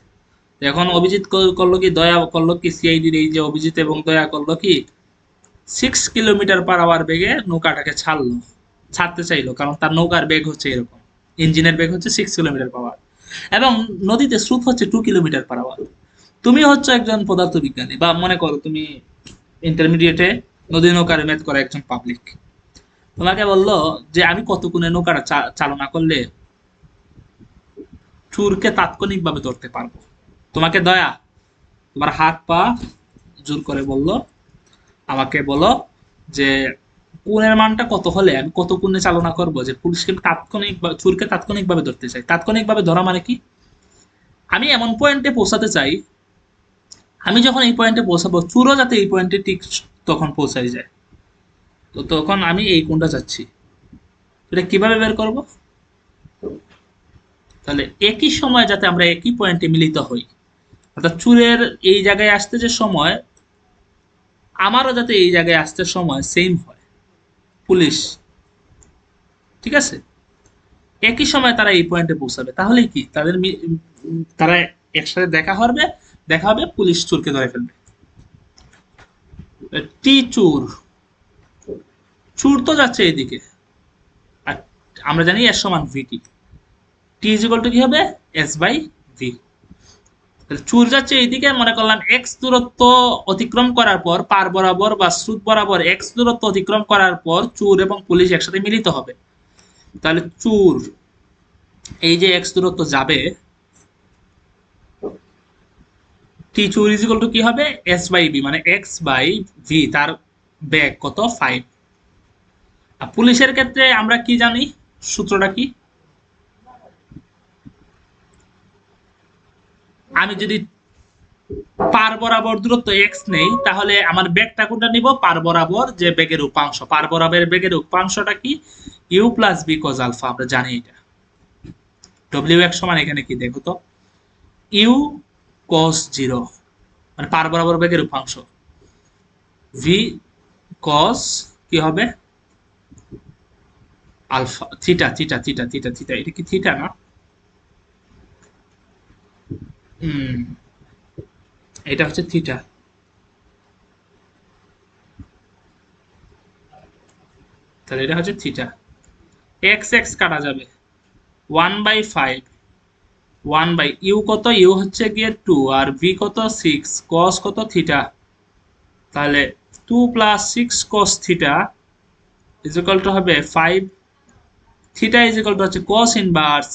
এখন অভিজিৎ করলো কি, দয়া করলো কি, সিআইডির এই যে অভিজিৎ এবং দয়া করলো কি, 6 কিলোমিটার পার আওয়ার বেগে নৌকাটাকে ছাড়লো, ছাড়তে চাইলো, কারণ তার নৌকার বেগ হচ্ছে এরকম, ইঞ্জিনের বেগ হচ্ছে 6 কিলোমিটার পার আওয়ার, এবং নদীতে স্রোত হচ্ছে 2 কিলোমিটার পার আওয়ার। তুমি হচ্ছে একজন পদার্থবিজ্ঞানী, বা মনে করো তুমি ইন্টারমিডিয়েটে নদী নৌকার ম্যাথ করা একজন পাবলিক। তোমাকে বললো যে আমি কত কোণে নৌকাটা চালনা করলে চুরকে তাৎক্ষণিকভাবে ধরতে পারবো। তোমাকে দয়া তোমার হাত পা জোর করে বলল, আমাকে বলো যে কোণের মানটা কত হলে আমি কত কোণে চালনা করব, যে পুলিশকে তাৎক্ষণিক চুরকে তাৎক্ষণিকভাবে ধরতে চাই। তাৎক্ষণিকভাবে ধরা মানে কি, আমি এমন পয়েন্টে পৌঁছাতে চাই, আমি যখন এই পয়েন্টে পৌঁছাবো চুরও যাতে এই পয়েন্টে ঠিক তখন পৌঁছাই যায়। তো তখন আমি এই কোণটা চাচ্ছি, এটা কিভাবে বের করব? তাহলে একই সময় যাতে আমরা একই পয়েন্টে মিলিত হই, অর্থাৎ চুরের এই জায়গায় আসতে যে সময়, আমারও যাতে এই জায়গায় আসতে সময় সেম হয়। পুলিশ, ঠিক আছে, একই সময় তারা এই পয়েন্টে পৌঁছাবে, তাহলে কি তাদের তারা একসাথে দেখা হবে, পুলিশ চোরকে ধরে ফেলবে। টি চোর, চোর তো যাচ্ছে এইদিকে, আর আমরা জানি এস সমান ভিটি, টি ইজ ইকুয়াল টু কি হবে, এস বাই ভি। চুর যাচ্ছে এইদিকে, মনে করলাম এক্স দূরত্ব অতিক্রম করার পর, পার বরাবর বা স্রোত বরাবর এক্স দূরত্ব অতিক্রম করার পর চুর এবং পুলিশ একসাথে মিলিত হবে। তাহলে চুর এই যে এক্স দূরত্ব যাবে, টি চুর ইজ ইকুয়াল টু কি হবে, এস বাই বি, মানে এক্স বাই ভি, তার বেগ কত 5। আর পুলিশের ক্ষেত্রে আমরা কি জানি, সূত্রটা কি, আমি যদি পার বরাবর দূরত্ব এক্স নেই, তাহলে আমার বেগটা কোনটা নিব, পার বরাবর যে বেগের উপাংশ, পার বরাবর বেগের উপাংশটা কি, u plus B cos alpha, আমরা জানি এটা। ডব্লিউ এক্স সমান এখানে কি দেখো তো, ইউ কস 0, মানে পার বরাবর বেগের উপাংশ, ভি কস কি হবে, alpha, theta theta theta theta theta, এটা কি থিটা না, হুম, এটা হচ্ছে থিটা। তাহলে এটা হচ্ছে থিটা, এক্স এক্স কাটা যাবে, 1/5, 1/ইউ কত, ইউ হচ্ছে গিয়ে 2, আর ভি কত 6, কস কত থিটা, তাহলে 2 plus 6 cos theta is equal to হবে 5, থিটা ইজ ইকুয়াল টু হচ্ছে কস ইনভার্স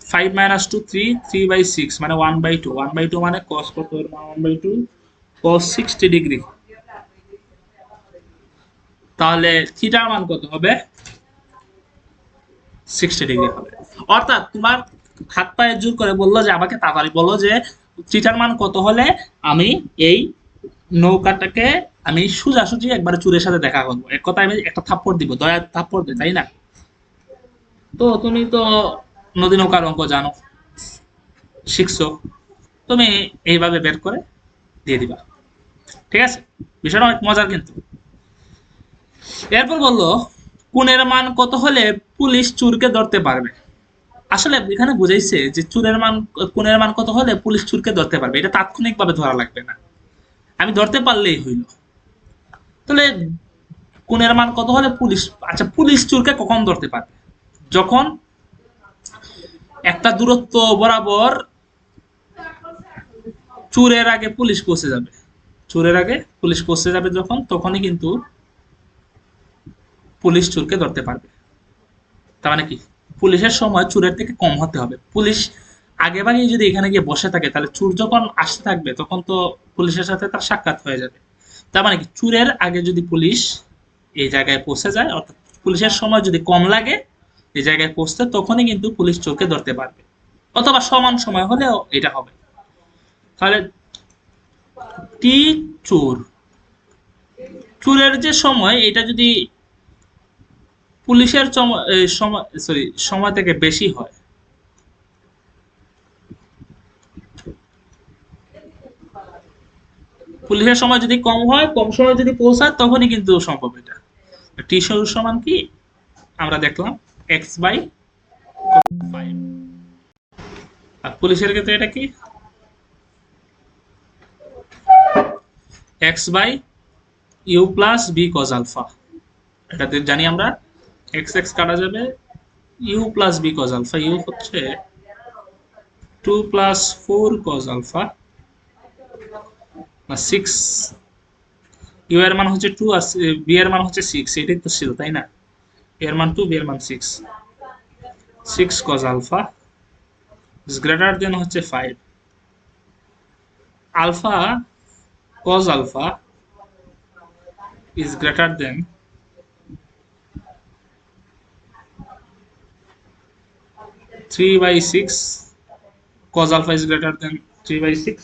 5 মাইনাস 2 3, 3/6, মানে 1/2, 1/2 মানে কস কত, 1/2 কস 60 ডিগ্রি। তাহলে থিটার মান কত হবে, 60 ডিগ্রি হবে। অর্থাৎ তোমার হাত পায়ে জোর করে বললো যে, আমাকে তাড়াতাড়ি বলো যে থিটার মান কত হলে আমি এই নৌকাটাকে আমি সোজাসুজি একবারে চুরের সাথে দেখা করবো, এক কথা আমি একটা থাপ্পড় দিব, দয়া থাপ্পড় দে, তাই না? তো তুমি তো নদী নৌকার অঙ্ক জানো, শিখছো, তুমি এইভাবে বের করে দিয়ে দিবা, ঠিক আছে? বিষয়টা অনেক মজার কিন্তু। এরপর বললো, কোণের মান কত হলে পুলিশ চোরকে ধরতে পারবে। আসলে এখানে বুঝাইছে যে চোরের মান, কোণের মান কত হলে পুলিশ চোরকে ধরতে পারবে, এটা তাৎক্ষণিকভাবে ধরা লাগবে না, আমি ধরতে পারলেই হইল। তাহলে কোণের মান কত হলে পুলিশ, আচ্ছা পুলিশ চোরকে কখন ধরতে পারবে, যখন একটা দূরত্ব বরাবর চোরের আগে পুলিশ পৌঁছে যাবে, চোরের আগে পুলিশ পৌঁছে যাবে যখন, তখনই কিন্তু পুলিশ চোরকে ধরতে পারবে। তার মানে কি, পুলিশের সময় চোরের থেকে কম হতে হবে, পুলিশ আগে ভাগে যদি এখানে গিয়ে বসে থাকে, তাহলে চোর যখন আসতে থাকবে তখন তো পুলিশের সাথে তার সাক্ষাৎ হয়ে যাবে। তার মানে কি, চোরের আগে যদি পুলিশ এই জায়গায় পৌঁছে যায়, অর্থাৎ পুলিশের সময় যদি কম লাগে এই জায়গায় পৌঁছতে, তখনই কিন্তু পুলিশ চোরকে ধরতে পারবে, অথবা সমান সময় হলেও এটা হবে। তাহলে টি চোর, চোরের যে সময়, এটা যদি পুলিশের সময়, সরি, সময় থেকে বেশি হয়, পুলিশের সময় যদি কম হয়, কম সময় যদি পৌঁছায়, তখনই কিন্তু সম্ভব এটা। টি সমান কি আমরা দেখলাম, এক্স বাই 5, আর পুলিশের ক্ষেত্রে এটা কি, x by u plus B cos alpha. এটাতে জানি আমরা এক্স এক্স কাটা যাবে, u plus B cos alpha, u হচ্ছে 2 প্লাস 4 কজ আলফা, না 6, ইউ এর মান হচ্ছে 2 আর বি এর মান হচ্ছে 6, এটাই তো ছিল তাই না, এর মান 2, বি এর মান 6, 6 cos alpha is greater than হচ্ছে 5, alpha cos alpha is greater than 3/6, cos alpha is greater than 3/6।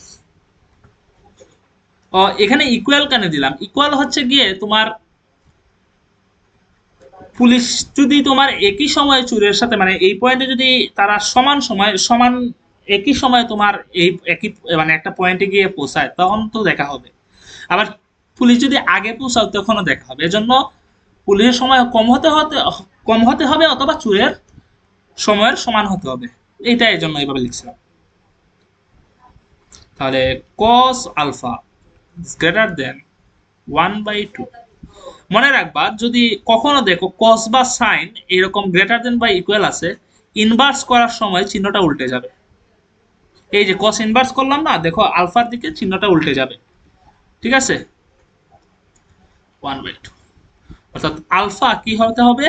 এখানে ইকুয়াল কেন দিলাম, ইকুয়াল হচ্ছে গিয়ে তোমার পুলিশ যদি তোমার একই সময়ে চোরের সাথে মানে এই পয়েন্টে যদি তারা সমান সময় সমান একই সময়ে তোমার এই একই মানে একটা পয়েন্টে গিয়ে পৌঁছায় তখন তো দেখা হবে। আবার পুলিশ যদি আগে পৌঁছায় তখনও দেখা হবে। এজন্য পুলিশের সময় কম হতে হবে অথবা চোরের সময়ের সমান হতে হবে। এইটা এই জন্য এইভাবে লিখছিলাম। তাহলে cos alpha is greater than 1/2। মনে রাখবা যদি কখনো দেখো cos বা sin এরকম গ্রেটার দেন বা ইকুয়াল আছে, ইনভার্স করার সময় চিহ্নটা উল্টে যাবে। এই যে cos ইনভার্স করলাম না, দেখো আলফার দিকে চিহ্নটা উল্টে যাবে। ঠিক আছে, 1/2। অর্থাৎ আলফা কি হতে হবে,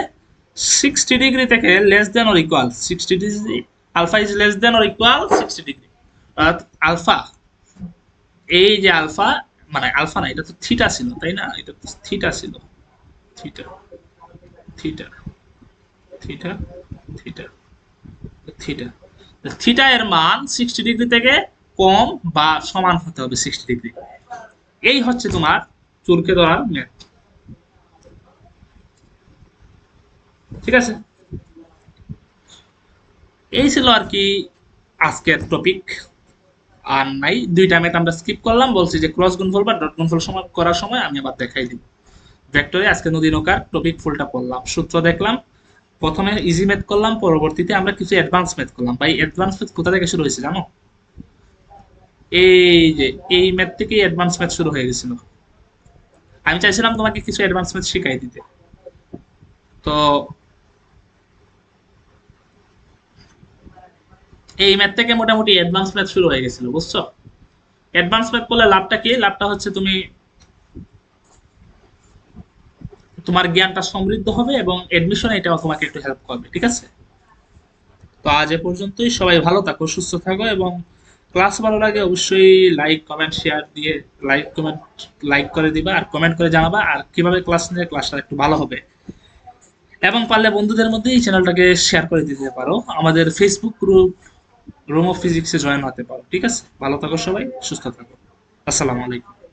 60 ডিগ্রি থেকে less than or equal 60 degree. Alpha is less than or equal 60 degree. অর্থাৎ আলফা, এই যে আলফা মানে আলফা না, এটা তো থিটা ছিল তাই না, এটা তো থিটা ছিল। Theta theta theta theta theta theta এর মান 60 ডিগ্রি থেকে কম বা সমান হতে হবে 60 ডিগ্রি। এই হচ্ছে তোমার চোরকে ধরার ম্যাথ। ঠিক আছে, এই ছিল আর কি আজকের টপিক। আর নাই, দুইটা ম্যাথ আমরা স্কিপ করলাম, বলছি যে ক্রস গুণফল বা ডট গুণফল সময় করার সময় আমি আবার দেখাই দিব। ভেক্টরে আজকে নদী নৌকার টপিক ফুলটা পড়লাম, সূত্র দেখলাম, প্রথমে ইজি ম্যাথ করলাম, পরবর্তীতে আমরা কিছু অ্যাডভান্স ম্যাথ করলাম। ভাই অ্যাডভান্স ম্যাথ কোথা থেকে শুরু হয়েছে জানো? এই যে এই ম্যাথ থেকেই অ্যাডভান্স ম্যাথ শুরু হয়ে গেছিল। আমি চাইছিলাম তোমাকে কিছু অ্যাডভান্স ম্যাথ শিখাই দিতে। তো এই ম্যাথ থেকে মোটামুটি অ্যাডভান্স ম্যাথ শুরু হয়ে গেছিল, বুঝছো? অ্যাডভান্স ম্যাথ করলে লাভটা কি? লাভটা হচ্ছে তুমি তোমার জ্ঞানটা সমৃদ্ধ হবে এবং এডমিশনে এটাও তোমাকে একটু হেল্প করবে। ঠিক আছে, তো আজ এ পর্যন্তই। সবাই ভালো থাকো, সুস্থ থাকো, এবং ক্লাস ভালো লাগে অবশ্যই লাইক কমেন্ট শেয়ার দিয়ে লাইক করে দিবা আর কমেন্ট করে জানাবা আর কিভাবে ক্লাস নিলে ক্লাসটা একটু ভালো হবে। এবং পারলে বন্ধুদের মধ্যে এই চ্যানেলটাকে শেয়ার করে দিতে পারো, আমাদের ফেসবুক গ্রুপ রুম অফ ফিজিক্সে জয়েন হতে পারো। ঠিক আছে, ভালো থাকো সবাই, সুস্থ থাকো। আসসালামু আলাইকুম।